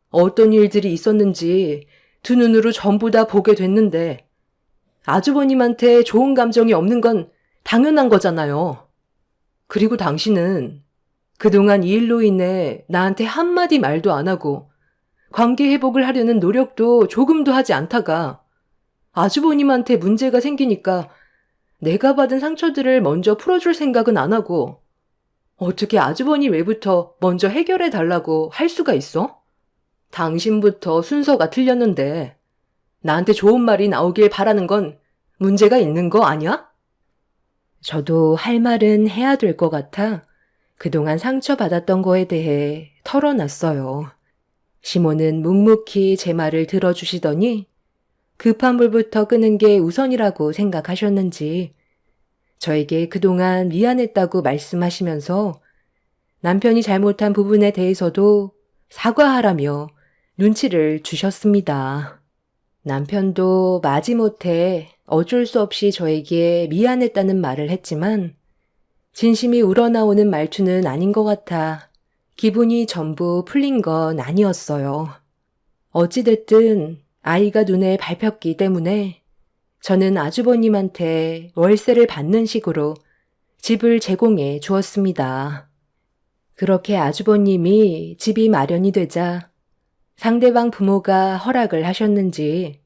어떤 일들이 있었는지 두 눈으로 전부 다 보게 됐는데 아주버님한테 좋은 감정이 없는 건 당연한 거잖아요. 그리고 당신은 그동안 이 일로 인해 나한테 한마디 말도 안 하고 관계 회복을 하려는 노력도 조금도 하지 않다가 아주버님한테 문제가 생기니까 내가 받은 상처들을 먼저 풀어줄 생각은 안 하고 어떻게 아주버님 외부터 먼저 해결해 달라고 할 수가 있어? 당신부터 순서가 틀렸는데 나한테 좋은 말이 나오길 바라는 건 문제가 있는 거 아니야? 저도 할 말은 해야 될 것 같아 그동안 상처받았던 거에 대해 털어놨어요. 시몬은 묵묵히 제 말을 들어주시더니 급한 불부터 끄는 게 우선이라고 생각하셨는지 저에게 그동안 미안했다고 말씀하시면서 남편이 잘못한 부분에 대해서도 사과하라며 눈치를 주셨습니다. 남편도 마지못해 어쩔 수 없이 저에게 미안했다는 말을 했지만 진심이 우러나오는 말투는 아닌 것 같아 기분이 전부 풀린 건 아니었어요. 어찌됐든 아이가 눈에 밟혔기 때문에 저는 아주버님한테 월세를 받는 식으로 집을 제공해 주었습니다. 그렇게 아주버님이 집이 마련이 되자 상대방 부모가 허락을 하셨는지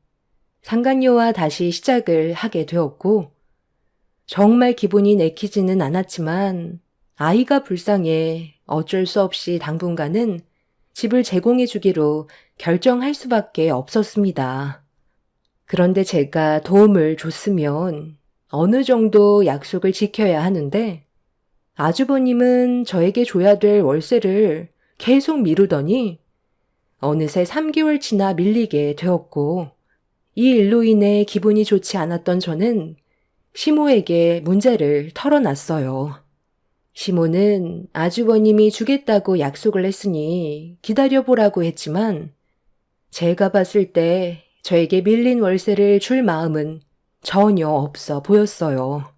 상간녀와 다시 시작을 하게 되었고 정말 기분이 내키지는 않았지만 아이가 불쌍해 어쩔 수 없이 당분간은 집을 제공해 주기로 결정할 수밖에 없었습니다. 그런데 제가 도움을 줬으면 어느 정도 약속을 지켜야 하는데 아주버님은 저에게 줘야 될 월세를 계속 미루더니 어느새 3개월 지나 밀리게 되었고 이 일로 인해 기분이 좋지 않았던 저는 시모에게 문제를 털어놨어요. 시모는 아주버님이 주겠다고 약속을 했으니 기다려보라고 했지만 제가 봤을 때 저에게 밀린 월세를 줄 마음은 전혀 없어 보였어요.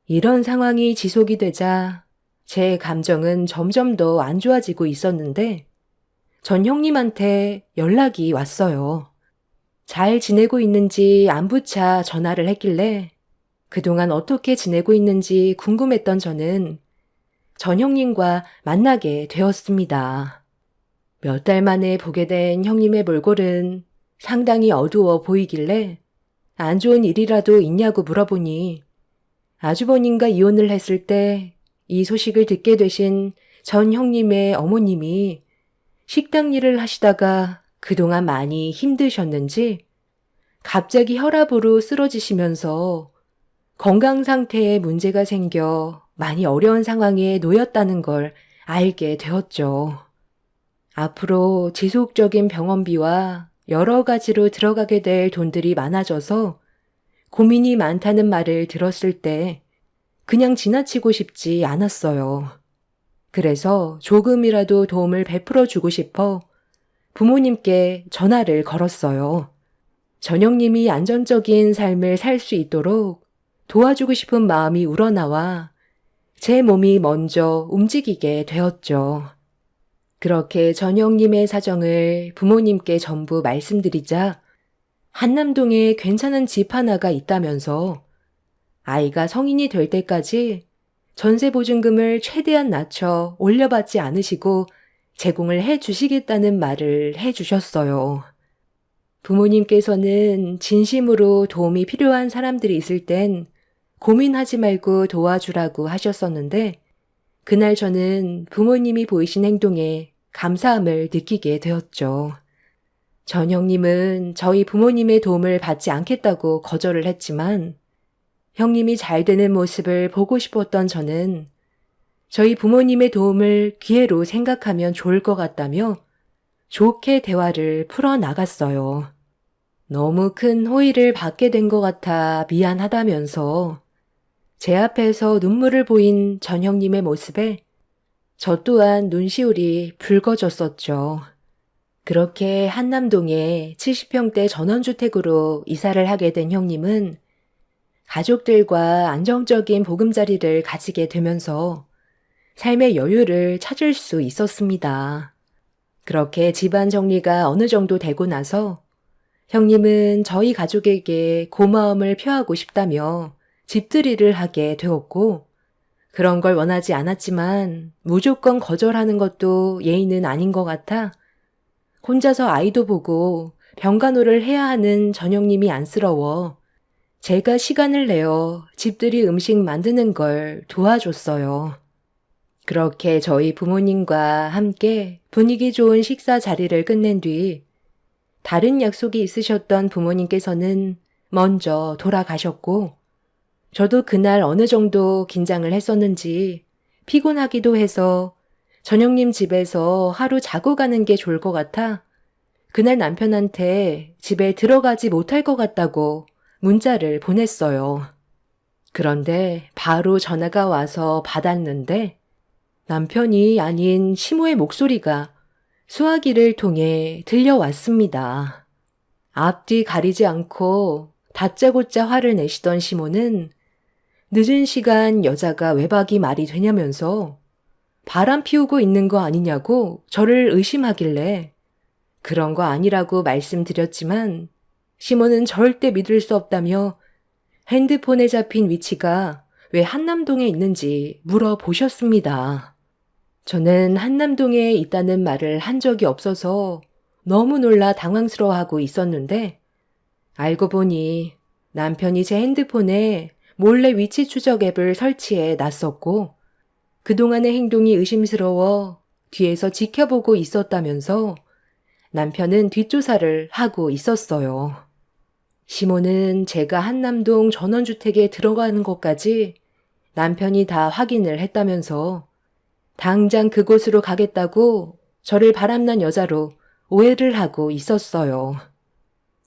이런 상황이 지속이 되자 제 감정은 점점 더 안 좋아지고 있었는데 전 형님한테 연락이 왔어요. 잘 지내고 있는지 안부차 전화를 했길래 그동안 어떻게 지내고 있는지 궁금했던 저는 전 형님과 만나게 되었습니다. 몇 달 만에 보게 된 형님의 몰골은 상당히 어두워 보이길래 안 좋은 일이라도 있냐고 물어보니 아주버님과 이혼을 했을 때 이 소식을 듣게 되신 전 형님의 어머님이 식당 일을 하시다가 그동안 많이 힘드셨는지 갑자기 혈압으로 쓰러지시면서 건강 상태에 문제가 생겨 많이 어려운 상황에 놓였다는 걸 알게 되었죠. 앞으로 지속적인 병원비와 여러 가지로 들어가게 될 돈들이 많아져서 고민이 많다는 말을 들었을 때 그냥 지나치고 싶지 않았어요. 그래서 조금이라도 도움을 베풀어 주고 싶어 부모님께 전화를 걸었어요. 전영님이 안정적인 삶을 살 수 있도록 도와주고 싶은 마음이 우러나와 제 몸이 먼저 움직이게 되었죠. 그렇게 전영님의 사정을 부모님께 전부 말씀드리자 한남동에 괜찮은 집 하나가 있다면서 아이가 성인이 될 때까지 전세보증금을 최대한 낮춰 올려받지 않으시고 제공을 해 주시겠다는 말을 해 주셨어요. 부모님께서는 진심으로 도움이 필요한 사람들이 있을 땐 고민하지 말고 도와주라고 하셨었는데 그날 저는 부모님이 보이신 행동에 감사함을 느끼게 되었죠. 전형님은 저희 부모님의 도움을 받지 않겠다고 거절을 했지만 형님이 잘 되는 모습을 보고 싶었던 저는 저희 부모님의 도움을 기회로 생각하면 좋을 것 같다며 좋게 대화를 풀어나갔어요. 너무 큰 호의를 받게 된 것 같아 미안하다면서 제 앞에서 눈물을 보인 전형님의 모습에 저 또한 눈시울이 붉어졌었죠. 그렇게 한남동에 70평대 전원주택으로 이사를 하게 된 형님은 가족들과 안정적인 보금자리를 가지게 되면서 삶의 여유를 찾을 수 있었습니다. 그렇게 집안 정리가 어느 정도 되고 나서 형님은 저희 가족에게 고마움을 표하고 싶다며 집들이를 하게 되었고 그런 걸 원하지 않았지만 무조건 거절하는 것도 예의는 아닌 것 같아 혼자서 아이도 보고 병간호를 해야 하는 전형님이 안쓰러워 제가 시간을 내어 집들이 음식 만드는 걸 도와줬어요. 그렇게 저희 부모님과 함께 분위기 좋은 식사 자리를 끝낸 뒤 다른 약속이 있으셨던 부모님께서는 먼저 돌아가셨고 저도 그날 어느 정도 긴장을 했었는지 피곤하기도 해서 전영님 집에서 하루 자고 가는 게 좋을 것 같아 그날 남편한테 집에 들어가지 못할 것 같다고 문자를 보냈어요. 그런데 바로 전화가 와서 받았는데 남편이 아닌 시모의 목소리가 수화기를 통해 들려왔습니다. 앞뒤 가리지 않고 다짜고짜 화를 내시던 시모는 늦은 시간 여자가 외박이 말이 되냐면서 바람 피우고 있는 거 아니냐고 저를 의심하길래 그런 거 아니라고 말씀드렸지만 시모는 절대 믿을 수 없다며 핸드폰에 잡힌 위치가 왜 한남동에 있는지 물어보셨습니다. 저는 한남동에 있다는 말을 한 적이 없어서 너무 놀라 당황스러워하고 있었는데 알고 보니 남편이 제 핸드폰에 몰래 위치 추적 앱을 설치해 놨었고 그동안의 행동이 의심스러워 뒤에서 지켜보고 있었다면서 남편은 뒷조사를 하고 있었어요. 시모는 제가 한남동 전원주택에 들어가는 것까지 남편이 다 확인을 했다면서 당장 그곳으로 가겠다고 저를 바람난 여자로 오해를 하고 있었어요.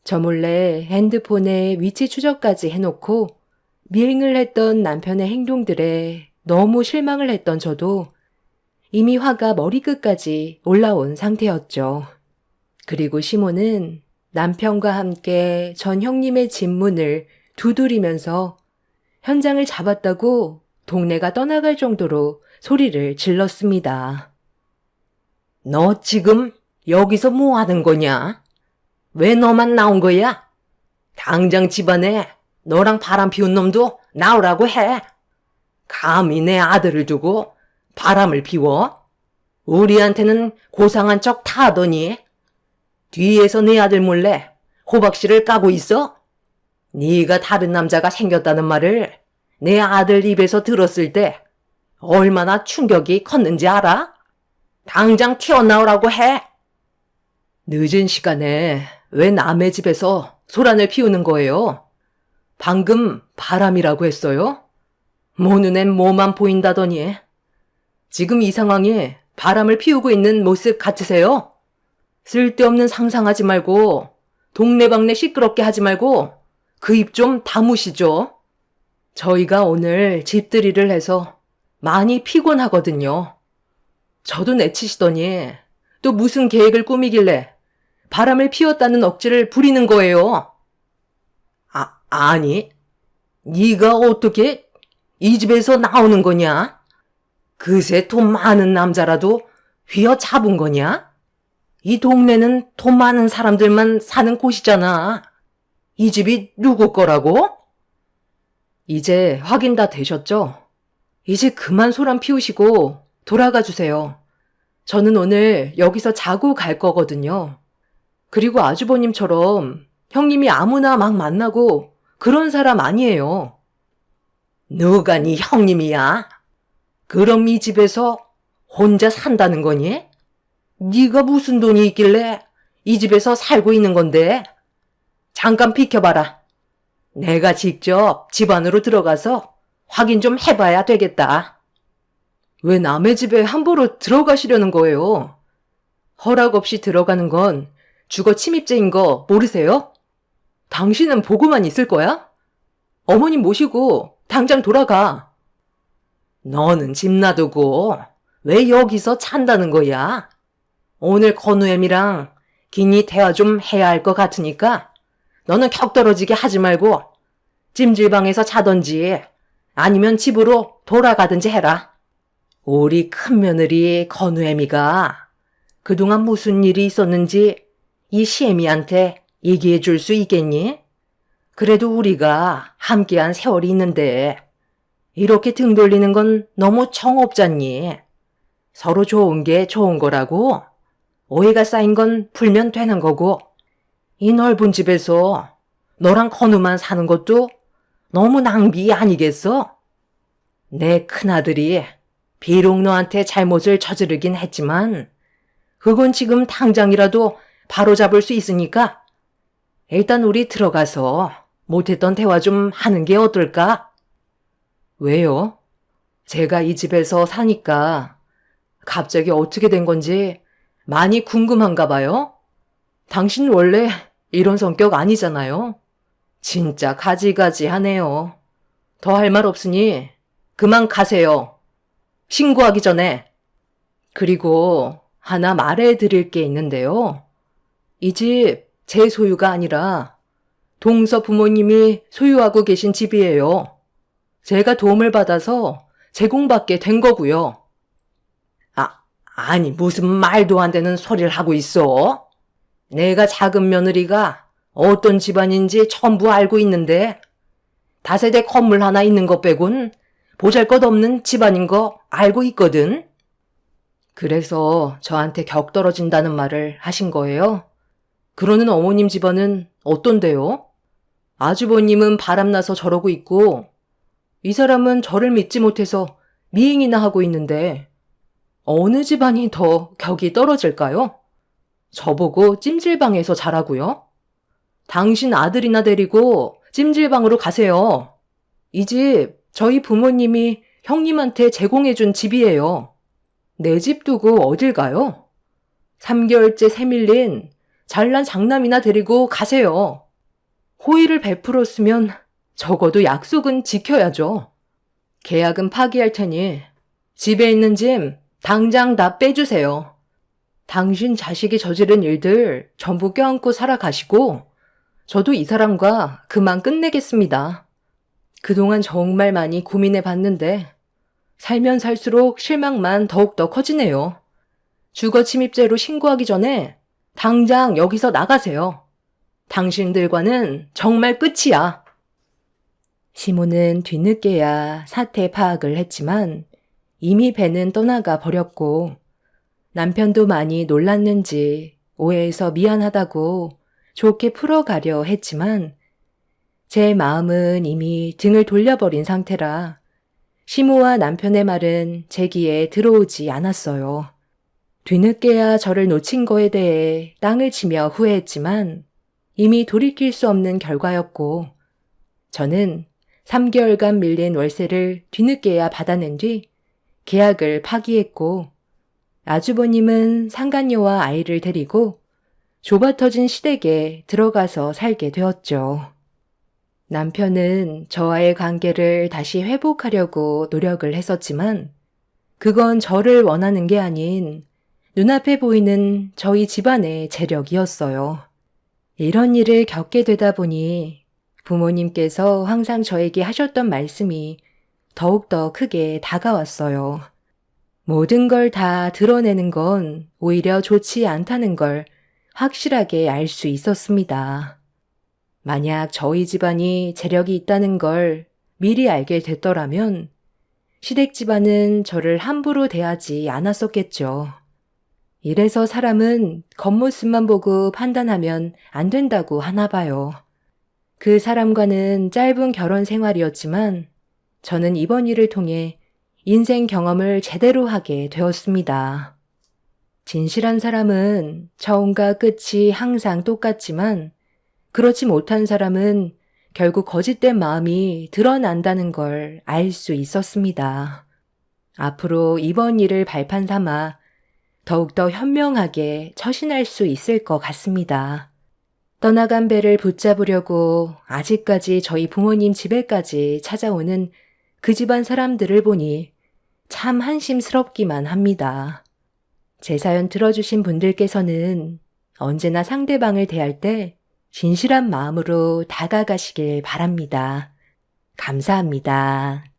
저 몰래 핸드폰에 위치 추적까지 해놓고 미행을 했던 남편의 행동들에 너무 실망을 했던 저도 이미 화가 머리끝까지 올라온 상태였죠. 그리고 시모는 남편과 함께 전 형님의 집 문을 두드리면서 현장을 잡았다고 동네가 떠나갈 정도로 소리를 질렀습니다. 너 지금 여기서 뭐 하는 거냐? 왜 너만 나온 거야? 당장 집안에 너랑 바람 피운 놈도 나오라고 해. 감히 내 아들을 두고 바람을 피워? 우리한테는 고상한 척 다 하더니 뒤에서 내 아들 몰래 호박씨를 까고 있어? 네가 다른 남자가 생겼다는 말을 내 아들 입에서 들었을 때 얼마나 충격이 컸는지 알아? 당장 튀어나오라고 해. 늦은 시간에 왜 남의 집에서 소란을 피우는 거예요? 방금 바람이라고 했어요? 모 눈엔 뭐만 보인다더니 지금 이 상황에 바람을 피우고 있는 모습 같으세요? 쓸데없는 상상하지 말고 동네방네 시끄럽게 하지 말고 그 입 좀 다무시죠. 저희가 오늘 집들이를 해서 많이 피곤하거든요. 저도 내치시더니 또 무슨 계획을 꾸미길래 바람을 피웠다는 억지를 부리는 거예요. 아니, 네가 어떻게 이 집에서 나오는 거냐? 그새 돈 많은 남자라도 휘어잡은 거냐? 이 동네는 돈 많은 사람들만 사는 곳이잖아. 이 집이 누구 거라고? 이제 확인 다 되셨죠? 이제 그만 소란 피우시고 돌아가 주세요. 저는 오늘 여기서 자고 갈 거거든요. 그리고 아주버님처럼 형님이 아무나 막 만나고 그런 사람 아니에요. 누가 네 형님이야? 그럼 이 집에서 혼자 산다는 거니? 네가 무슨 돈이 있길래 이 집에서 살고 있는 건데? 잠깐 비켜봐라. 내가 직접 집 안으로 들어가서 확인 좀 해봐야 되겠다. 왜 남의 집에 함부로 들어가시려는 거예요? 허락 없이 들어가는 건 주거 침입죄인 거 모르세요? 당신은 보고만 있을 거야? 어머님 모시고 당장 돌아가. 너는 집 놔두고 왜 여기서 찬다는 거야? 오늘 건우엠이랑 긴히 대화 좀 해야 할 것 같으니까 너는 격 떨어지게 하지 말고 찜질방에서 자던지 아니면 집으로 돌아가든지 해라. 우리 큰며느리 건우애미가 그동안 무슨 일이 있었는지 이 시애미한테 얘기해 줄 수 있겠니? 그래도 우리가 함께한 세월이 있는데 이렇게 등 돌리는 건 너무 정없잖니. 서로 좋은 게 좋은 거라고. 오해가 쌓인 건 풀면 되는 거고 이 넓은 집에서 너랑 건우만 사는 것도 너무 낭비 아니겠어? 내 큰아들이 비록 너한테 잘못을 저지르긴 했지만 그건 지금 당장이라도 바로잡을 수 있으니까 일단 우리 들어가서 못했던 대화 좀 하는 게 어떨까? 왜요? 제가 이 집에서 사니까 갑자기 어떻게 된 건지 많이 궁금한가 봐요? 당신 원래 이런 성격 아니잖아요. 진짜 가지가지하네요. 더 할 말 없으니 그만 가세요. 신고하기 전에. 그리고 하나 말해드릴 게 있는데요. 이 집 제 소유가 아니라 동서 부모님이 소유하고 계신 집이에요. 제가 도움을 받아서 제공받게 된 거고요. 아니 무슨 말도 안 되는 소리를 하고 있어? 내가 작은 며느리가 어떤 집안인지 전부 알고 있는데 다세대 건물 하나 있는 것 빼곤 보잘것없는 집안인 거 알고 있거든. 그래서 저한테 격 떨어진다는 말을 하신 거예요? 그러는 어머님 집안은 어떤데요? 아주버님은 바람나서 저러고 있고 이 사람은 저를 믿지 못해서 미행이나 하고 있는데 어느 집안이 더 격이 떨어질까요? 저보고 찜질방에서 자라고요? 당신 아들이나 데리고 찜질방으로 가세요. 이 집 저희 부모님이 형님한테 제공해준 집이에요. 내 집 두고 어딜 가요? 3개월째 새밀린 잘난 장남이나 데리고 가세요. 호의를 베풀었으면 적어도 약속은 지켜야죠. 계약은 파기할 테니 집에 있는 짐 당장 다 빼주세요. 당신 자식이 저지른 일들 전부 껴안고 살아가시고 저도 이 사람과 그만 끝내겠습니다. 그동안 정말 많이 고민해 봤는데 살면 살수록 실망만 더욱더 커지네요. 주거 침입죄로 신고하기 전에 당장 여기서 나가세요. 당신들과는 정말 끝이야. 시모는 뒤늦게야 사태 파악을 했지만 이미 배는 떠나가 버렸고 남편도 많이 놀랐는지 오해해서 미안하다고 좋게 풀어가려 했지만 제 마음은 이미 등을 돌려버린 상태라 시모와 남편의 말은 제 귀에 들어오지 않았어요. 뒤늦게야 저를 놓친 거에 대해 땅을 치며 후회했지만 이미 돌이킬 수 없는 결과였고 저는 3개월간 밀린 월세를 뒤늦게야 받아낸 뒤 계약을 파기했고 아주버님은 상간녀와 아이를 데리고 좁아터진 시댁에 들어가서 살게 되었죠. 남편은 저와의 관계를 다시 회복하려고 노력을 했었지만 그건 저를 원하는 게 아닌 눈앞에 보이는 저희 집안의 재력이었어요. 이런 일을 겪게 되다 보니 부모님께서 항상 저에게 하셨던 말씀이 더욱더 크게 다가왔어요. 모든 걸 다 드러내는 건 오히려 좋지 않다는 걸 확실하게 알 수 있었습니다. 만약 저희 집안이 재력이 있다는 걸 미리 알게 됐더라면 시댁 집안은 저를 함부로 대하지 않았었겠죠. 이래서 사람은 겉모습만 보고 판단하면 안 된다고 하나 봐요. 그 사람과는 짧은 결혼 생활이었지만 저는 이번 일을 통해 인생 경험을 제대로 하게 되었습니다. 진실한 사람은 처음과 끝이 항상 똑같지만 그렇지 못한 사람은 결국 거짓된 마음이 드러난다는 걸 알 수 있었습니다. 앞으로 이번 일을 발판 삼아 더욱더 현명하게 처신할 수 있을 것 같습니다. 떠나간 배를 붙잡으려고 아직까지 저희 부모님 집에까지 찾아오는 그 집안 사람들을 보니 참 한심스럽기만 합니다. 제 사연 들어주신 분들께서는 언제나 상대방을 대할 때 진실한 마음으로 다가가시길 바랍니다. 감사합니다.